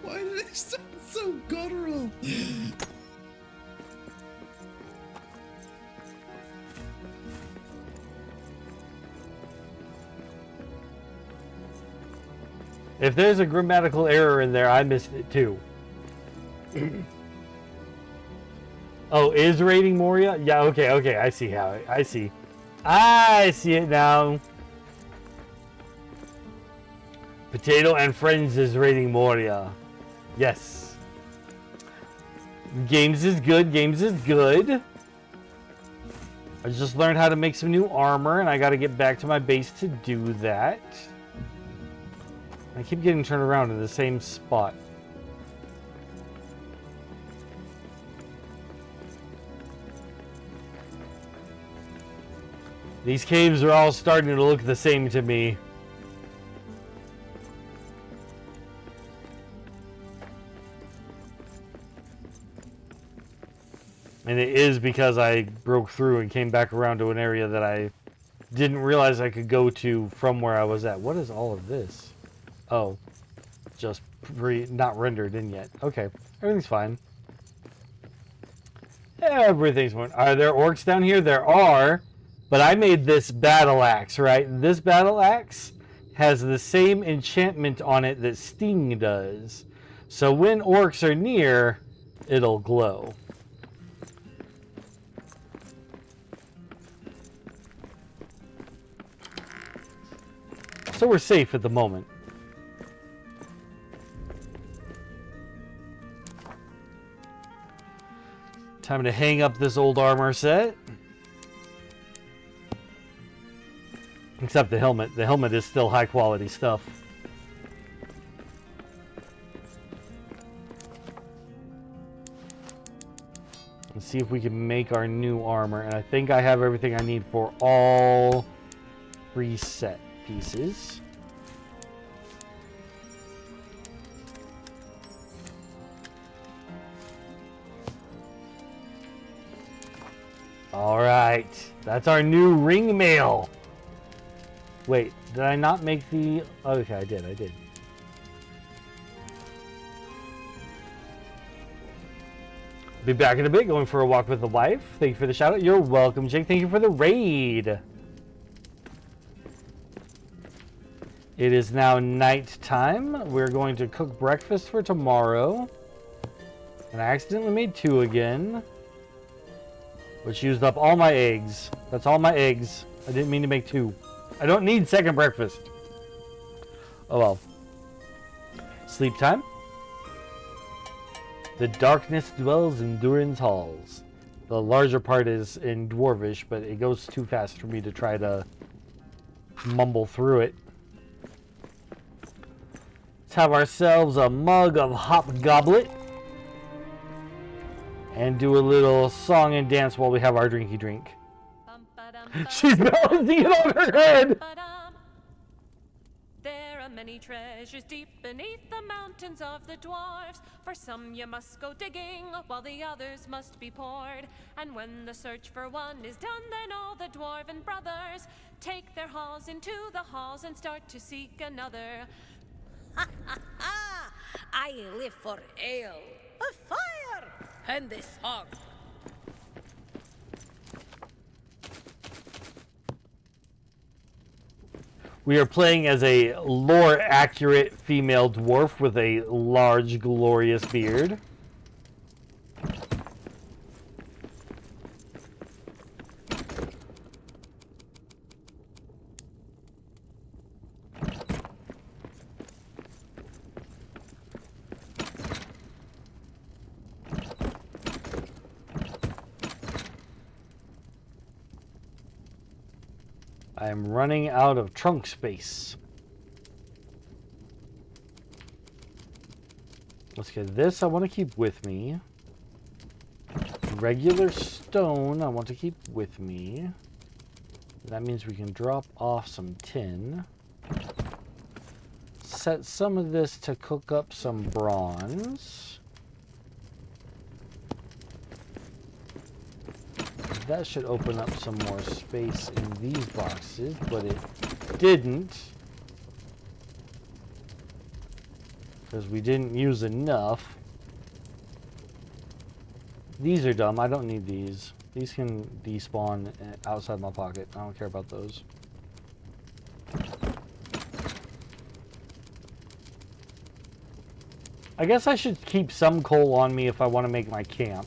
Why did it sound so guttural? If there's a grammatical error in there, I missed it too. Oh, is raiding Moria? Yeah, okay, I see how I see it now. Potato and Friends is raiding Moria. Yes. Games is good, games is good. I just learned how to make some new armor, and I gotta get back to my base to do that. I keep getting turned around in the same spot. These caves are all starting to look the same to me. And it is because I broke through and came back around to an area that I didn't realize I could go to from where I was at. What is all of this? Oh, just not rendered in yet. Okay, everything's fine. Everything's fine. Are there orcs down here? There are, but I made this battle axe, right? This battle axe has the same enchantment on it that Sting does. So when orcs are near, it'll glow. So we're safe at the moment. Time to hang up this old armor set. Except the helmet. The helmet is still high quality stuff. Let's see if we can make our new armor. And I think I have everything I need for all reset pieces. All right, that's our new ring mail. Wait, did I not make the... Okay, I did. Be back in a bit, going for a walk with the wife. Thank you for the shout out. You're welcome, Jake. Thank you for the raid. It is now night time. We're going to cook breakfast for tomorrow. And I accidentally made 2 again. Which used up all my eggs. That's all my eggs. I didn't mean to make 2. I don't need second breakfast. Oh well. Sleep time. The darkness dwells in Durin's halls. The larger part is in Dwarvish, but it goes too fast for me to try to mumble through it. Let's have ourselves a mug of hop goblet. And do a little song and dance while we have our drinky drink. She's balancing it on her head! There are many treasures deep beneath the mountains of the dwarves. For some you must go digging, while the others must be poured. And when the search for one is done, then all the dwarven brothers take their halls into the halls and start to seek another. Ha ha ha! I live for ale, a fire, and this song. We are playing as a lore-accurate female dwarf with a large, glorious beard. I am running out of trunk space. Let's get this. I want to keep with me. Regular stone I want to keep with me. That means we can drop off some tin. Set some of this to cook up some bronze. That should open up some more space in these boxes, but it didn't. Because we didn't use enough. These are dumb. I don't need these. These can despawn outside my pocket. I don't care about those. I guess I should keep some coal on me if I want to make my camp.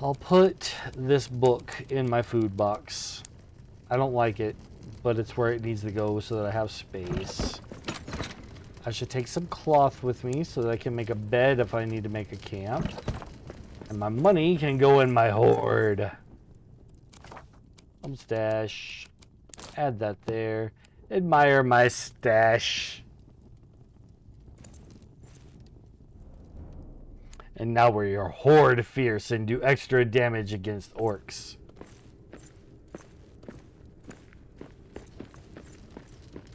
I'll put this book in my food box. I don't like it, but it's where it needs to go so that I have space. I should take some cloth with me so that I can make a bed if I need to make a camp. And my money can go in my hoard. Stash. Add that there. Admire my stash. And now we're your horde fierce and do extra damage against orcs.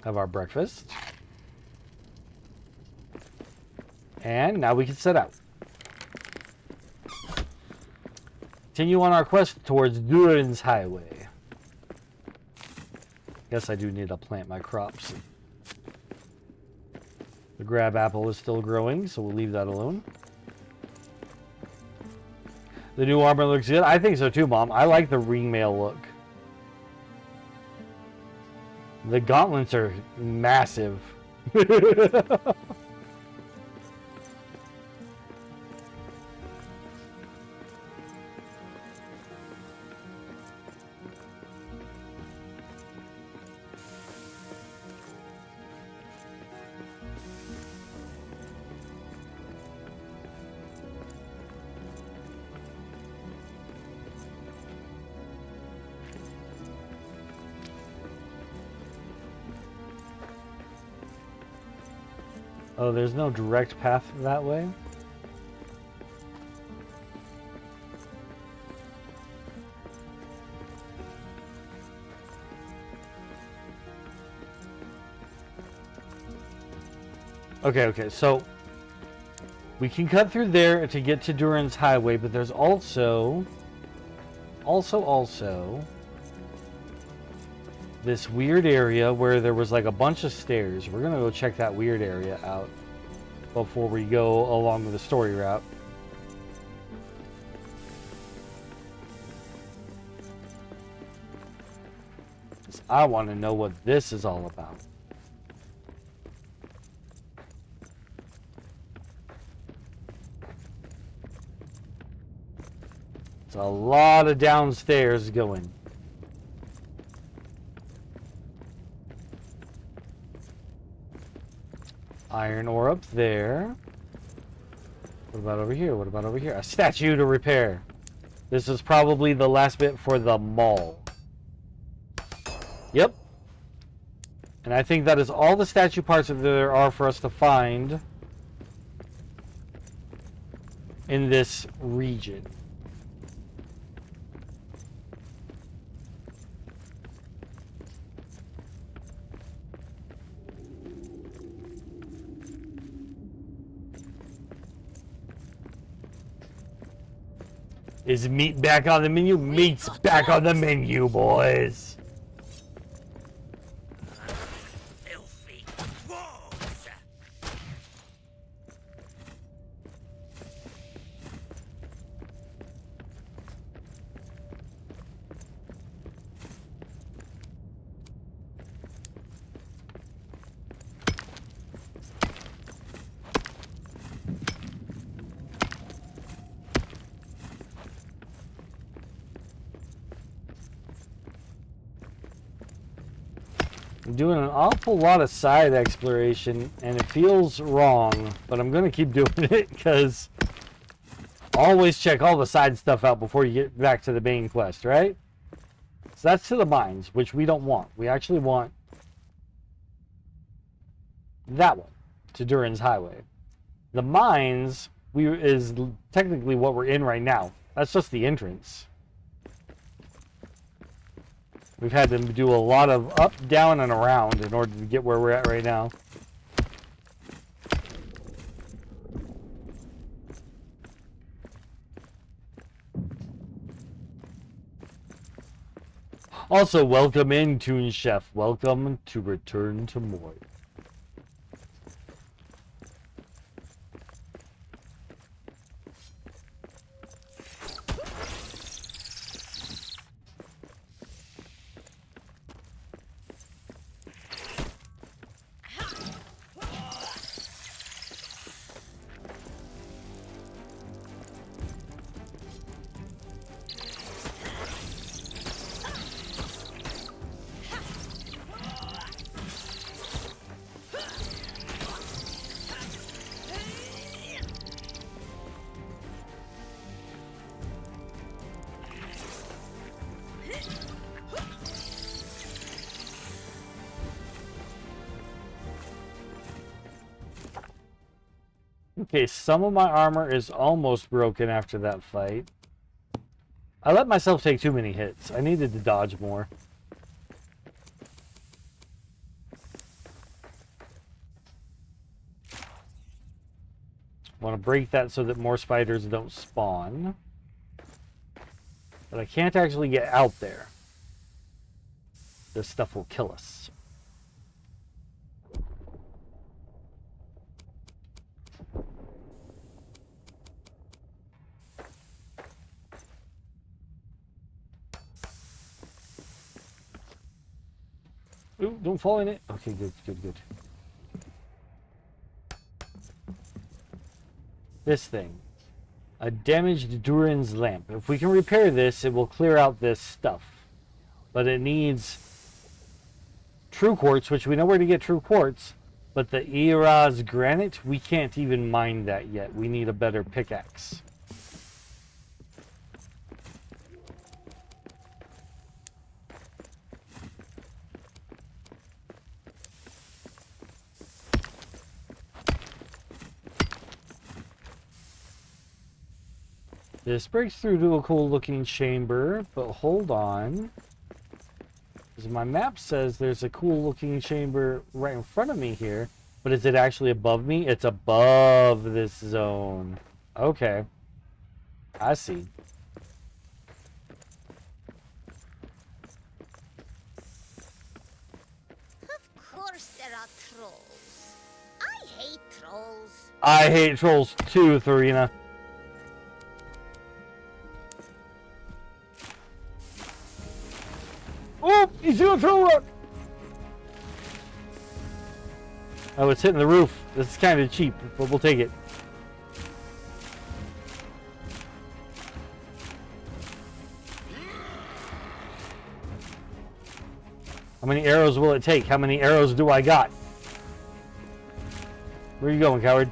Have our breakfast. And now we can set out. Continue on our quest towards Durin's Highway. Guess I do need to plant my crops. The grab apple is still growing, so we'll leave that alone. The new armor looks good. I think so too, Mom. I like the ringmail look. The gauntlets are massive. Oh, there's no direct path that way? Okay, so we can cut through there to get to Durin's Highway, but there's also this weird area where there was like a bunch of stairs. We're gonna go check that weird area out before we go along with the story route. I want to know what this is all about. It's a lot of downstairs going. Iron ore up there. What about over here? What about over here? A statue to repair. This is probably the last bit for the mall. Yep. And I think that is all the statue parts that there are for us to find in this region. Is meat back on the menu? Meat's back on the menu, boys. Filthy wolves! I'm doing an awful lot of side exploration, and it feels wrong, but I'm going to keep doing it because always check all the side stuff out before you get back to the main quest, right? So that's to the mines, which we don't want. We actually want that one, to Durin's Highway. The mines is technically what we're in right now. That's just the entrance. We've had to do a lot of up, down, and around in order to get where we're at right now. Also, welcome in, Toon Chef. Welcome to Return to Moria. Okay, some of my armor is almost broken after that fight. I let myself take too many hits. I needed to dodge more. Want to break that so that more spiders don't spawn. But I can't actually get out there. This stuff will kill us. Ooh, don't fall in it. Okay, good, good, good. This thing. A damaged Durin's lamp. If we can repair this, it will clear out this stuff. But it needs true quartz, which we know where to get true quartz. But the Iraz granite, we can't even mine that yet. We need a better pickaxe. This breaks through to a cool looking chamber, but hold on. Because my map says there's a cool looking chamber right in front of me here, but is it actually above me? It's above this zone. Okay. I see. Of course there are trolls. I hate trolls. I hate trolls too, Thorina. Oh, he's doing a troll rock! Oh, it's hitting the roof. This is kind of cheap, but we'll take it. How many arrows will it take? How many arrows do I got? Where are you going, coward?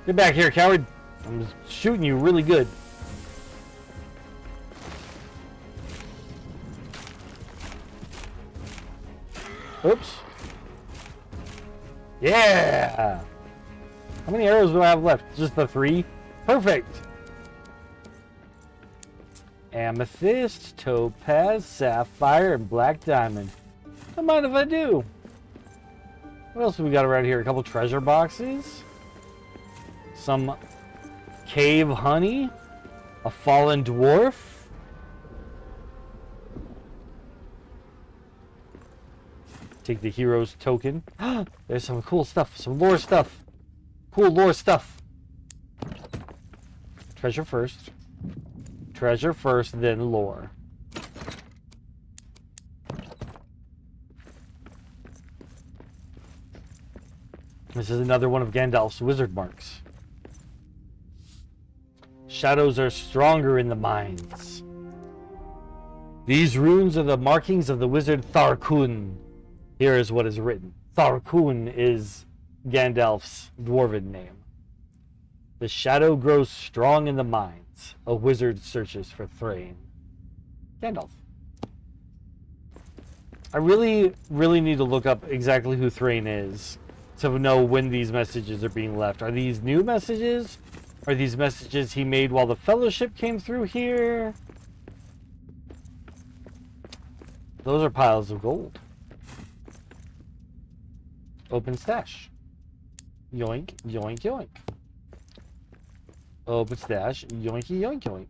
Get back here, coward. I'm shooting you really good. Oops. Yeah! How many arrows do I have left? Just the 3? Perfect! Amethyst, topaz, sapphire, and black diamond. Don't mind if I do. What else have we got around here? A couple treasure boxes. Some cave honey. A fallen dwarf. Take the hero's token. There's some cool stuff. Some lore stuff. Cool lore stuff. Treasure first. Treasure first, then lore. This is another one of Gandalf's wizard marks. Shadows are stronger in the mines. These runes are the markings of the wizard Tharkun. Here is what is written. Tharkun is Gandalf's dwarven name. The shadow grows strong in the mines. A wizard searches for Thrain. Gandalf. I really need to look up exactly who Thrain is to know when these messages are being left. Are these new messages? Are these messages he made while the Fellowship came through here? Those are piles of gold. Open stash. Yoink, yoink, yoink. Open stash. Yoinky, yoink, yoink.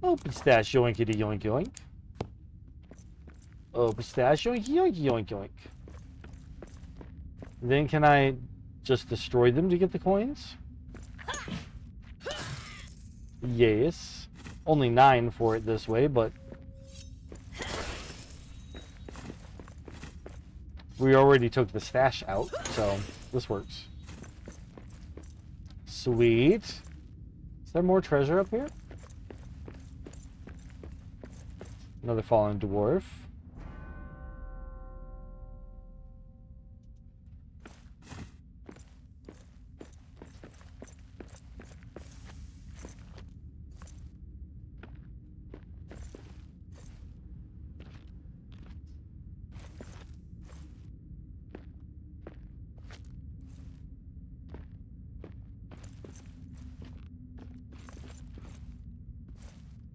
Open stash. Yoinkity, yoink, yoink. Open stash. Yoinky, yoinky, yoink, yoink. Then can I just destroy them to get the coins? Yes. Only 9 for it this way, but we already took the stash out, so this works. Sweet. Is there more treasure up here? Another fallen dwarf.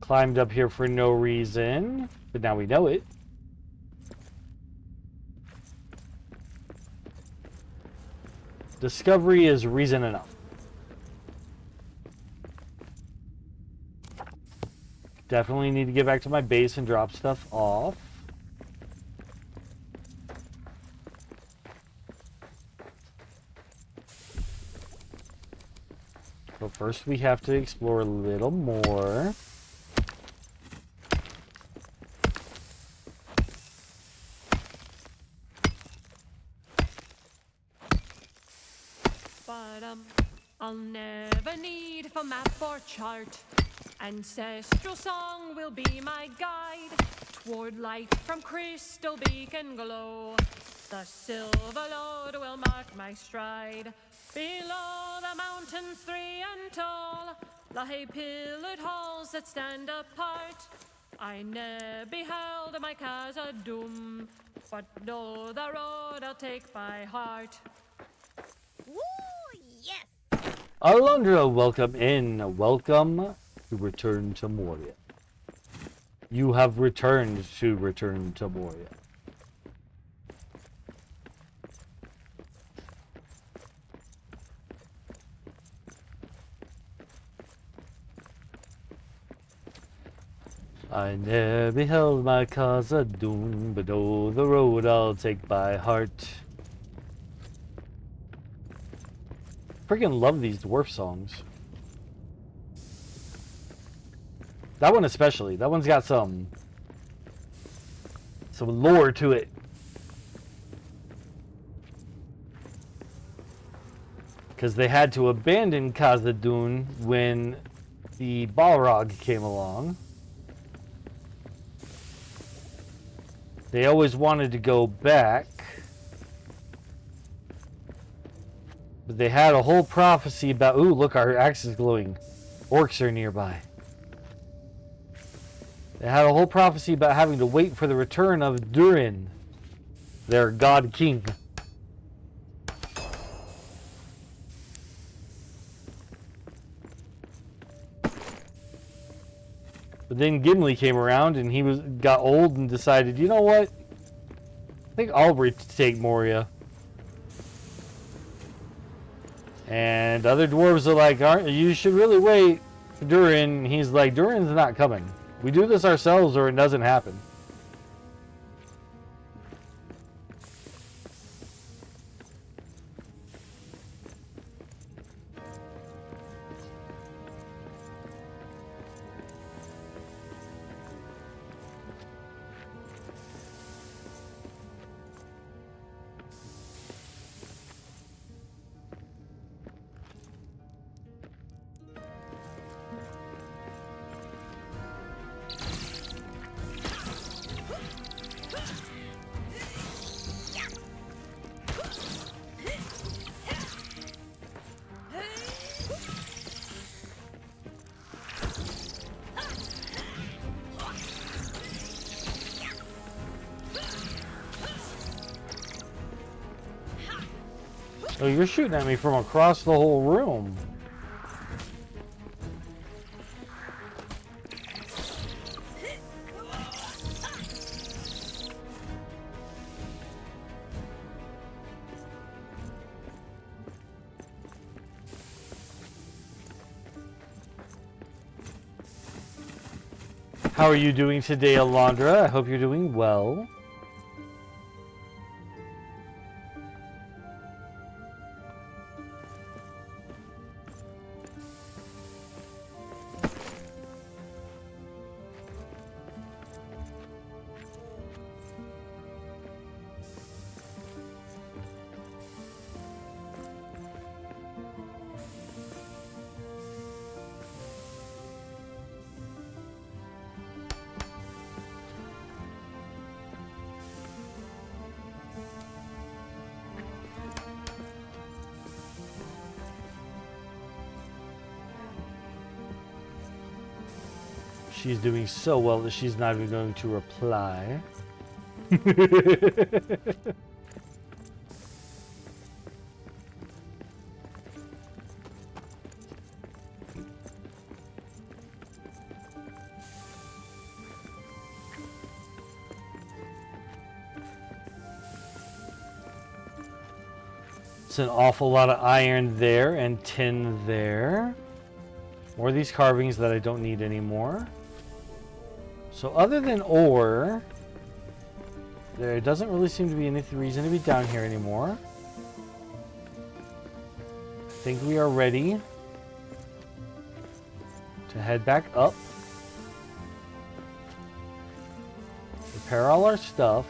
Climbed up here for no reason, but now we know it. Discovery is reason enough. Definitely need to get back to my base and drop stuff off. But first we have to explore a little more. I'll never need for map or chart. Ancestral song will be my guide toward light from crystal beacon glow. The silver lord will mark my stride. Below the mountains 3 and tall, the high-pillared halls that stand apart. I ne'er beheld my Khazad-dûm, but know the road I'll take by heart. Woo, yes! Alondra, welcome in. Welcome to Return to Moria. You have returned to Return to Moria. I ne'er beheld my Khazad-dûm, but oh, the road I'll take by heart. Freaking love these dwarf songs. That one especially. That one's got some lore to it. Because they had to abandon Khazad-dûm when the Balrog came along. They always wanted to go back. But they had a whole prophecy about... Ooh, look, our axe is glowing. Orcs are nearby. They had a whole prophecy about having to wait for the return of Durin their god king. But then Gimli came around and he got old and decided, you know what? I think I'll retake Moria. And other dwarves are like, you should really wait for Durin. He's like, Durin's not coming. We do this ourselves or it doesn't happen. Oh, you're shooting at me from across the whole room. How are you doing today, Alondra? I hope you're doing well. She's doing so well that she's not even going to reply. It's an awful lot of iron there and tin there. More of these carvings that I don't need anymore. So other than ore, there doesn't really seem to be any reason to be down here anymore. I think we are ready to head back up. Repair all our stuff.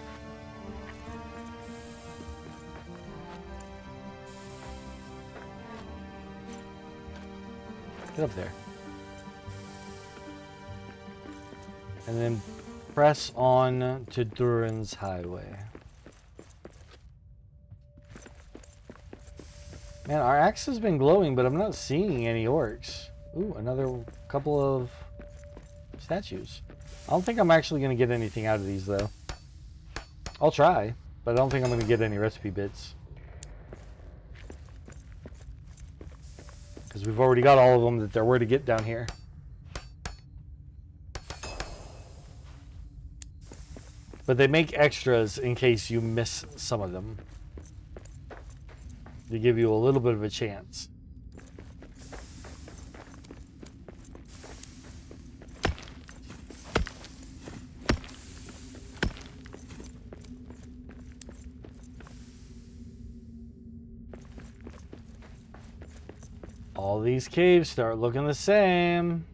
Get up there. And then press on to Durin's Highway. Man, our axe has been glowing, but I'm not seeing any orcs. Ooh, another couple of statues. I don't think I'm actually going to get anything out of these, though. I'll try, but I don't think I'm going to get any recipe bits. Because we've already got all of them that there were to get down here. But they make extras in case you miss some of them. They give you a little bit of a chance. All these caves start looking the same.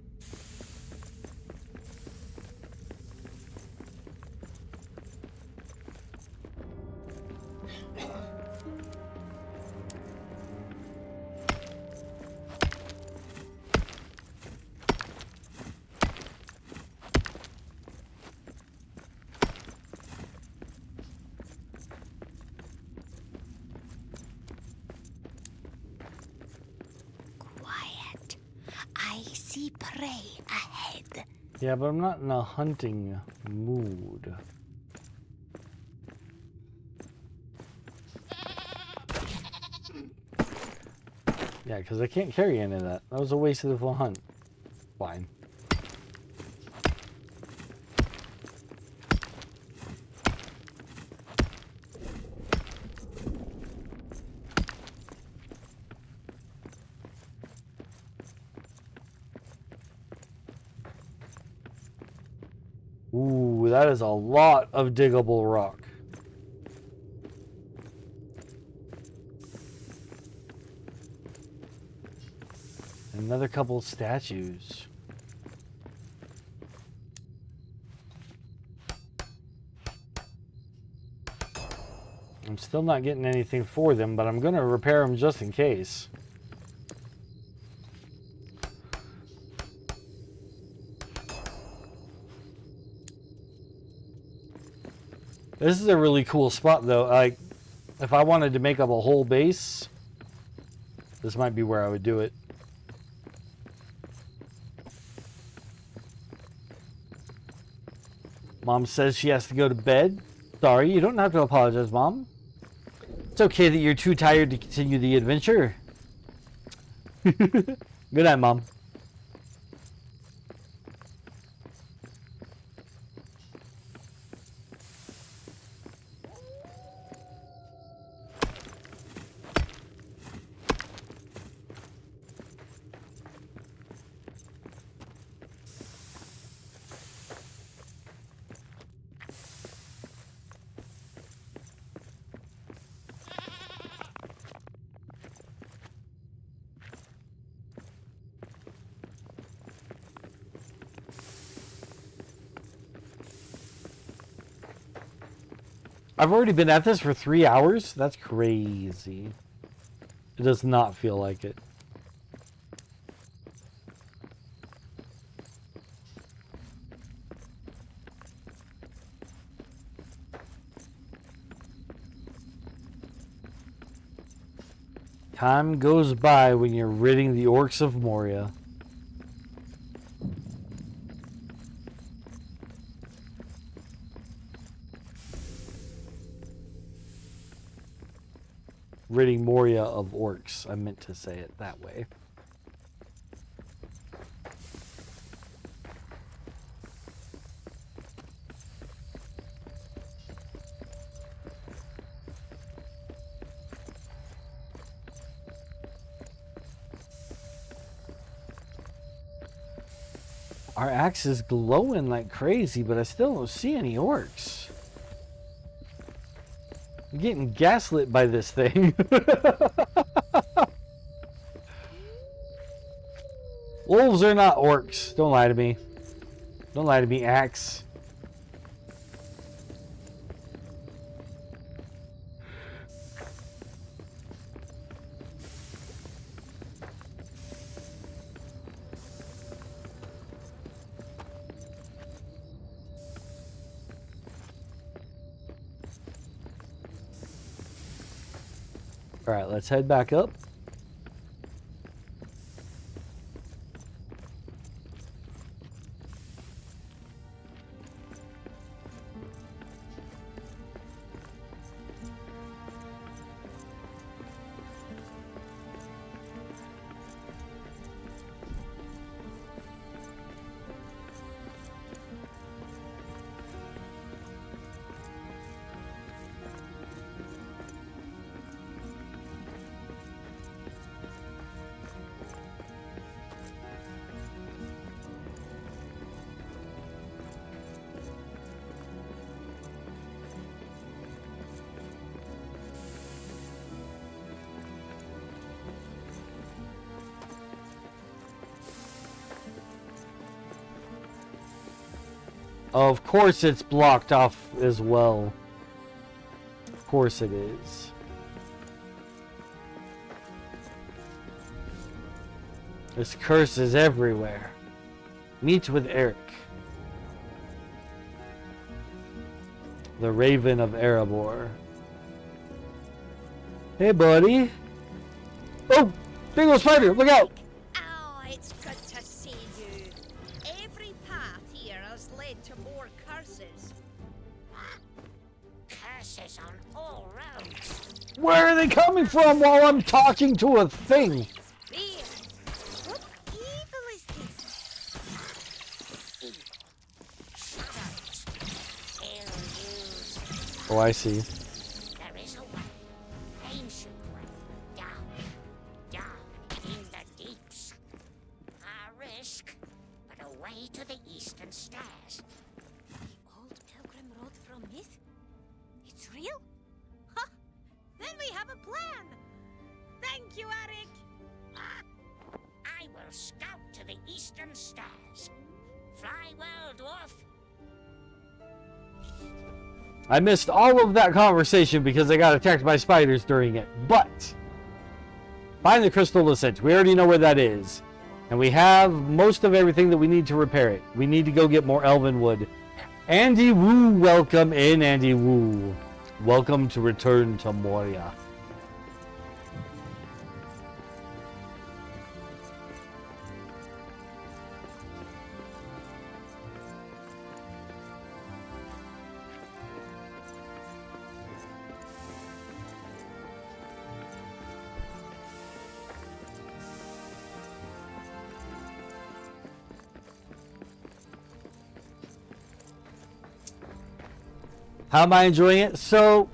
Prey ahead. Yeah, but I'm not in a hunting mood. Yeah, because I can't carry any of that. That was a waste of the full hunt. Fine. Ooh, that is a lot of diggable rock. Another couple statues. I'm still not getting anything for them, but I'm going to repair them just in case. This is a really cool spot, though. Like, if I wanted to make up a whole base, this might be where I would do it. Mom says she has to go to bed. Sorry, you don't have to apologize, Mom. It's okay that you're too tired to continue the adventure. Good night, Mom. I've already been at this for 3 hours? That's crazy. It does not feel like it. Time goes by when you're ridding the orcs of Moria. Ridding Moria of orcs. I meant to say it that way. Our axe is glowing like crazy, but I still don't see any orcs. I'm getting gaslit by this thing. Wolves are not orcs. Don't lie to me. Don't lie to me, axe. All right, let's head back up. Of course it's blocked off as well. Of course it is. This curse is everywhere. Meet with Eric, the Raven of Erebor. Hey, buddy. Oh, big old spider, look out. Oh, it's good to see you. Every path here has led to more curses. Curses on all roads. Where are they coming from while I'm talking to a thing? Oh, I see. There is a way, ancient way, down, down in the deeps. A risk, but a way to the eastern stairs. The old pilgrim road from myth? It's real? Ha! Then we have a plan! Thank you, Eric! I will scout to the eastern stairs. Fly well, dwarf. I missed all of that conversation because I got attacked by spiders during it. But find the crystal descent. We already know where that is. And we have most of everything that we need to repair it. We need to go get more elven wood. Andy Woo, welcome in, Andy Woo. Welcome to Return to Moria. How am I enjoying it? So,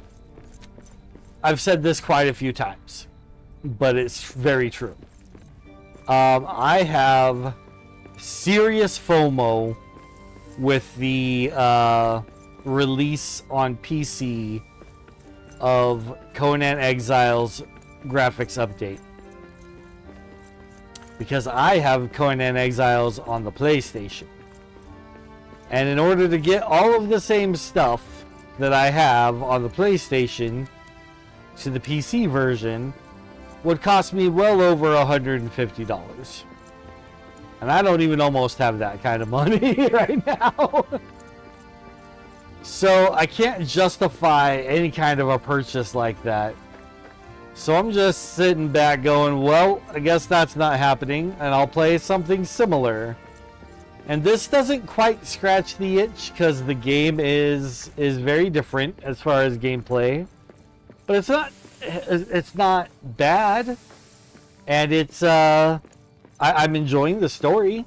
I've said this quite a few times, but it's very true. I have serious FOMO with the release on PC of Conan Exiles graphics update. Because I have Conan Exiles on the PlayStation. And in order to get all of the same stuff that I have on the PlayStation to the PC version would cost me well over $150. And I don't even almost have that kind of money right now. So I can't justify any kind of a purchase like that. So I'm just sitting back going, well, I guess that's not happening, and I'll play something similar. And this doesn't quite scratch the itch because the game is very different as far as gameplay, but it's not bad, and it's I'm enjoying the story.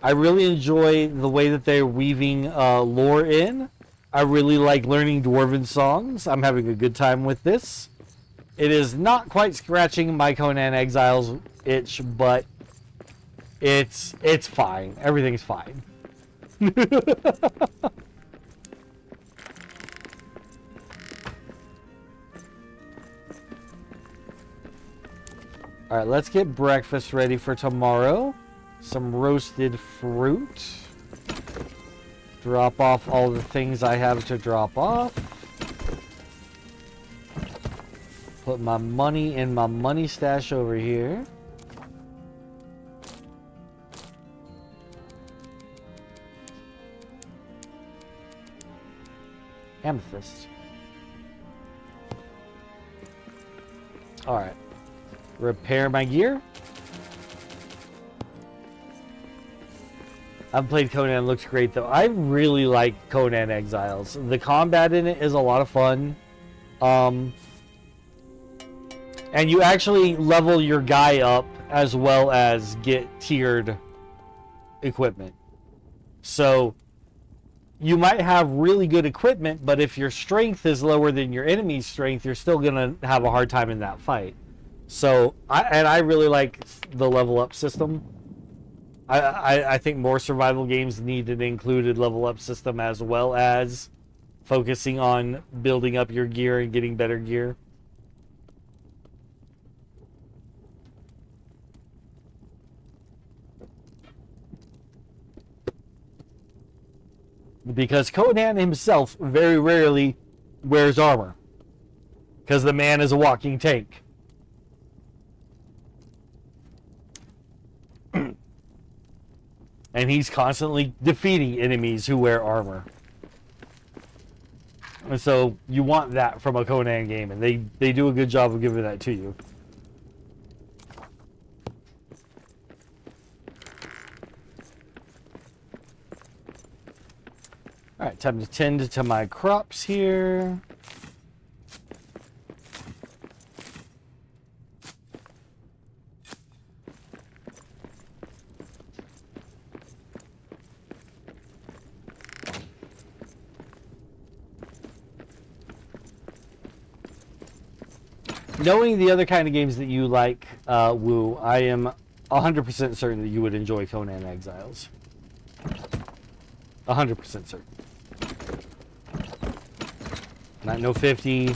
I really enjoy the way that they're weaving lore in. I really like learning Dwarven songs. I'm having a good time with this. It is not quite scratching my Conan Exiles itch, but it's fine. Everything's fine. All right, let's get breakfast ready for tomorrow. Some roasted fruit. Drop off all the things I have to drop off. Put my money in my money stash over here. Amethyst. Alright. Repair my gear. I've played Conan, looks great though. I really like Conan Exiles. The combat in it is a lot of fun. And you actually level your guy up as well as get tiered equipment. So you might have really good equipment, but if your strength is lower than your enemy's strength, you're still gonna have a hard time in that fight. So I really like the level up system. I think more survival games need an included level up system as well as focusing on building up your gear and getting better gear. Because Conan himself very rarely wears armor. Because the man is a walking tank. And he's constantly defeating enemies who wear armor. And so you want that from a Conan game, and they do a good job of giving that to you. Alright, time to tend to my crops here. knowing the other kind of games that you like, Woo, I am 100% certain that you would enjoy Conan Exiles. 100% certain. Not no 50,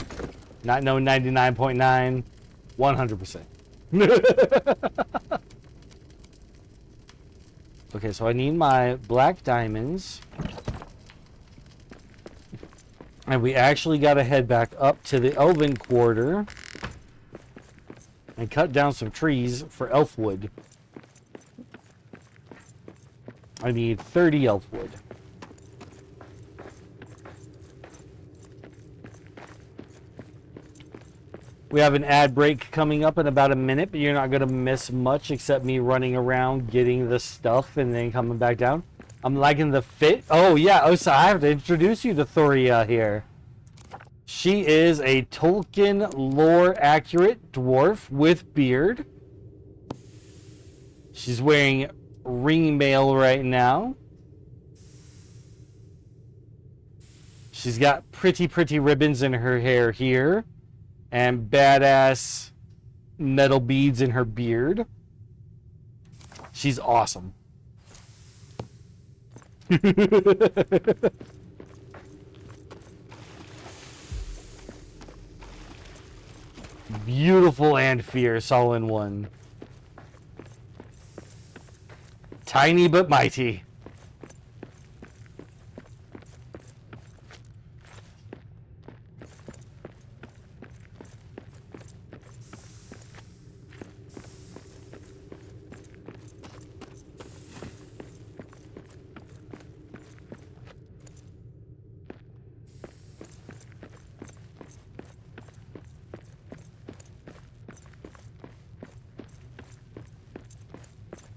not no 99.9, 100%. Okay, so I need my black diamonds. And we actually got to head back up to the Elven Quarter and cut down some trees for elf wood. I need 30 elf wood. We have an ad break coming up in about a minute, but you're not going to miss much except me running around getting the stuff and then coming back down. I'm liking the fit. Oh, yeah. Oh, so I have to introduce you to Thoria here. She is a Tolkien lore-accurate dwarf with beard. She's wearing ring mail right now. She's got pretty ribbons in her hair here. And badass metal beads in her beard. She's awesome. Beautiful and fierce all in one. Tiny but mighty.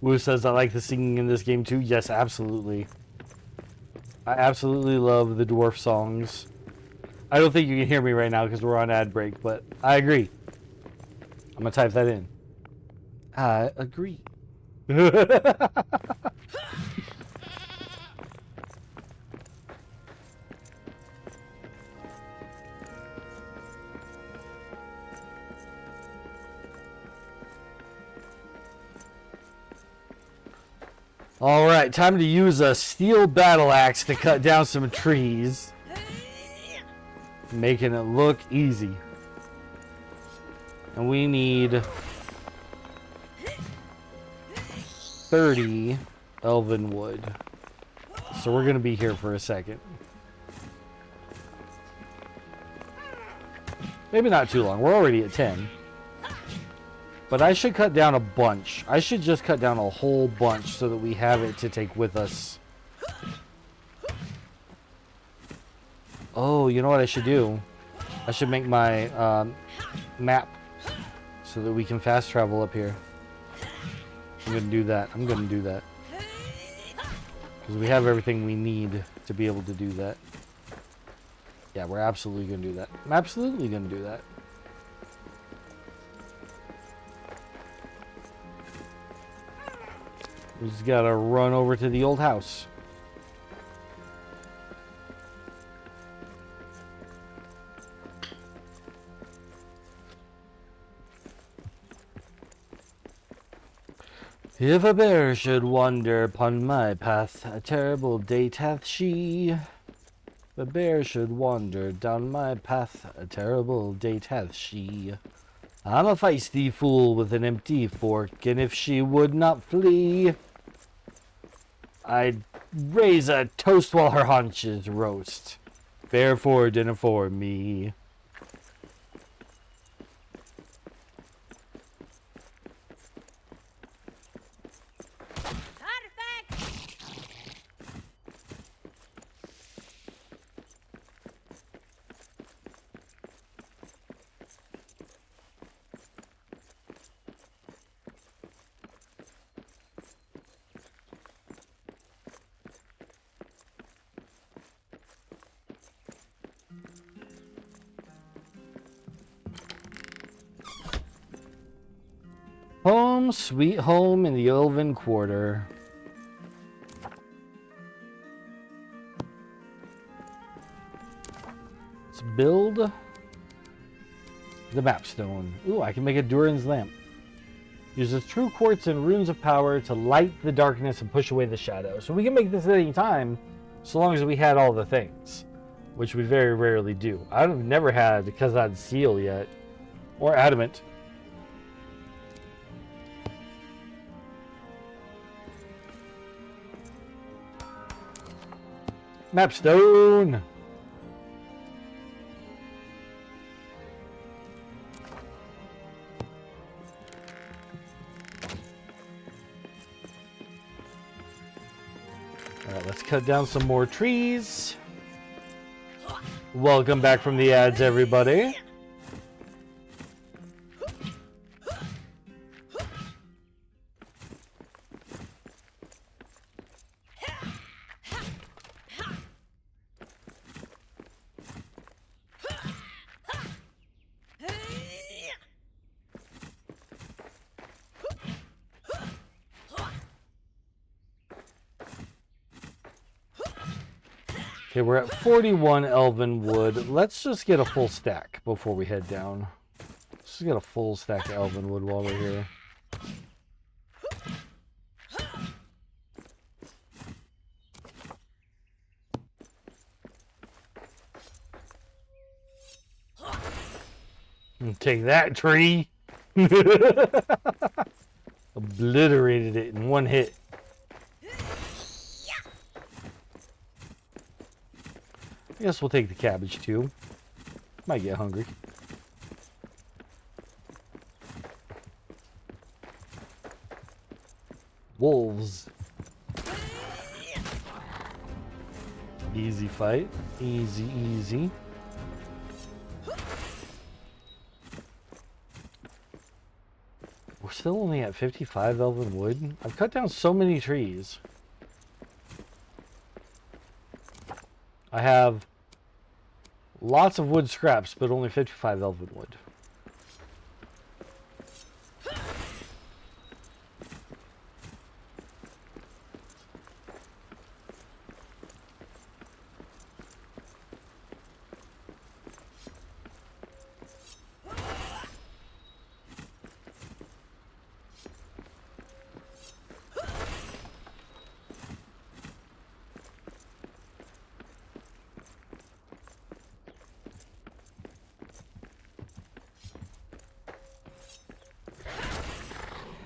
Wu says, I like the singing in this game too. Yes, absolutely. I absolutely love the dwarf songs. I don't think you can hear me right now because we're on ad break, but I agree. I'm going to type that in. I agree. All right, time to use a steel battle axe to cut down some trees, making it look easy. And we need 30 elven wood. So we're going to be here for a second. Maybe not too long. We're already at 10. But I should cut down a bunch. I should just cut down a whole bunch so that we have it to take with us. Oh, you know what I should do? I should make my map so that we can fast travel up here. I'm going to do that. I'm going to do that. Because we have everything we need to be able to do that. Yeah, we're absolutely going to do that. I'm absolutely going to do that. We just gotta run over to the old house. If a bear should wander upon my path, a terrible date hath she. If a bear should wander down my path, a terrible date hath she. I'm a feisty fool with an empty fork, and if she would not flee, I'd raise a toast while her haunches roast. Fair for dinner for me. Home, sweet home in the Elven Quarter. Let's build The map stone. Ooh, I can make a Durin's lamp. Uses true quartz and runes of power to light the darkness and push away the shadow. So we can make this at any time, so long as we had all the things, which we very rarely do. I've never had Khazad seal yet, or adamant. Map stone. Alright, let's cut down some more trees. Welcome back from the ads, everybody. Okay, we're at 41 elven wood. Let's just get a full stack before we head down. Let's just get a full stack of elven wood while we're here. Take that, tree! Obliterated it in one hit. I guess we'll take the cabbage too. Might get hungry. Wolves. Easy fight. Easy, easy. We're still only at 55 elven wood. I've cut down so many trees. I have lots of wood scraps, but only 55 elven wood.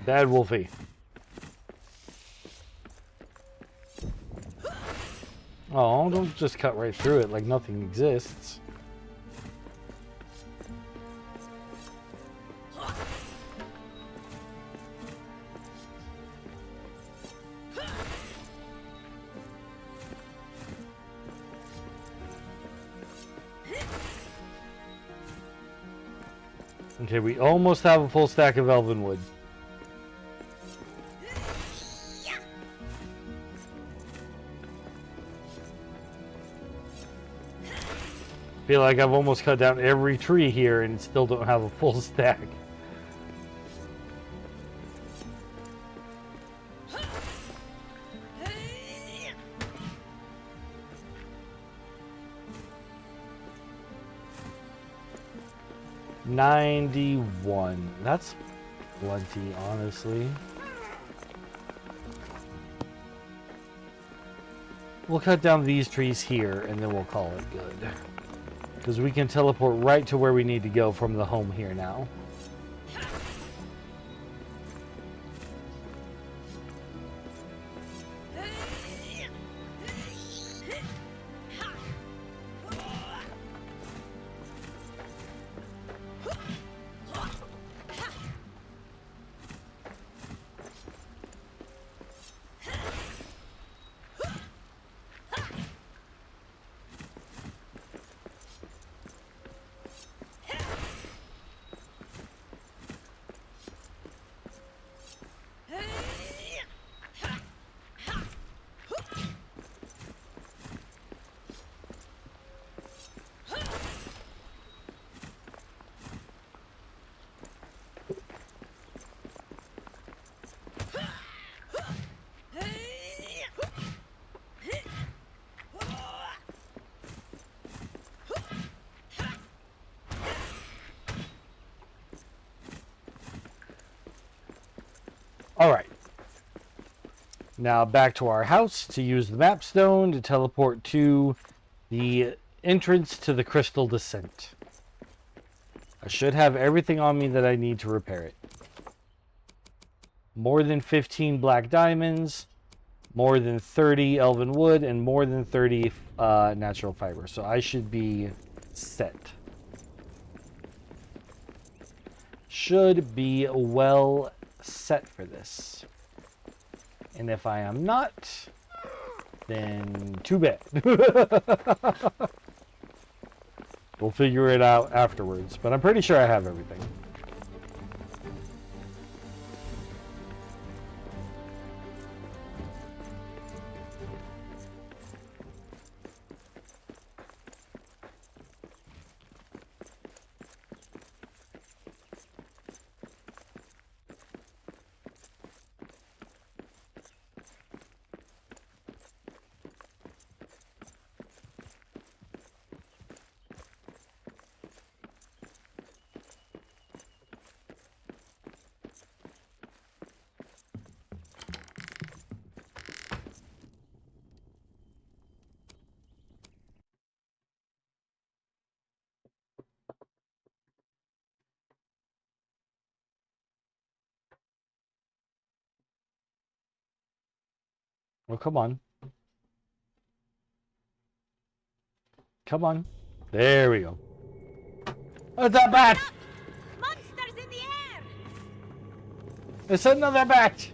Bad Wolfie. Oh, don't just cut right through it like nothing exists. Okay, we almost have a full stack of elven wood. Feel like I've almost cut down every tree here and still don't have a full stack. $91. That's plenty, honestly. We'll cut down these trees here and then we'll call it good. Because we can teleport right to where we need to go from the home here now. Now back to our house to use the map stone to teleport to the entrance to the crystal descent. I should have everything on me that I need to repair it. More than 15 black diamonds, more than 30 elven wood, and more than 30 natural fiber. So I should be set. Should be well set for this. And if I am not, then too bad. We'll figure it out afterwards, but I'm pretty sure I have everything. Well, come on. Come on. There we go. It's a bat! Monsters in the air! It's another bat!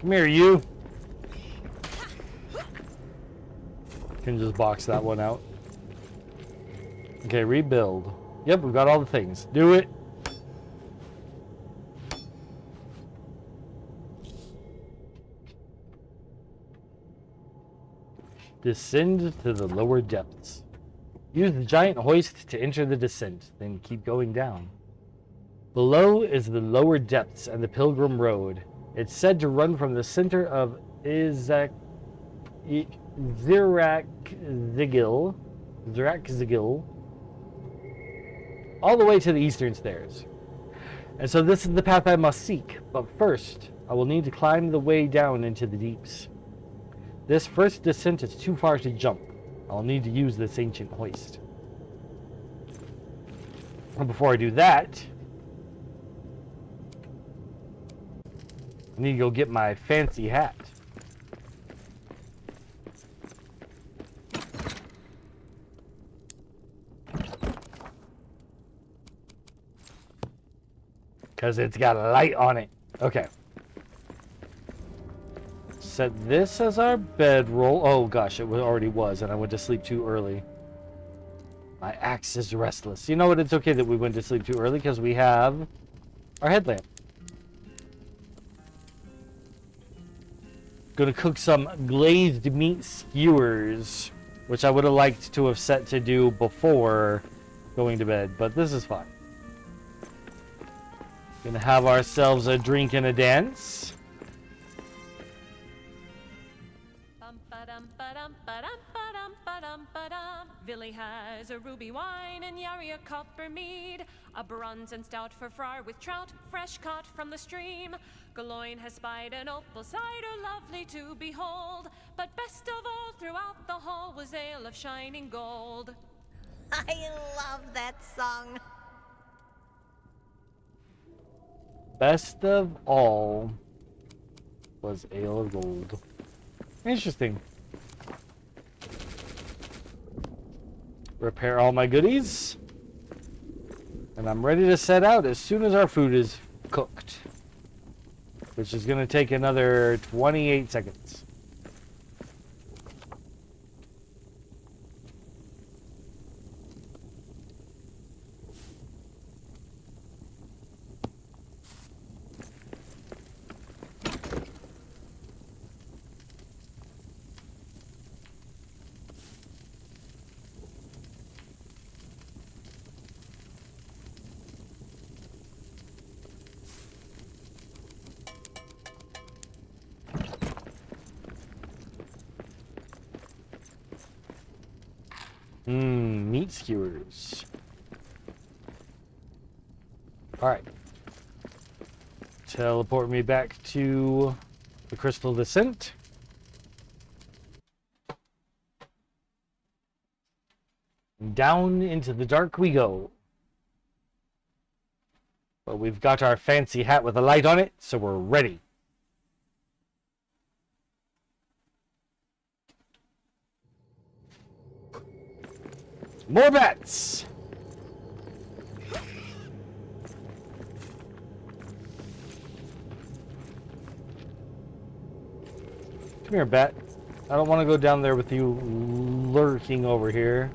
Come here, you. Can just box that one out. Okay, rebuild. Yep, we've got all the things. Do it. Descend to the lower depths. Use the giant hoist to enter the descent, then keep going down. Below is the lower depths and the pilgrim road. It's said to run from the center of Zirakzigil all the way to the eastern stairs. And so this is the path I must seek, but first I will need to climb the way down into the deeps. This first descent is too far to jump. I'll need to use this ancient hoist. And before I do that, I need to go get my fancy hat. Because it's got a light on it. Okay. Set this as our bedroll. Oh gosh, it already was, and I went to sleep too early. My axe is restless. You know what? It's okay that we went to sleep too early because we have our headlamp. Gonna cook some glazed meat skewers, which I would have liked to have set to do before going to bed, but this is fine. Gonna have ourselves a drink and a dance. Villy has a ruby wine and Yari a copper mead, a bronze and stout for Frar with trout fresh caught from the stream. Galoin has spied an opal cider lovely to behold, but best of all throughout the hall was ale of shining gold. I love that song. Best of all was ale of gold. Interesting. Repair all my goodies. And I'm ready to set out as soon as our food is cooked. Which is going to take another 28 seconds. meat skewers. Alright. Teleport me back to the Crystal Descent. Down into the dark we go. But we've got our fancy hat with a light on it, so we're ready. More bats! Come here, bat. I don't want to go down there with you lurking over here.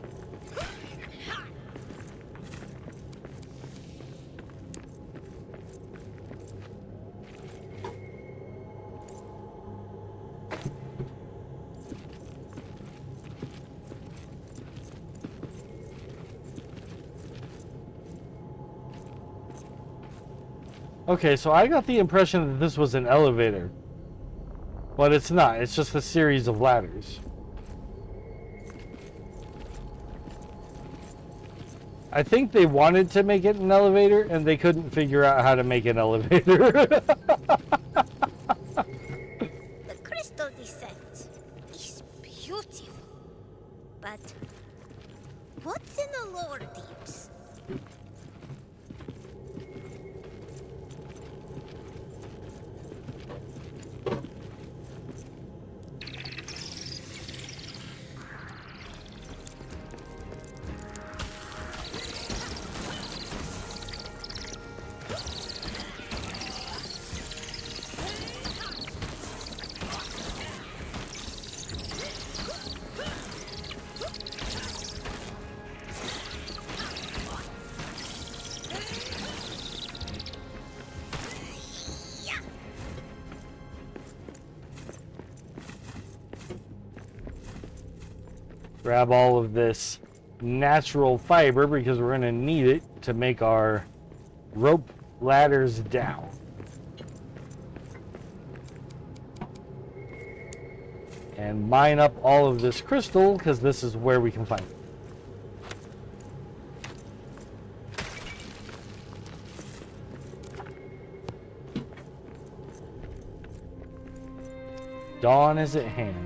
Okay, so I got the impression that this was an elevator. But it's not. It's just a series of ladders. I think they wanted to make it an elevator, and they couldn't figure out how to make an elevator. The crystal descent is beautiful. But what's in the lower deeps? Grab all of this natural fiber because we're going to need it to make our rope ladders down. And mine up all of this crystal because this is where we can find it. Dawn is at hand.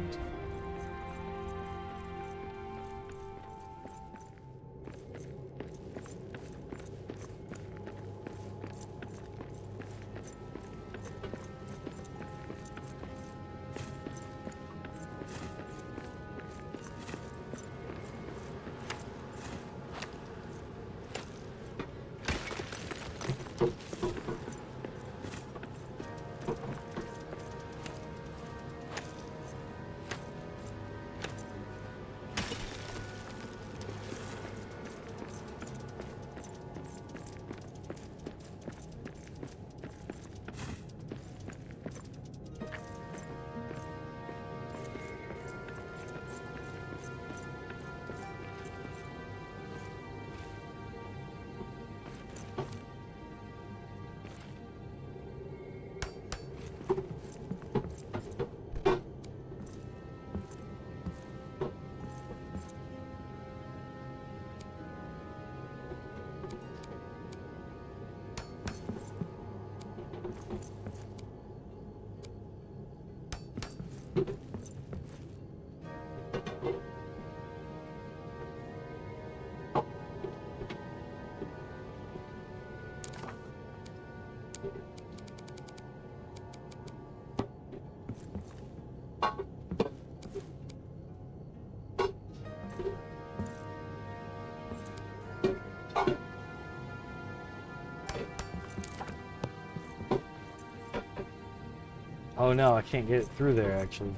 Oh no, I can't get it through there actually.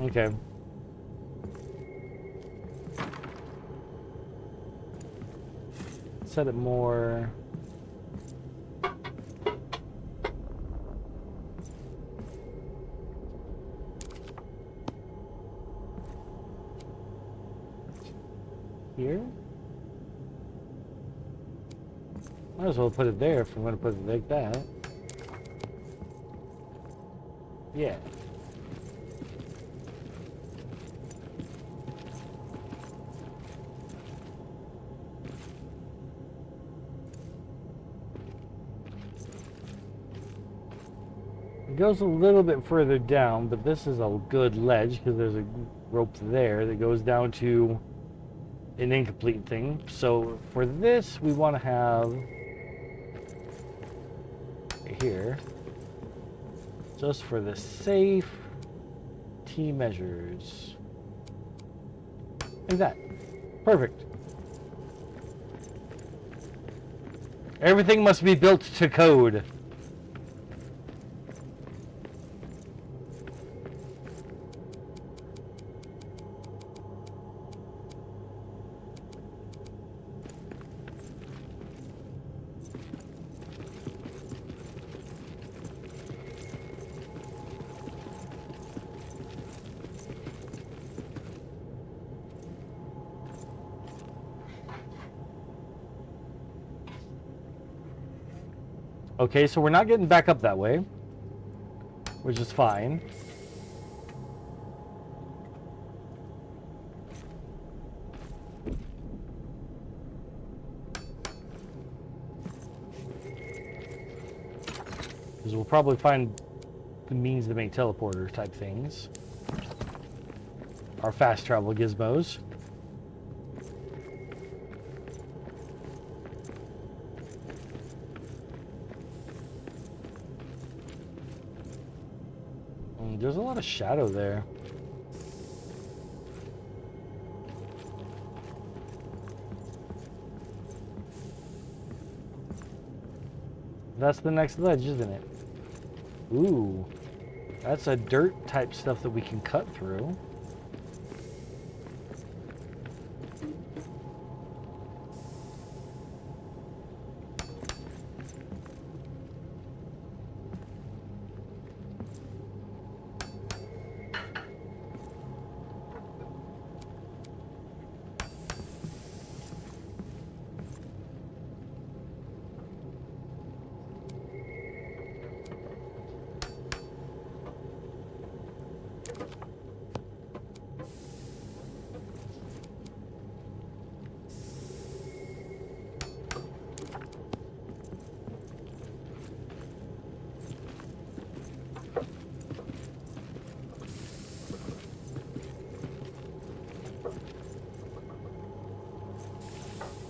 Okay. Set it more. Here? Might as well put it there if I'm going to put it like that. Yeah. It goes a little bit further down, but this is a good ledge because there's a rope there that goes down to an incomplete thing. So for this, we want to have here, just for the safety measures, like that. Perfect. Everything must be built to code. Okay, so we're not getting back up that way, which is fine. Because we'll probably find the means to make teleporter type things. Our fast travel gizmos. There's a lot of shadow there. That's the next ledge, isn't it? Ooh. That's a dirt type stuff that we can cut through.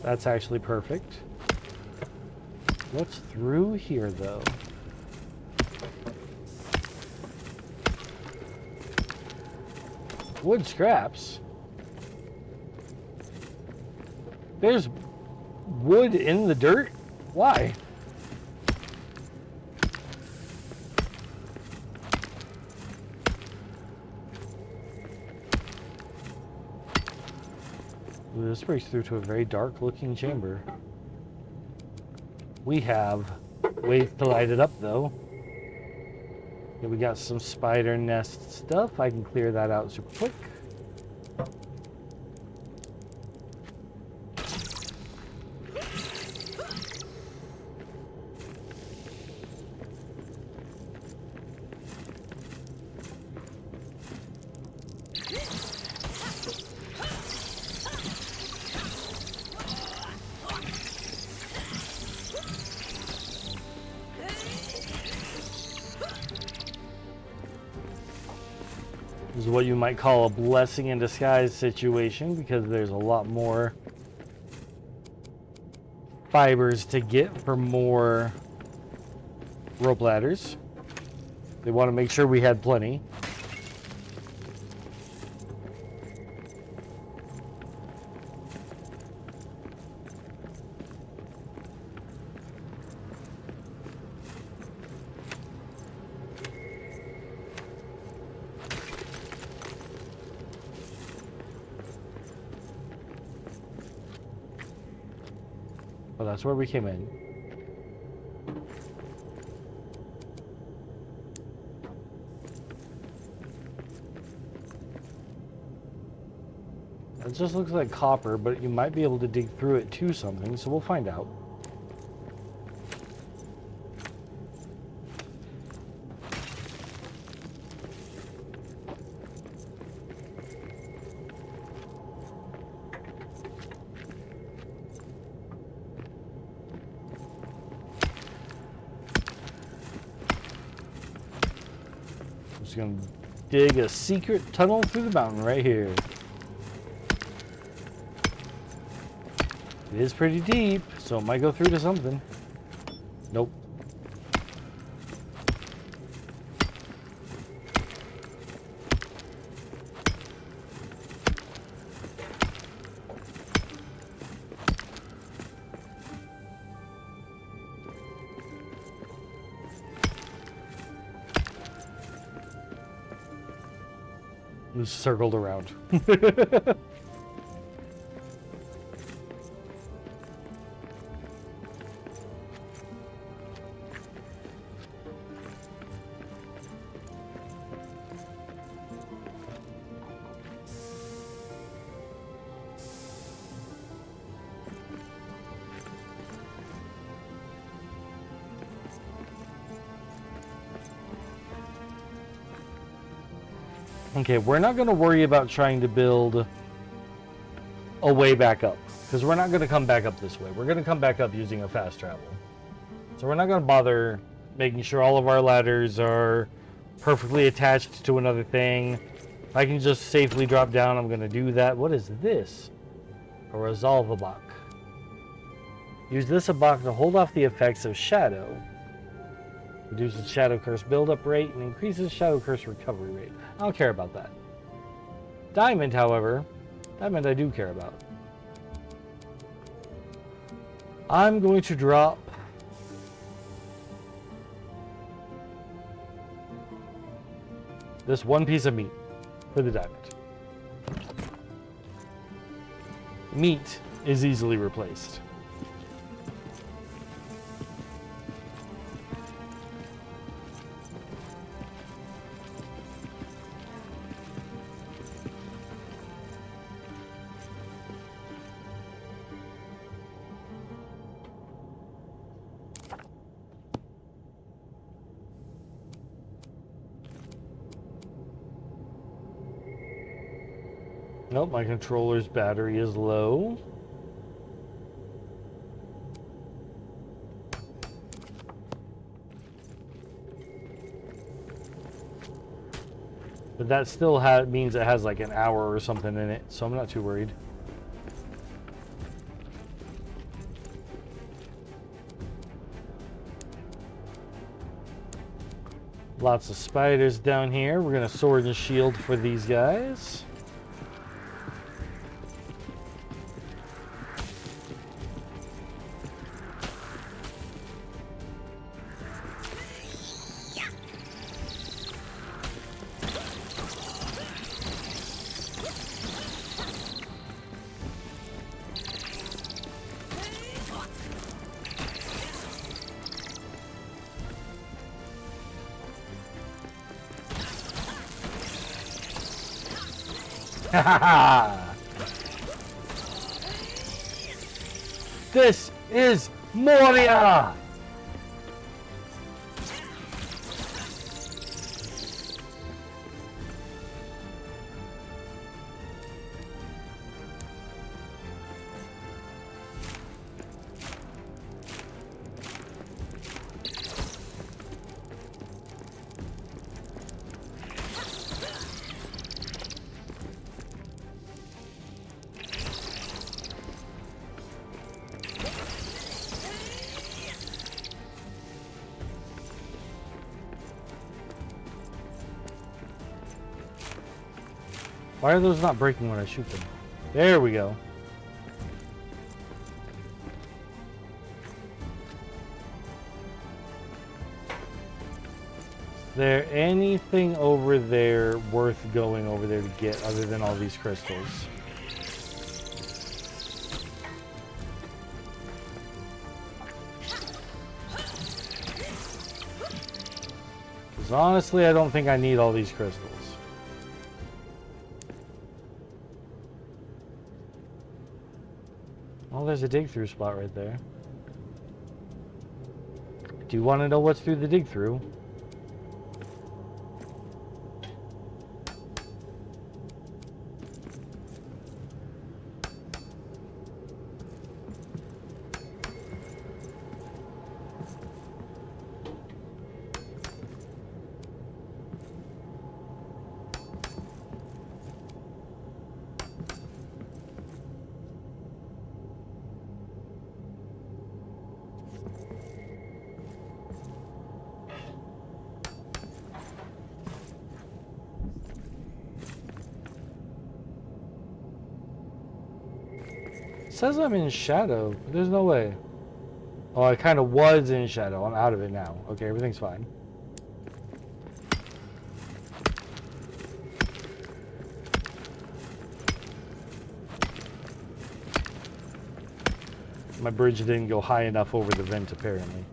That's actually perfect. What's through here, though? Wood scraps? There's wood in the dirt? Why? Ooh, this breaks through to a very dark looking chamber. We have ways to light it up though. Okay, we got some spider nest stuff. I can clear that out super quick. This is what you might call a blessing in disguise situation because there's a lot more fibers to get for more rope ladders. They want to make sure we had plenty. Well, that's where we came in. It just looks like copper, but you might be able to dig through it to something, so we'll find out. Just gonna dig a secret tunnel through the mountain right here. It is pretty deep, so it might go through to something. Nope. It circled around. Okay, we're not going to worry about trying to build a way back up, because we're not going to come back up this way. We're going to come back up using a fast travel. So we're not going to bother making sure all of our ladders are perfectly attached to another thing. If I can just safely drop down, I'm going to do that. What is this? A Resolve-a-Bach. Use this Abach to hold off the effects of Shadow. Reduces Shadow Curse buildup rate and increases Shadow Curse recovery rate. I don't care about that. Diamond, however, Diamond I do care about. I'm going to drop this one piece of meat for the diamond. Meat is easily replaced. Nope, my controller's battery is low. But that still means it has like an hour or something in it, so I'm not too worried. Lots of spiders down here. We're gonna sword and shield for these guys. This is Moria! Why are those not breaking when I shoot them? There we go. Is there anything over there worth going over there to get other than all these crystals? Because honestly, I don't think I need all these crystals. Oh, there's a dig-through spot right there. Do you want to know what's through the dig-through? says I'm in shadow. There's no way. Oh, I kind of was in shadow. I'm out of it now. Okay, everything's fine. My bridge didn't go high enough over the vent, apparently.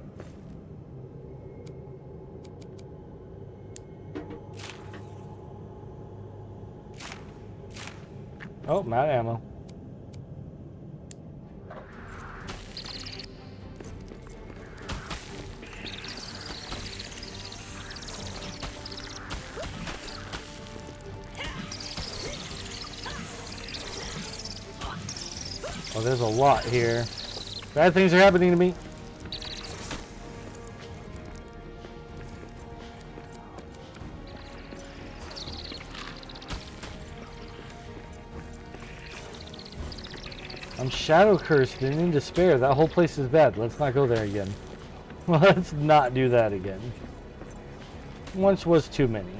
Oh, mad ammo. Oh, there's a lot here. Bad things are happening to me. I'm shadow cursed and in despair. That whole place is bad. Let's not go there again. Let's not do that again. Once was too many.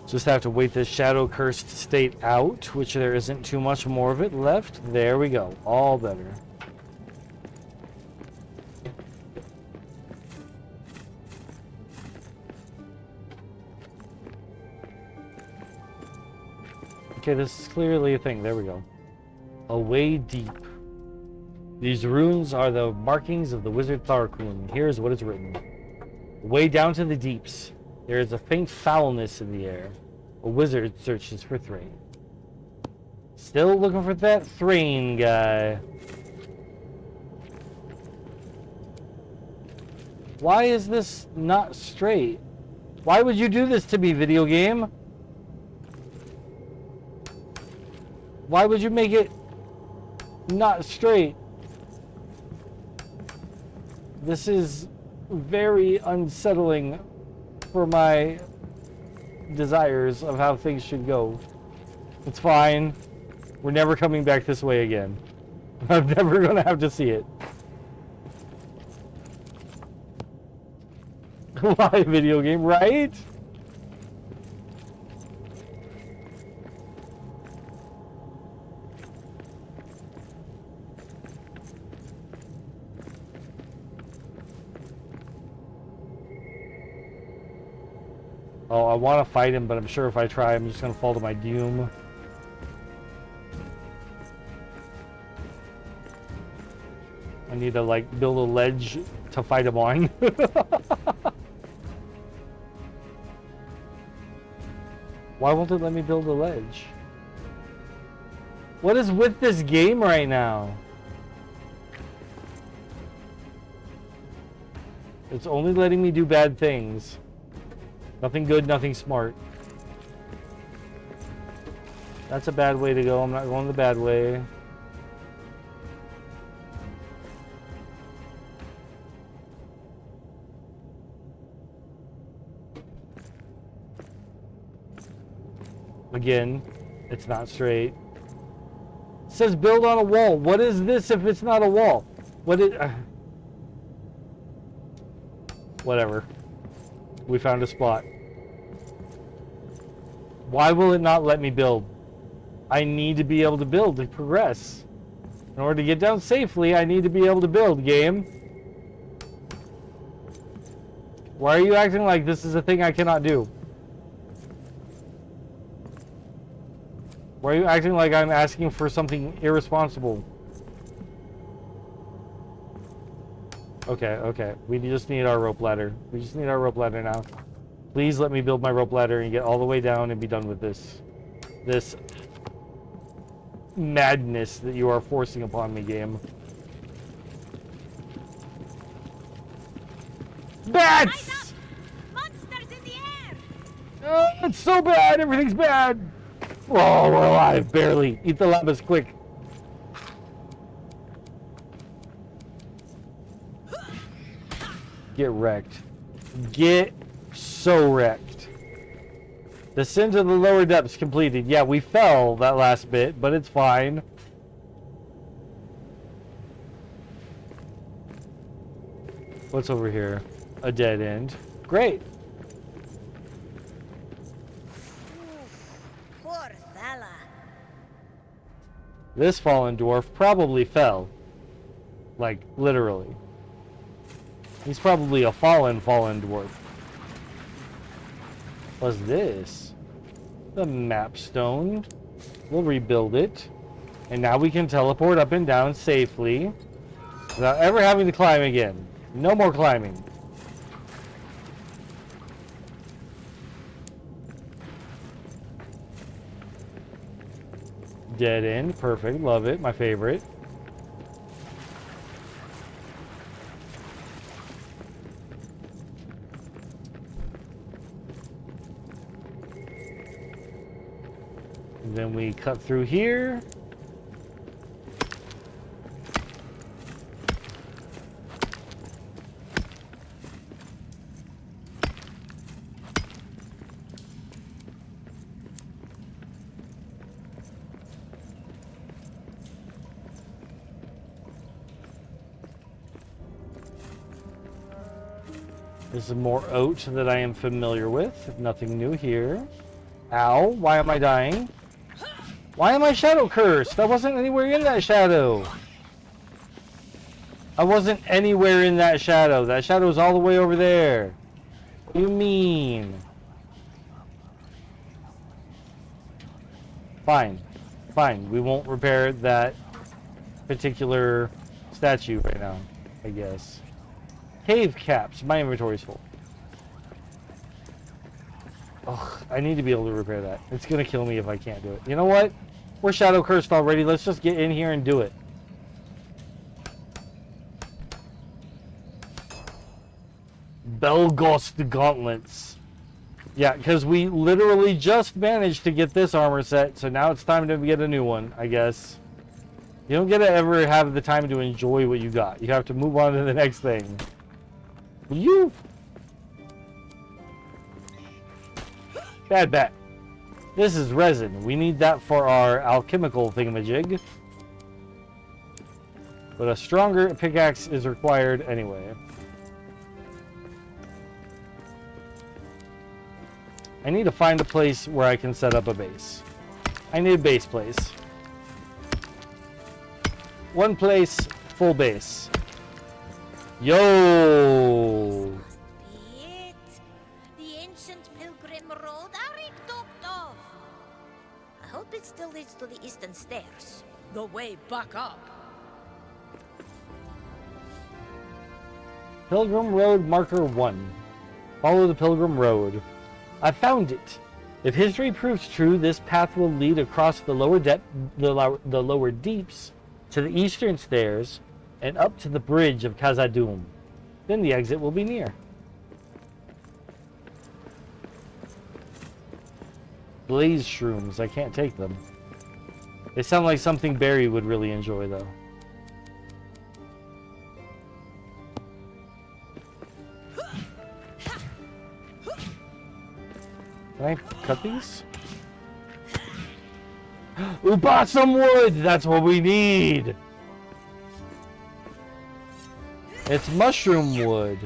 Just have to wait this shadow cursed state out, which there isn't too much more of it left. There we go. All better. Okay, this is clearly a thing. There we go. Away deep. These runes are the markings of the wizard Tharkun. Here's what is written. Way down to the deeps, there is a faint foulness in the air. A wizard searches for Thrain. Still looking for that Thrain guy. Why is this not straight? Why would you do this to me, video game? Why would you make it not straight? This is very unsettling for my desires of how things should go. It's fine. We're never coming back this way again. I'm never gonna have to see it. Why, video game, right? Oh, I want to fight him, but I'm sure if I try, I'm just going to fall to my doom. I need to, like, build a ledge to fight him on. Why won't it let me build a ledge? What is with this game right now? It's only letting me do bad things. Nothing good, nothing smart. That's a bad way to go. I'm not going the bad way. Again, it's not straight. It says build on a wall. What is this if it's not a wall? What is... Whatever. We found a spot. Why will it not let me build? I need to be able to build to progress. In order to get down safely, I need to be able to build, game. Why are you acting like this is a thing I cannot do? Why are you acting like I'm asking for something irresponsible? Okay, okay. We just need our rope ladder. We just need our rope ladder now. Please let me build my rope ladder and get all the way down and be done with this. This madness that you are forcing upon me, game. Bats! Monsters in the air! Oh, it's so bad! Everything's bad! Oh, we're alive, barely. Eat the llamas quick. Get wrecked. Get so wrecked. Descent to the lower depths completed. Yeah, we fell that last bit, but it's fine. What's over here? A dead end. Great. Poor fella. This fallen dwarf probably fell. Like, literally. He's probably a fallen dwarf. What's this? The map stone. We'll rebuild it. And now we can teleport up and down safely without ever having to climb again. No more climbing. Dead end. Perfect. Love it. My favorite. And then we cut through here. This is more oat that I am familiar with. Nothing new here. Ow, why am I dying? Why am I shadow cursed? I wasn't anywhere in that shadow. I wasn't anywhere in that shadow. That shadow is all the way over there. What do you mean? Fine. Fine. We won't repair that particular statue right now, I guess. Cave caps. My inventory's full. Ugh, I need to be able to repair that. It's gonna kill me if I can't do it. You know what? We're shadow cursed already. Let's just get in here and do it. Belghost gauntlets. Yeah, because we literally just managed to get this armor set, so now it's time to get a new one, I guess. You don't get to ever have the time to enjoy what you got. You have to move on to the next thing. You bad bat. This is resin. We need that for our alchemical thingamajig. But a stronger pickaxe is required anyway. I need to find a place where I can set up a base. I need a base place. One place, full base. Yo! Be it. The ancient pilgrim road Arik talked of. I hope it still leads to the eastern stairs. The way back up. Pilgrim Road Marker 1. Follow the Pilgrim Road. I found it. If history proves true, this path will lead across the lower lower deeps to the eastern stairs and up to the bridge of Khazad-dûm. Then the exit will be near. Blaze shrooms. I can't take them. They sound like something Barry would really enjoy, though. Can I cut these? Ooh, bought some wood! That's what we need! It's mushroom wood.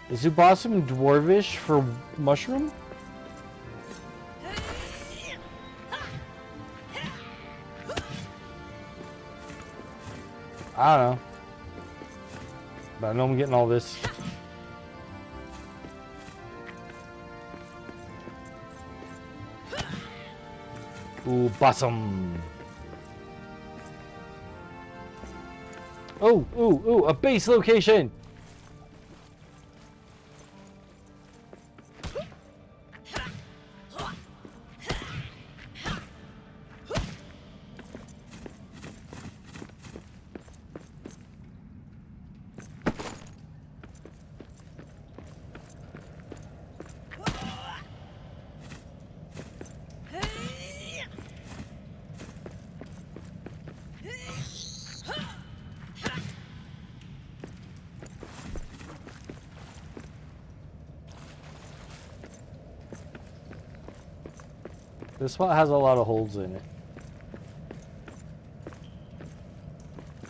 Is Ubassum dwarvish for mushroom? I don't know. But I know I'm getting all this. Ooh, Bossum. Oh, ooh, a base location. This spot has a lot of holes in it.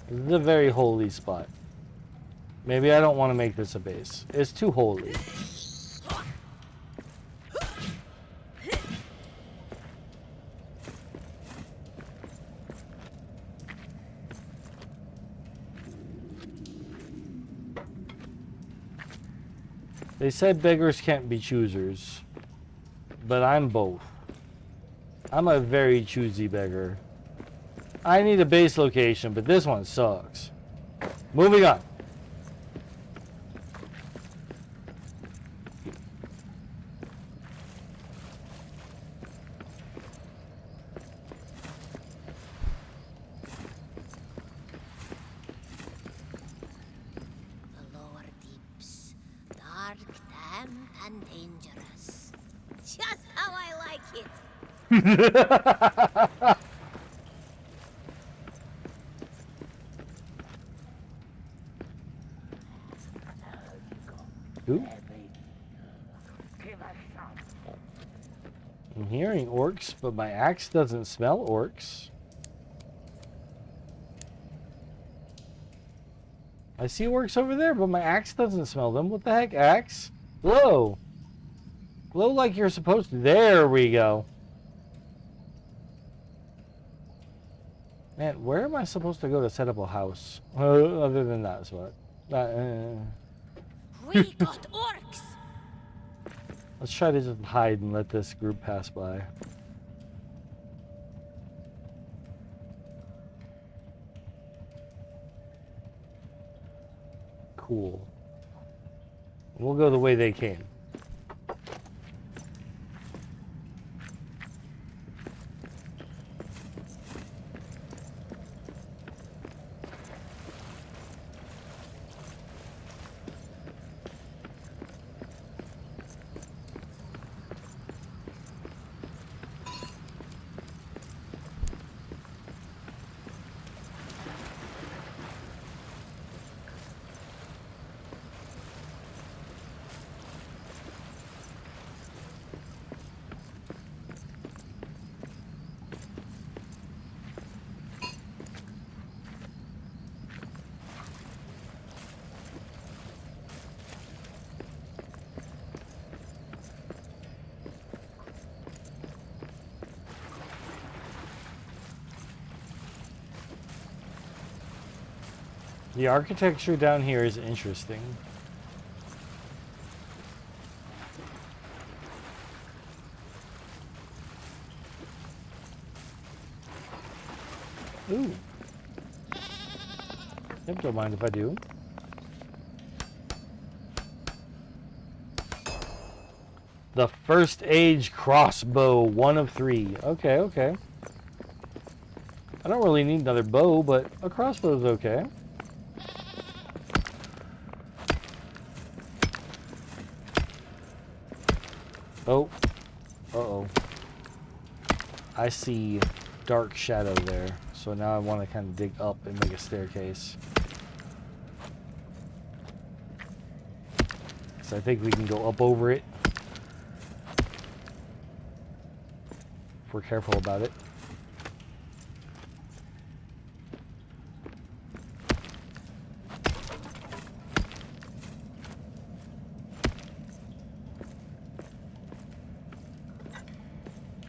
This is a very holy spot. Maybe I don't want to make this a base. It's too holy. They said beggars can't be choosers, but I'm both. I'm a very choosy beggar. I need a base location, but this one sucks. Moving on. The lower deeps, dark, damp, and dangerous. Just how I like it. Ooh. I'm hearing orcs, but my axe doesn't smell orcs. I see orcs over there, but my axe doesn't smell them. What the heck, axe? Glow! Glow like you're supposed to. There we go. Man, where am I supposed to go to set up a house? Other than that spot. We got orcs. Let's try to just hide and let this group pass by. Cool. We'll go the way they came. The architecture down here is interesting. Ooh. Yep, don't mind if I do. The first age crossbow, 1 of 3. Okay, okay. I don't really need another bow, but a crossbow is okay. Oh. Uh-oh. I see dark shadow there. So now I want to kind of dig up and make a staircase. So I think we can go up over it. If we're careful about it.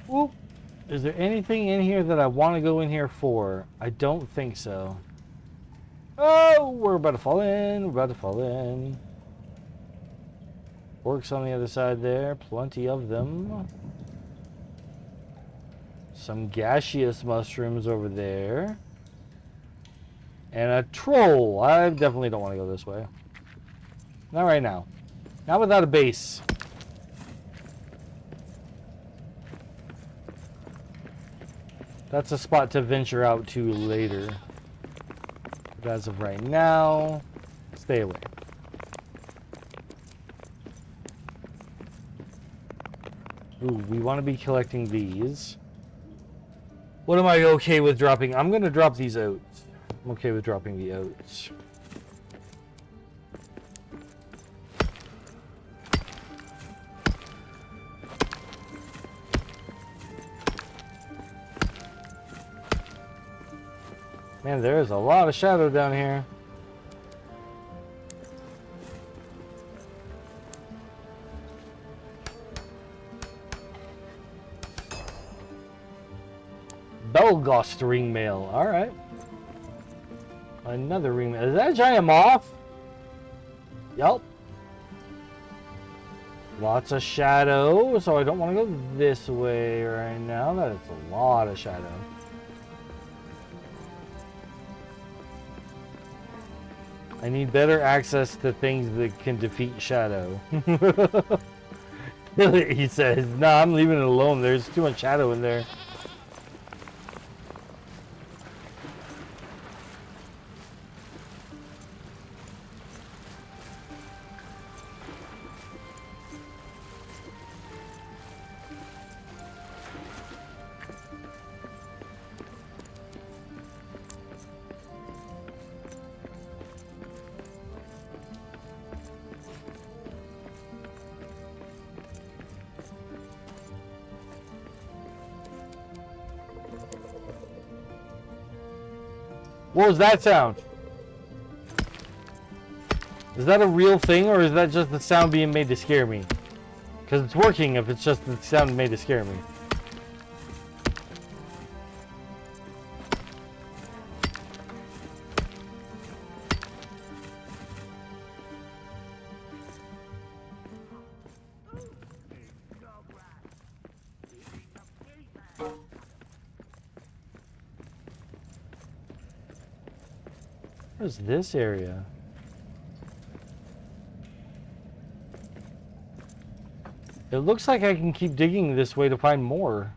Whoop. Is there anything in here that I want to go in here for? I don't think so. Oh, we're about to fall in. We're about to fall in. Orcs on the other side there. Plenty of them. Some gaseous mushrooms over there. And a troll. I definitely don't want to go this way. Not right now. Not without a base. That's a spot to venture out to later. But as of right now, stay away. Ooh, we want to be collecting these. What am I okay with dropping? I'm going to drop these oats. I'm okay with dropping the oats. Man, there is a lot of shadow down here. Belgost ringmail. Alright. Another ringmail. Is that a giant moth? Yup. Lots of shadow, so I don't want to go this way right now. That is a lot of shadow. I need better access to things that can defeat shadow. He says, "Nah, I'm leaving it alone. There's too much shadow in there." What was that sound? Is that a real thing, or is that just the sound being made to scare me? Because it's working if it's just the sound made to scare me. Where's this area? It looks like I can keep digging this way to find more.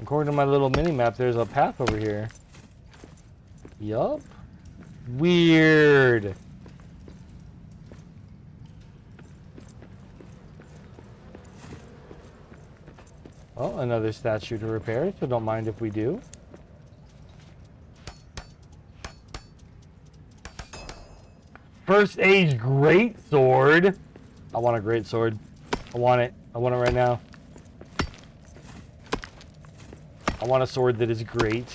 According to my little mini-map, there's a path over here. Yup. Weird. Oh, another statue to repair, so don't mind if we do. First age great sword. I want a great sword. I want it. I want it right now. I want a sword that is great.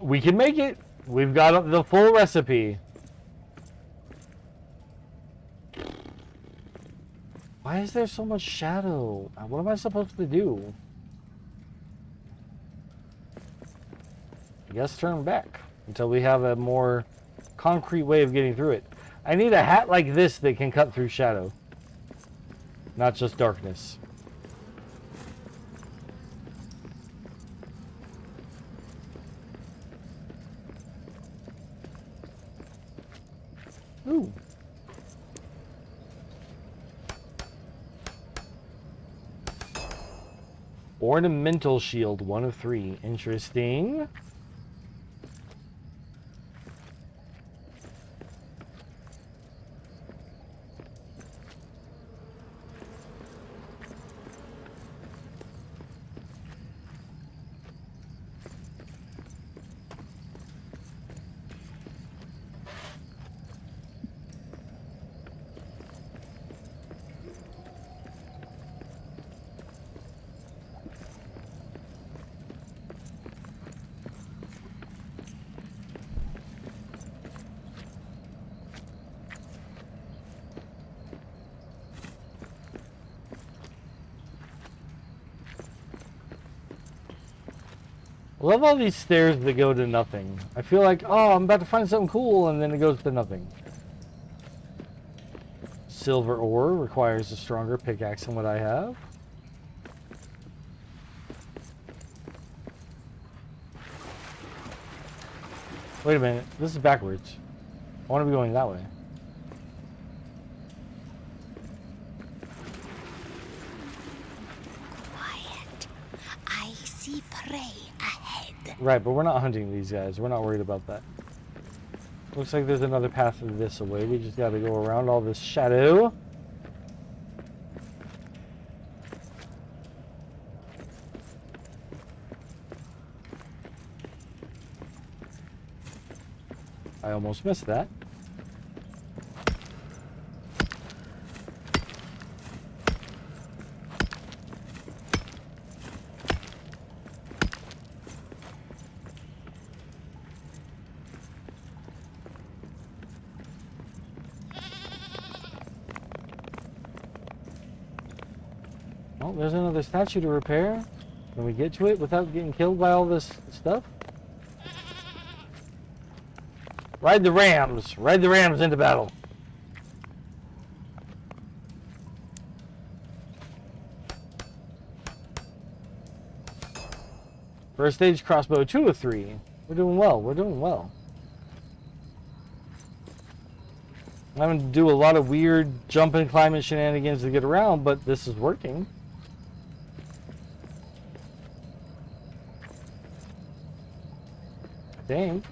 We can make it. We've got the full recipe. Why is there so much shadow? What am I supposed to do? I guess turn back until we have a more concrete way of getting through it. I need a hat like this that can cut through shadow, not just darkness. Ooh. Ornamental shield, 1 of 3. Interesting. I love all these stairs that go to nothing. I feel like, oh, I'm about to find something cool, and then it goes to nothing. Silver ore requires a stronger pickaxe than what I have. Wait a minute, this is backwards. I want to be going that way. Quiet. I see prey ahead. Right, but we're not hunting these guys. We're not worried about that. Looks like there's another path this way. We just got to go around all this shadow. I almost missed that. Oh, there's another statue to repair. Can we get to it without getting killed by all this stuff? Ride the rams! Ride the rams into battle! First stage crossbow 2 of 3. We're doing well, we're doing well. I'm having to do a lot of weird jump and climbing shenanigans to get around, but this is working. Dang.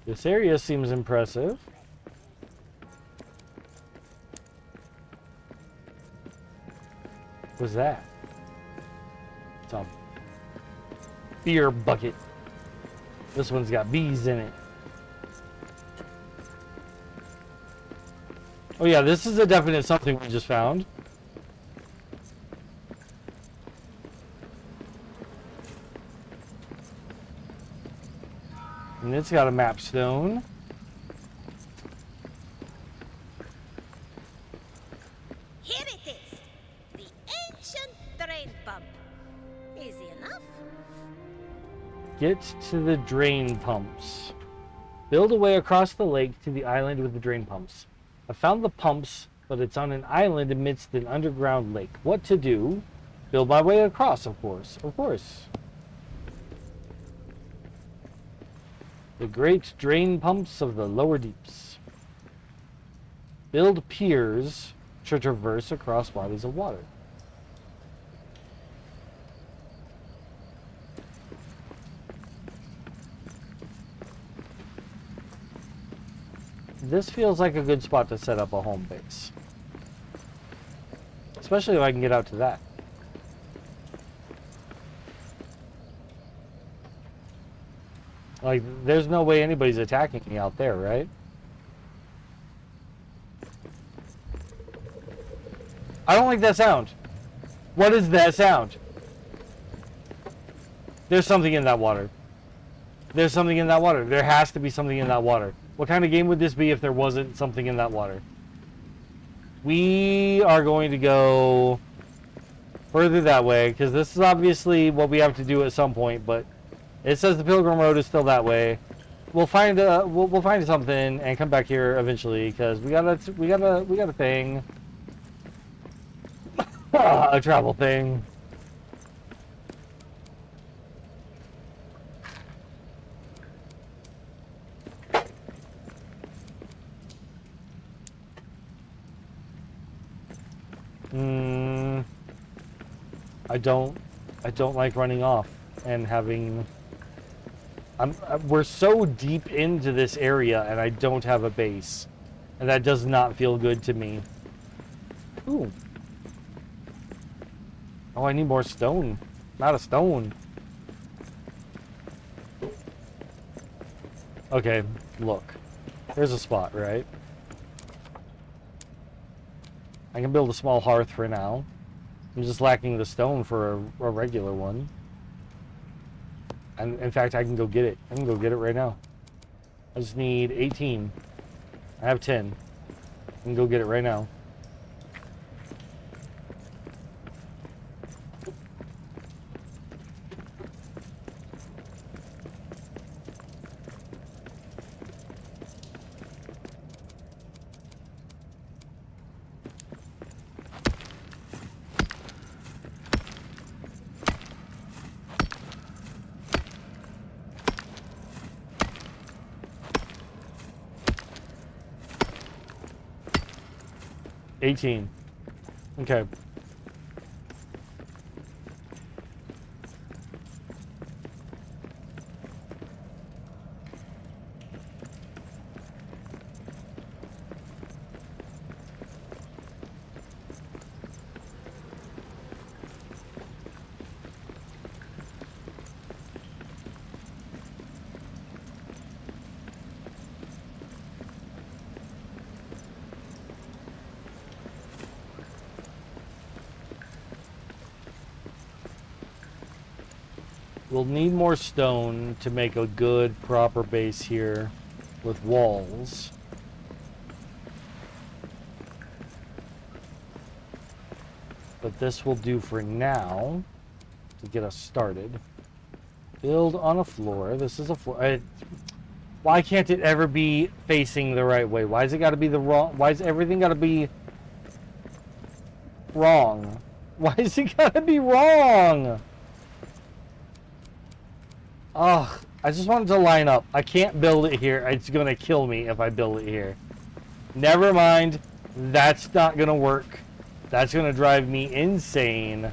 This area seems impressive. What's that? It's a beer bucket. This one's got bees in it. Oh yeah, this is a definite something we just found. And it's got a map stone. Here it is. The ancient drain pump. Easy enough. Get to the drain pumps. Build a way across the lake to the island with the drain pumps. I found the pumps, but it's on an island amidst an underground lake. What to do? Build my way across, of course. Of course. The great drain pumps of the lower deeps. Build piers to traverse across bodies of water. This feels like a good spot to set up a home base. Especially if I can get out to that. Like, there's no way anybody's attacking me out there, right? I don't like that sound. What is that sound? There's something in that water. There's something in that water. There has to be something in that water. What kind of game would this be if there wasn't something in that water? We are going to go further that way, because this is obviously what we have to do at some point, but it says the Pilgrim Road is still that way. We'll find we'll find something and come back here eventually, because we got a thing. A travel thing. I don't like running off and having. We're so deep into this area and I don't have a base, and that does not feel good to me. Ooh. Oh, I need more stone. Not a stone. Okay, look. There's a spot, right? I can build a small hearth for now. I'm just lacking the stone for a regular one. And in fact, I can go get it. I can go get it right now. I just need 18. I have 10. I can go get it right now. $18. Okay. We'll need more stone to make a good, proper base here with walls. But this will do for now to get us started. Build on a floor. This is a floor. Why can't it ever be facing the right way? Why has it got to be the wrong? Why is everything got to be wrong? Why is it got to be wrong? Ugh, I just want it to line up. I can't build it here. It's going to kill me if I build it here. Never mind. That's not going to work. That's going to drive me insane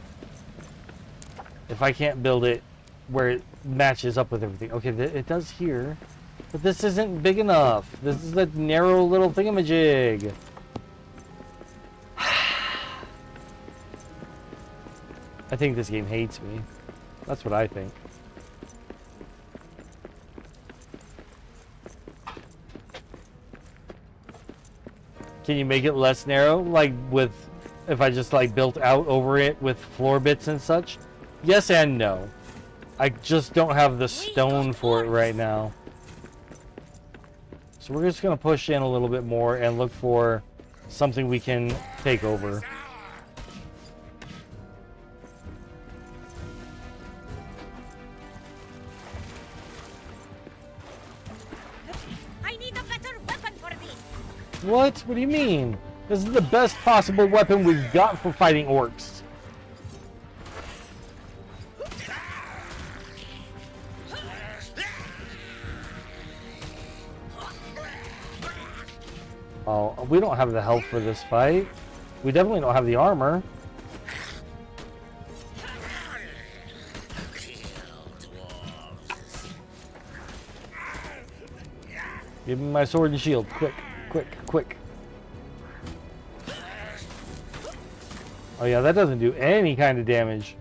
if I can't build it where it matches up with everything. Okay, it does here, but this isn't big enough. This is a narrow little thingamajig. I think this game hates me. That's what I think. Can you make it less narrow? Like with, if I just like built out over it with floor bits and such? Yes and no. I just don't have the stone for it right now. So we're just going to push in a little bit more and look for something we can take over. I need a better weapon for this. What? What do you mean? This is the best possible weapon we've got for fighting orcs. Oh, we don't have the health for this fight. We definitely don't have the armor. Give me my sword and shield. Quick, quick, quick. Oh yeah, that doesn't do any kind of damage.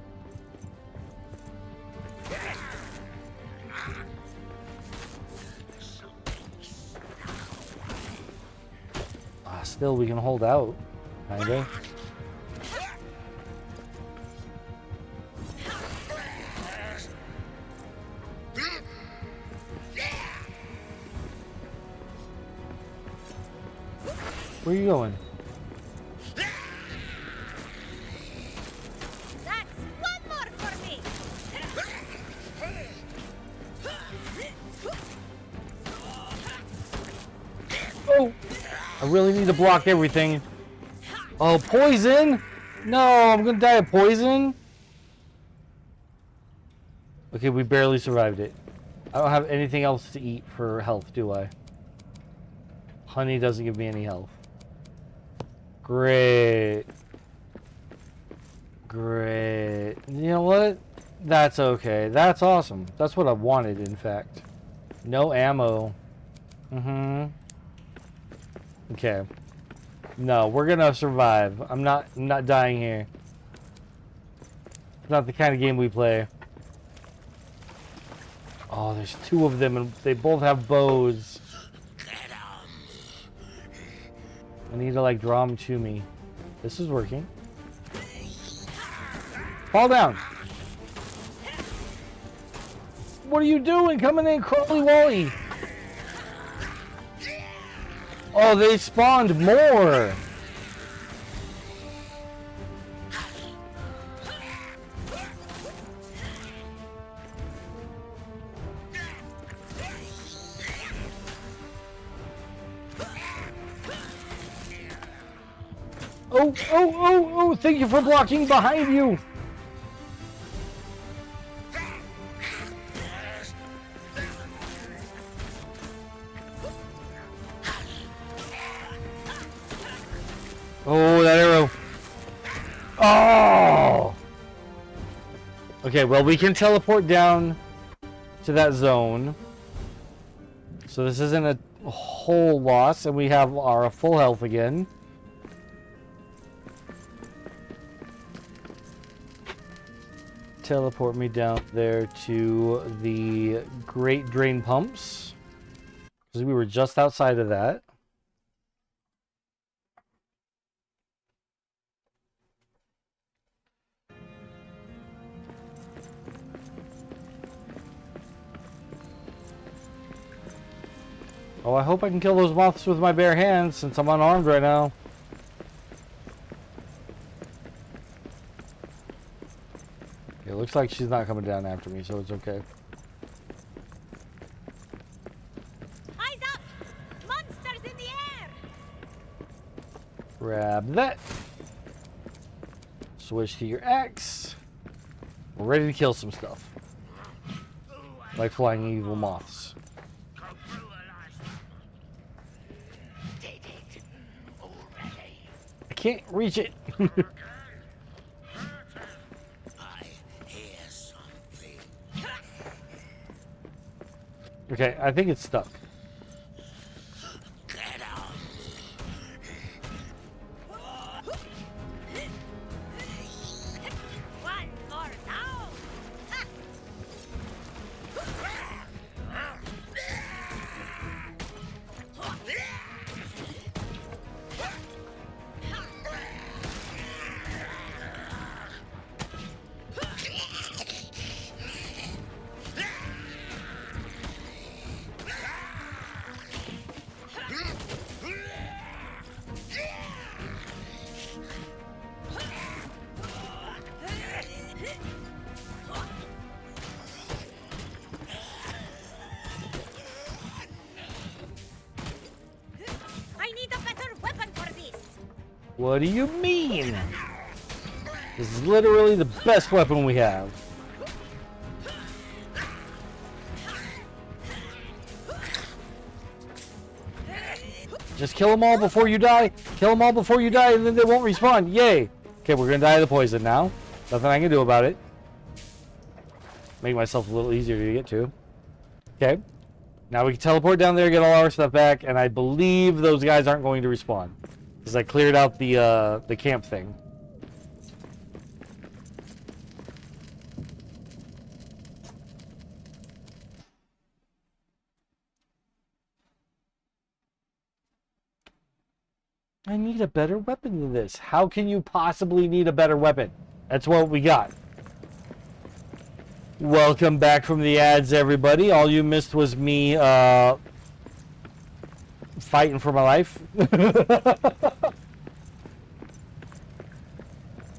Still, we can hold out, kinda. Where are you going? That's one more for me. Oh! I really need to block everything. Oh, poison? No, I'm gonna die of poison? Okay, we barely survived it. I don't have anything else to eat for health, do I? Honey doesn't give me any health. Great. Great. You know what? That's okay. That's awesome. That's what I wanted, in fact. No ammo. Mm-hmm. Okay. No, we're gonna survive. I'm not dying here. It's not the kind of game we play. Oh, there's two of them and they both have bows. I need to like draw them to me. This is working. Fall down. What are you doing? Coming in, Crawly Wally. Oh, they spawned more. Oh, oh, oh, oh, thank you for blocking behind you. Oh, that arrow. Oh! Okay, well, we can teleport down to that zone. So this isn't a whole loss, and we have our full health again. Teleport me down there to the Great Drain Pumps. Because we were just outside of that. Oh, I hope I can kill those moths with my bare hands since I'm unarmed right now. It looks like she's not coming down after me, so it's okay. Eyes up! Monsters in the air! Grab that. Switch to your axe. We're ready to kill some stuff. Like flying evil moths. I can't reach it. Okay, I think it's stuck. One more down! I need a better weapon for this! What do you mean? This is literally the best weapon we have. Just kill them all before you die. Kill them all before you die, and then they won't respawn. Yay! Okay, we're gonna die of the poison now. Nothing I can do about it. Make myself a little easier to get to. Okay. Now we can teleport down there, get all our stuff back, and I believe those guys aren't going to respawn. Because I cleared out the camp thing. I need a better weapon than this. How can you possibly need a better weapon? That's what we got. Welcome back from the ads, everybody. All you missed was me fighting for my life.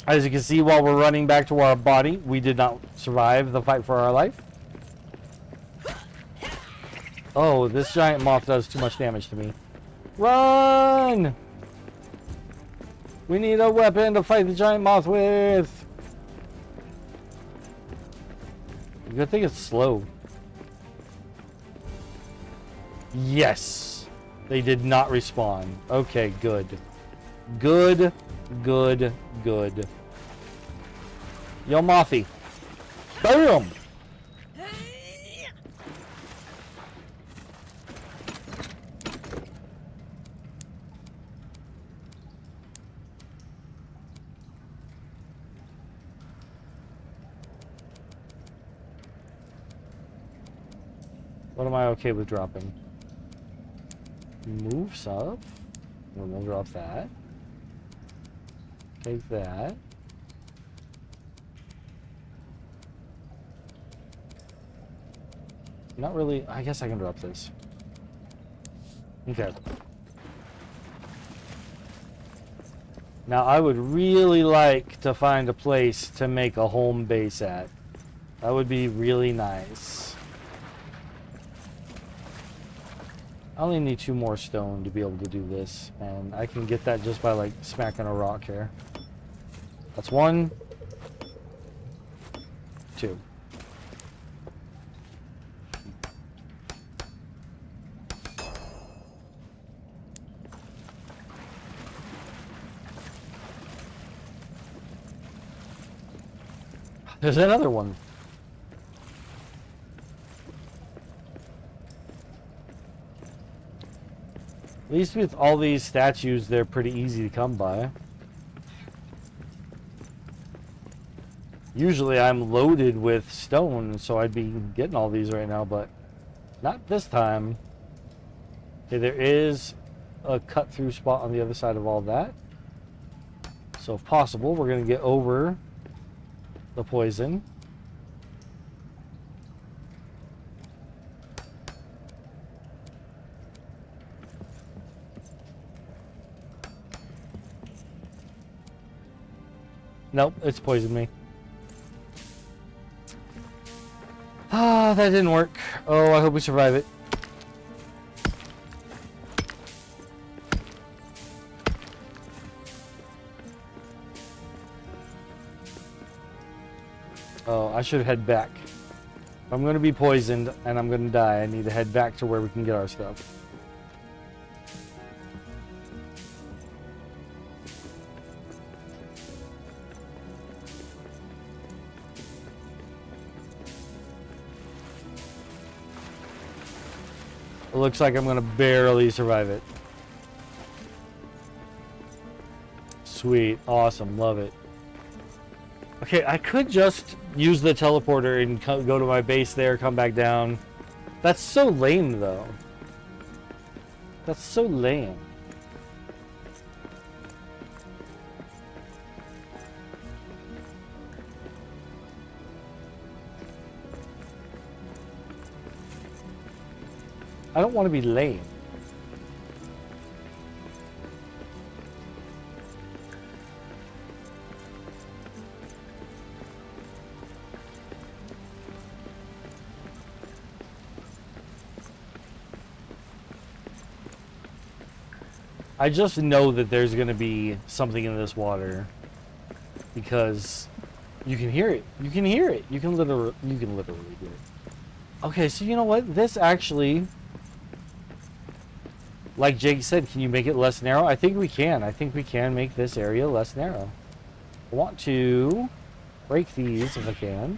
As you can see, while we're running back to our body, we did not survive the fight for our life. Oh, this giant moth does too much damage to me. Run! We need a weapon to fight the giant moth with. Good thing it's slow. Yes. They did not respawn. Okay, good. Good, good, good. Yo, Mothy. Boom! What am I okay with dropping? Moves up. And we'll drop that. Take that. Not really. I guess I can drop this. Okay. Now, I would really like to find a place to make a home base at. That would be really nice. I only need 2 more stone to be able to do this, and I can get that just by, like, smacking a rock here. That's 1, 2. There's another one. At least with all these statues, they're pretty easy to come by. Usually I'm loaded with stone, so I'd be getting all these right now, but not this time. Okay, there is a cut-through spot on the other side of all that. So if possible, we're going to get over the poison. Nope, it's poisoned me. Ah, that didn't work. Oh, I hope we survive it. Oh, I should head back. If I'm going to be poisoned and I'm going to die, I need to head back to where we can get our stuff. It looks like I'm going to barely survive it. Sweet. Awesome. Love it. Okay, I could just use the teleporter and go to my base there, come back down. That's so lame, though. That's so lame. I don't want to be lame. I just know that there's going to be something in this water because you can hear it. You can hear it. You can literally hear it. Okay, so you know what? This actually, like Jake said, can you make it less narrow? I think we can. I think we can make this area less narrow. I want to break these if I can.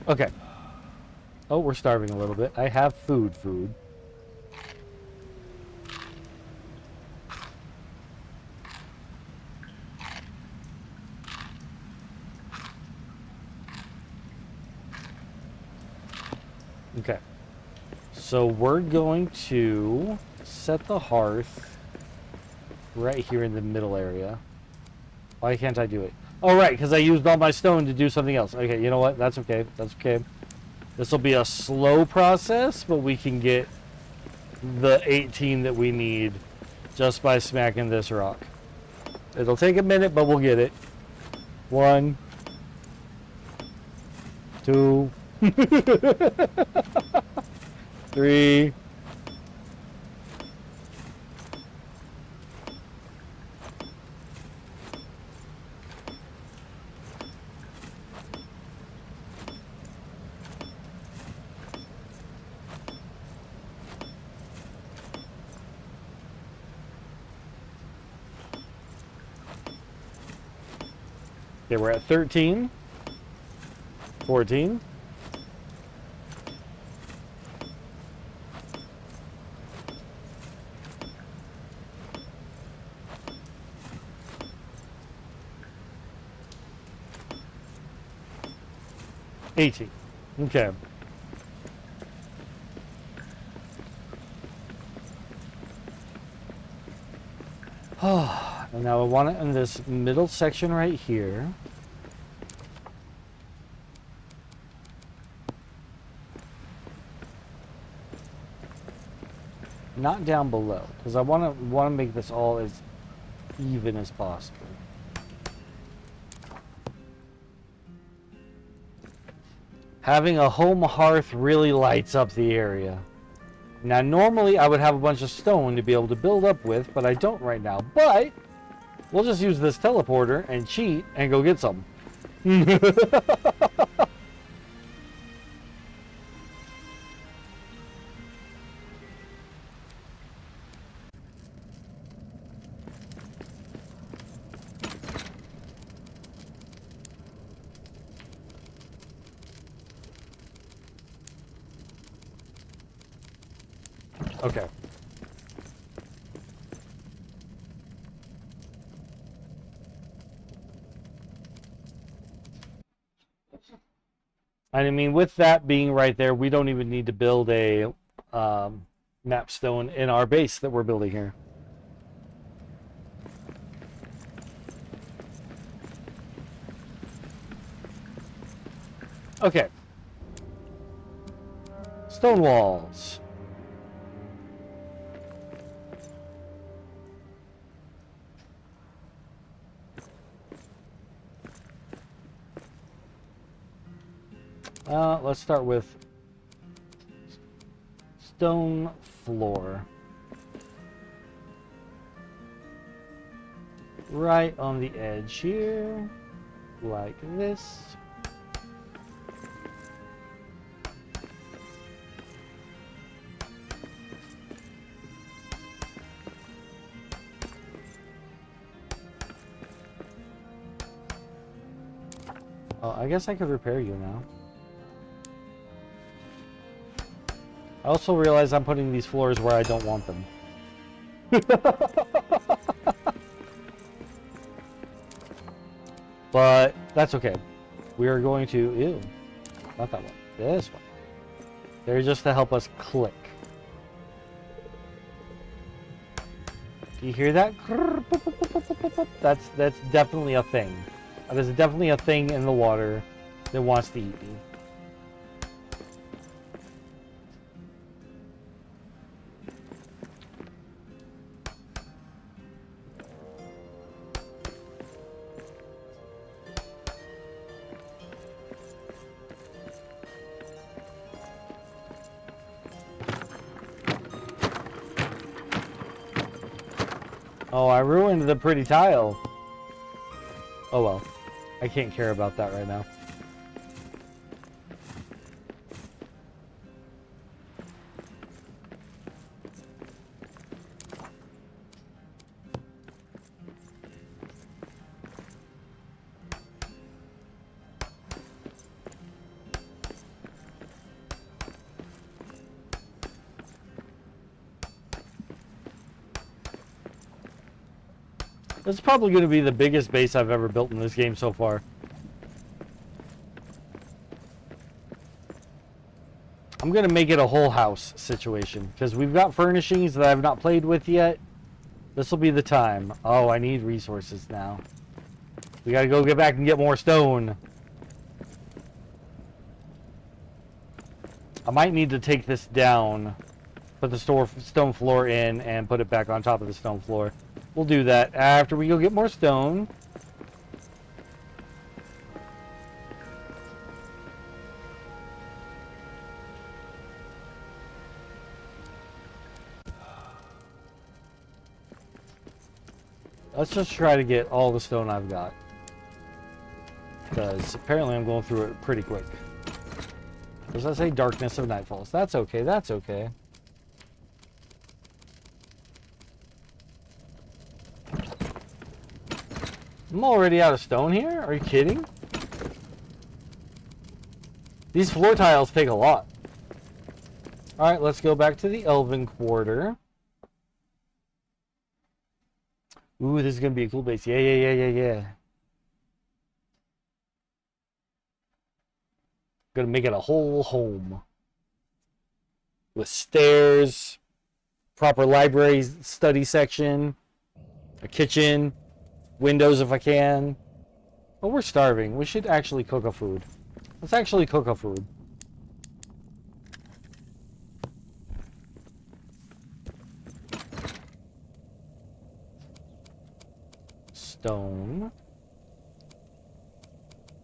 Okay. Oh, we're starving a little bit. I have food. Okay. So we're going to set the hearth right here in the middle area. Why can't I do it? Oh, right, because I used all my stone to do something else. Okay, you know what? That's okay. That's okay. This will be a slow process, but we can get the 18 that we need just by smacking this rock. It'll take a minute, but we'll get it. 1, 2, 3. Okay, we're at 13. 14. 18. Okay. And now I want it in this middle section right here. Not down below, because I want to make this all as even as possible. Having a home hearth really lights up the area. Now, normally I would have a bunch of stone to be able to build up with, but I don't right now. But we'll just use this teleporter and cheat and go get some. Okay. And I mean, with that being right there, we don't even need to build a map stone in our base that we're building here. Okay. Stone walls. Let's start with stone floor. Right on the edge here, like this. Oh, I guess I could repair you now. I also realize I'm putting these floors where I don't want them. But that's okay. We are going to... Ew. Not that one. This one. They're just to help us click. Do you hear that? That's definitely a thing. That is definitely a thing in the water that wants to eat me. Oh, I ruined the pretty tile. Oh well. I can't care about that right now. This is probably going to be the biggest base I've ever built in this game so far. I'm going to make it a whole house situation, because we've got furnishings that I've not played with yet. This will be the time. Oh, I need resources now. We got to go get back and get more stone. I might need to take this down, put the stone floor in, and put it back on top of the stone floor. We'll do that after we go get more stone. Let's just try to get all the stone I've got. Because apparently I'm going through it pretty quick. Does that say darkness of nightfalls? That's okay, that's okay. I'm already out of stone here? Are you kidding? These floor tiles take a lot. Alright, let's go back to the Elven Quarter. Ooh, this is going to be a cool base. Yeah. Gonna make it a whole home. With stairs, proper library study section, a kitchen, windows if I can. Oh, we're starving. We should actually cook a food. Let's actually cook a food. Stone.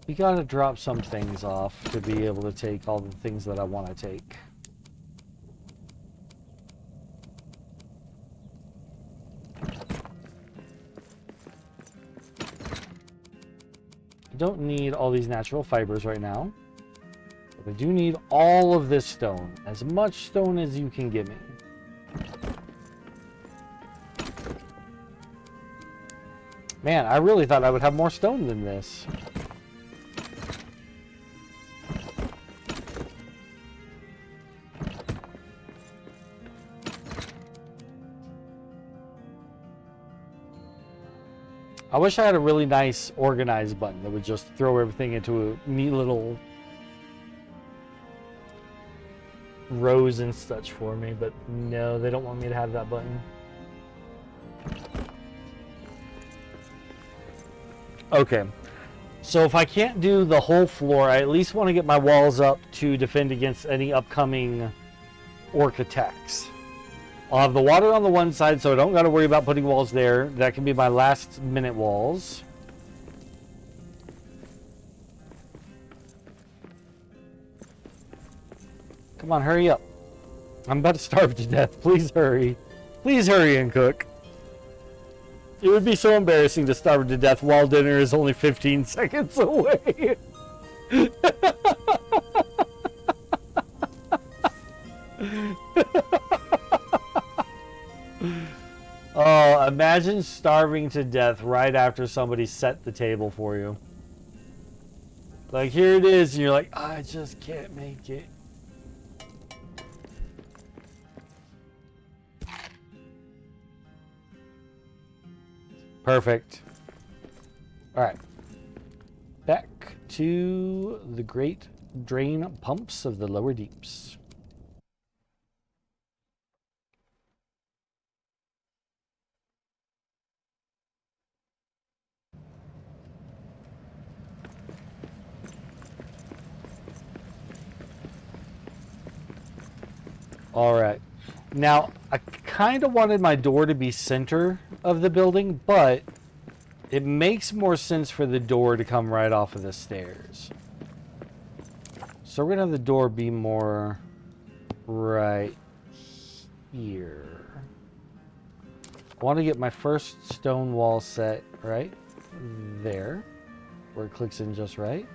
We gotta drop some things off to be able to take all the things that I want to take. I don't need all these natural fibers right now. But I do need all of this stone. As much stone as you can give me. Man, I really thought I would have more stone than this. I wish I had a really nice organized button that would just throw everything into a neat little rows and such for me, but no, they don't want me to have that button. Okay, so if I can't do the whole floor, I at least want to get my walls up to defend against any upcoming orc attacks. I'll have the water on the one side, so I don't got to worry about putting walls there. That can be my last minute walls. Come on, hurry up. I'm about to starve to death. Please hurry. Please hurry and cook. It would be so embarrassing to starve to death while dinner is only 15 seconds away. Oh, imagine starving to death right after somebody set the table for you. Like, here it is, and you're like, I just can't make it. Perfect. Alright. Back to the great drain pumps of the lower deeps. Alright. Now, I kind of wanted my door to be center of the building, but it makes more sense for the door to come right off of the stairs. So we're going to have the door be more right here. I want to get my first stone wall set right there, where it clicks in just right.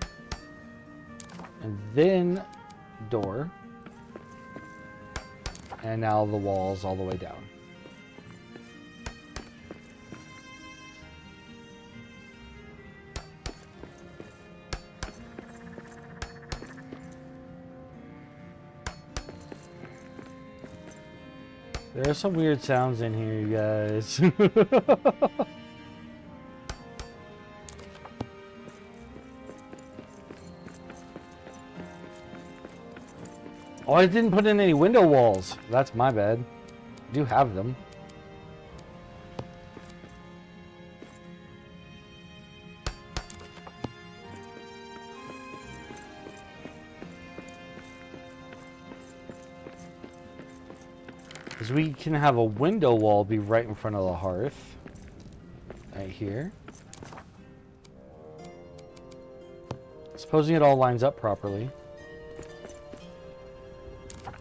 And then door. And now the walls all the way down. There are some weird sounds in here, you guys. Oh, I didn't put in any window walls. That's my bad. I do have them. Because we can have a window wall be right in front of the hearth. Right here. Supposing it all lines up properly.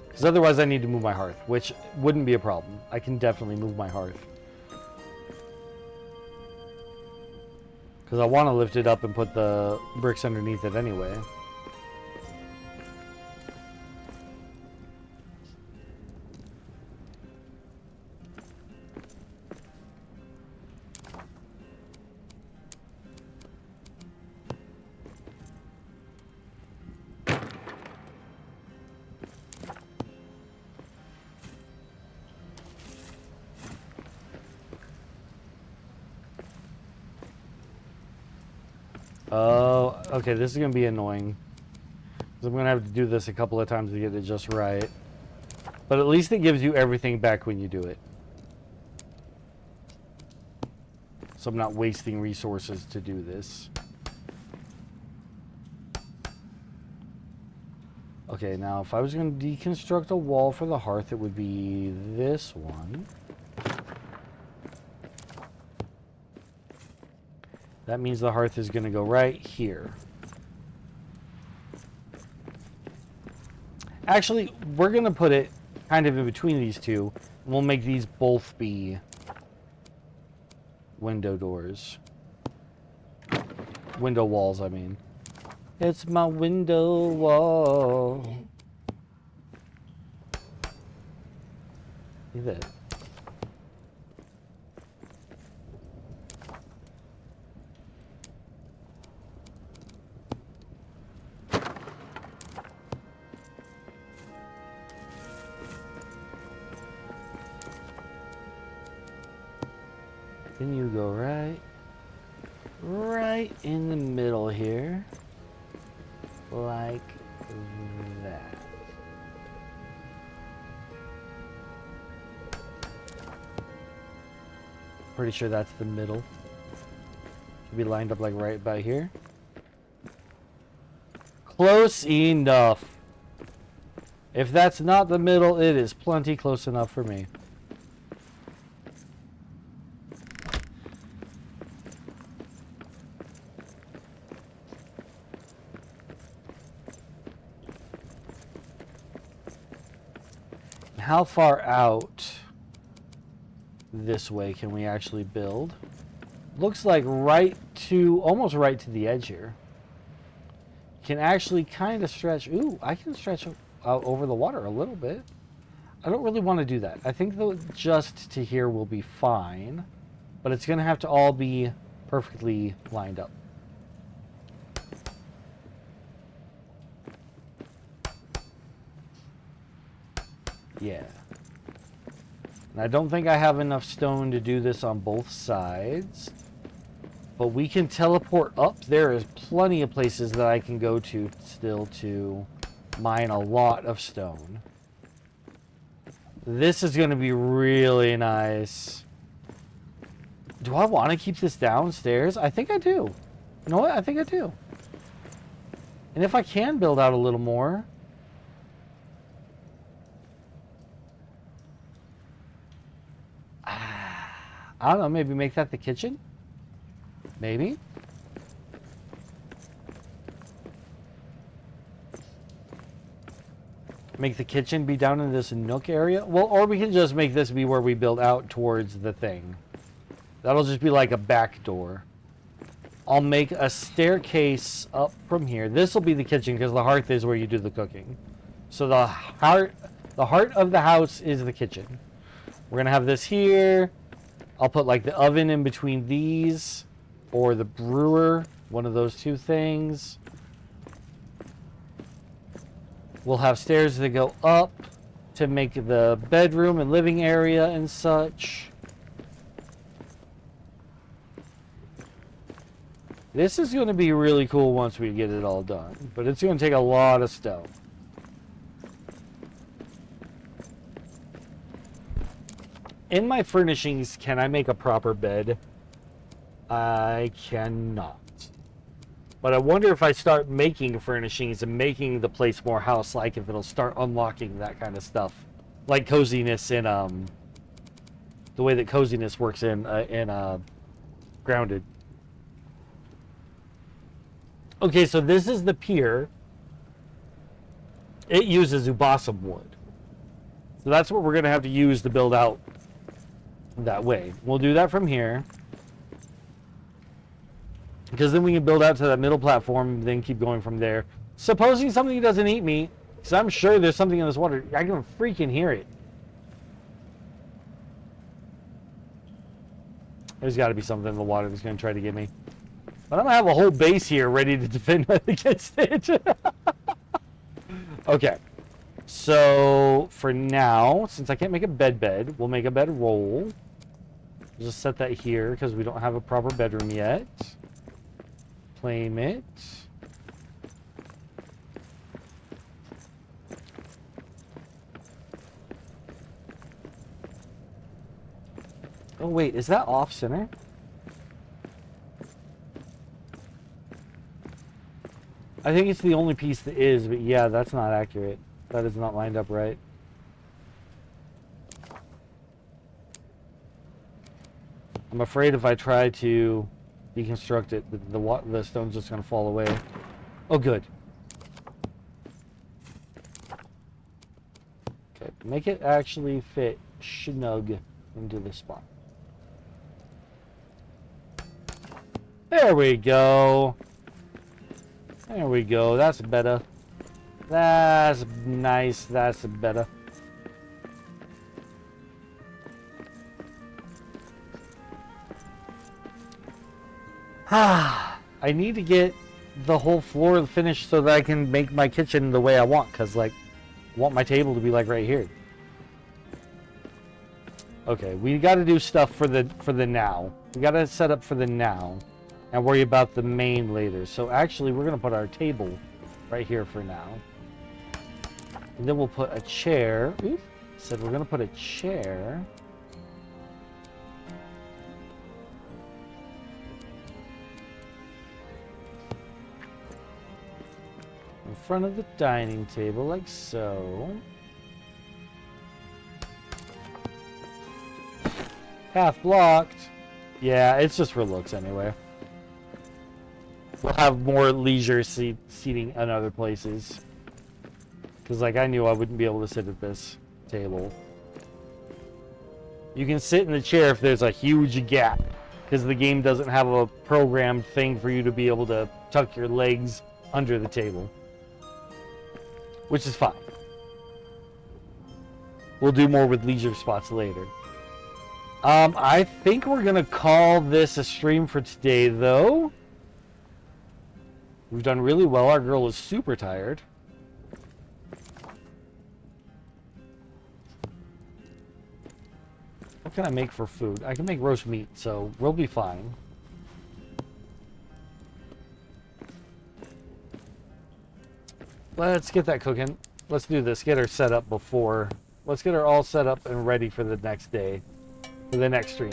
Because otherwise I need to move my hearth, which wouldn't be a problem. I can definitely move my hearth. Because I want to lift it up and put the bricks underneath it anyway. Oh, okay, this is going to be annoying. 'Cause I'm going to have to do this a couple of times to get it just right. But at least it gives you everything back when you do it. So I'm not wasting resources to do this. Okay, now if I was going to deconstruct a wall for the hearth, it would be this one. That means the hearth is going to go right here. Actually, we're going to put it kind of in between these two. And we'll make these both be window doors. Window walls, I mean. It's my window wall. Look at that. Then you go right in the middle here, like that. Pretty sure that's the middle. Should be lined up like right by here. Close enough. If that's not the middle, it is plenty close enough for me. How far out this way can we actually build? Looks like almost right to the edge here. Can actually kind of stretch. Ooh, I can stretch out over the water a little bit. I don't really want to do that. I think though just to here will be fine, but it's going to have to all be perfectly lined up. Yeah. And I don't think I have enough stone to do this on both sides. But we can teleport up. There is plenty of places that I can go to still to mine a lot of stone. This is going to be really nice. Do I want to keep this downstairs? I think I do. You know what? I think I do. And if I can build out a little more... I don't know, maybe make that the kitchen? Maybe? Make the kitchen be down in this nook area? Well, or we can just make this be where we build out towards the thing. That'll just be like a back door. I'll make a staircase up from here. This will be the kitchen because the hearth is where you do the cooking. So the heart of the house is the kitchen. We're going to have this here. I'll put like the oven in between these, or the brewer, one of those two things. We'll have stairs that go up to make the bedroom and living area and such. This is going to be really cool once we get it all done, but it's going to take a lot of stone. In my furnishings, can I make a proper bed? I cannot. But I wonder if I start making furnishings and making the place more house-like, if it'll start unlocking that kind of stuff. Like coziness in, the way that coziness works in Grounded. Okay, so this is the pier. It uses ubasum wood. So that's what we're going to have to use to build out that way. We'll do that from here. Because then we can build out to that middle platform, then keep going from there. Supposing something doesn't eat me, because I'm sure there's something in this water. I can freaking hear it. There's got to be something in the water that's going to try to get me. But I'm going to have a whole base here ready to defend against it. Okay. So, for now, since I can't make a bed, we'll make a bedroll. Just set that here because we don't have a proper bedroom yet. Claim it. Oh wait, is that off center? I think it's the only piece that is, but yeah, that's not accurate. That is not lined up right. I'm afraid if I try to deconstruct it, the stone's just going to fall away. Oh, good. Okay, make it actually fit snug into the spot. There we go. There we go. That's better. That's nice. That's better. I need to get the whole floor finished so that I can make my kitchen the way I want, because like I want my table to be like right here. Okay, we got to do stuff for the now. We got to set up for the now and worry about the main later. So actually we're going to put our table right here for now. And then we'll put a chair. Oops, said we're going to put a chair in front of the dining table, like so. Half blocked. Yeah, it's just for looks anyway. We'll have more leisure seating in other places. Because, like, I knew I wouldn't be able to sit at this table. You can sit in the chair if there's a huge gap. Because the game doesn't have a programmed thing for you to be able to tuck your legs under the table. Which is fine. We'll do more with leisure spots later. I think we're going to call this a stream for today, though. We've done really well. Our girl is super tired. What can I make for food? I can make roast meat, so we'll be fine. Let's get that cooking. Let's do this. Get her set up before. Let's get her all set up and ready for the next day. For the next stream.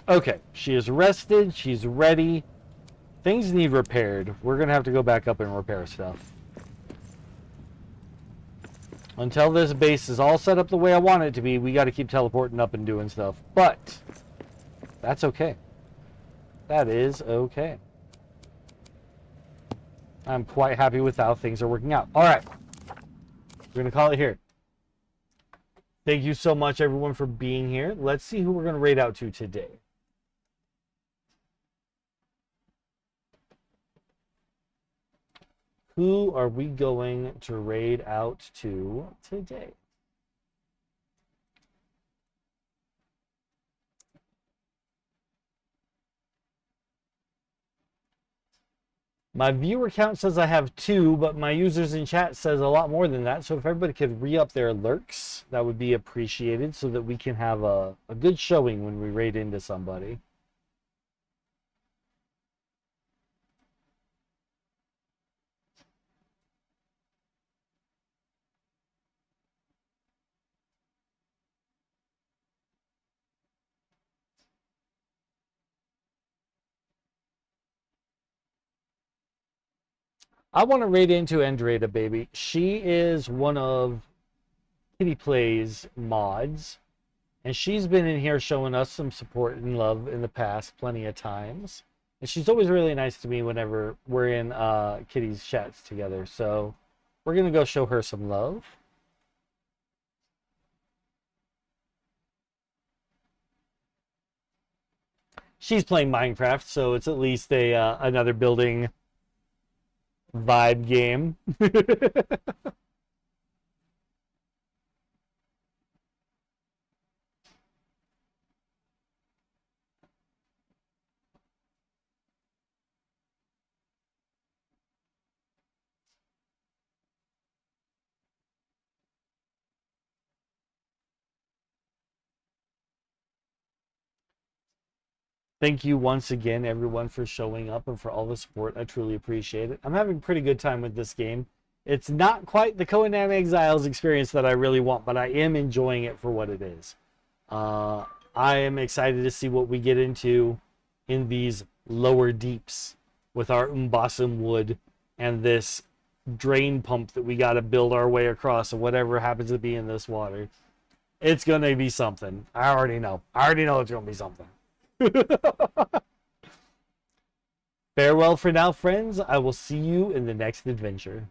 Okay, she is rested. She's ready. Things need repaired. We're going to have to go back up and repair stuff. Until this base is all set up the way I want it to be, we got to keep teleporting up and doing stuff. But that's okay. That is okay. I'm quite happy with how things are working out. All right. We're going to call it here. Thank you so much, everyone, for being here. Let's see who we're going to raid out to today. Who are we going to raid out to today? My viewer count says I have 2, but my users in chat says a lot more than that. So if everybody could re-up their lurks, that would be appreciated so that we can have a good showing when we raid into somebody. I want to raid into Andrada, baby. She is one of Kitty Play's mods, and she's been in here showing us some support and love in the past plenty of times. And she's always really nice to me whenever we're in Kitty's chats together. So We're gonna go show her some love. She's playing Minecraft, so it's at least a another building vibe game. Thank you once again, everyone, for showing up and for all the support. I truly appreciate it. I'm having a pretty good time with this game. It's not quite the Conan Exiles experience that I really want, but I am enjoying it for what it is. I am excited to see what we get into in these lower deeps with our Umbasum wood and this drain pump that we got to build our way across, or whatever happens to be in this water. It's going to be something. I already know. I already know it's going to be something. Farewell for now, friends. I will see you in the next adventure.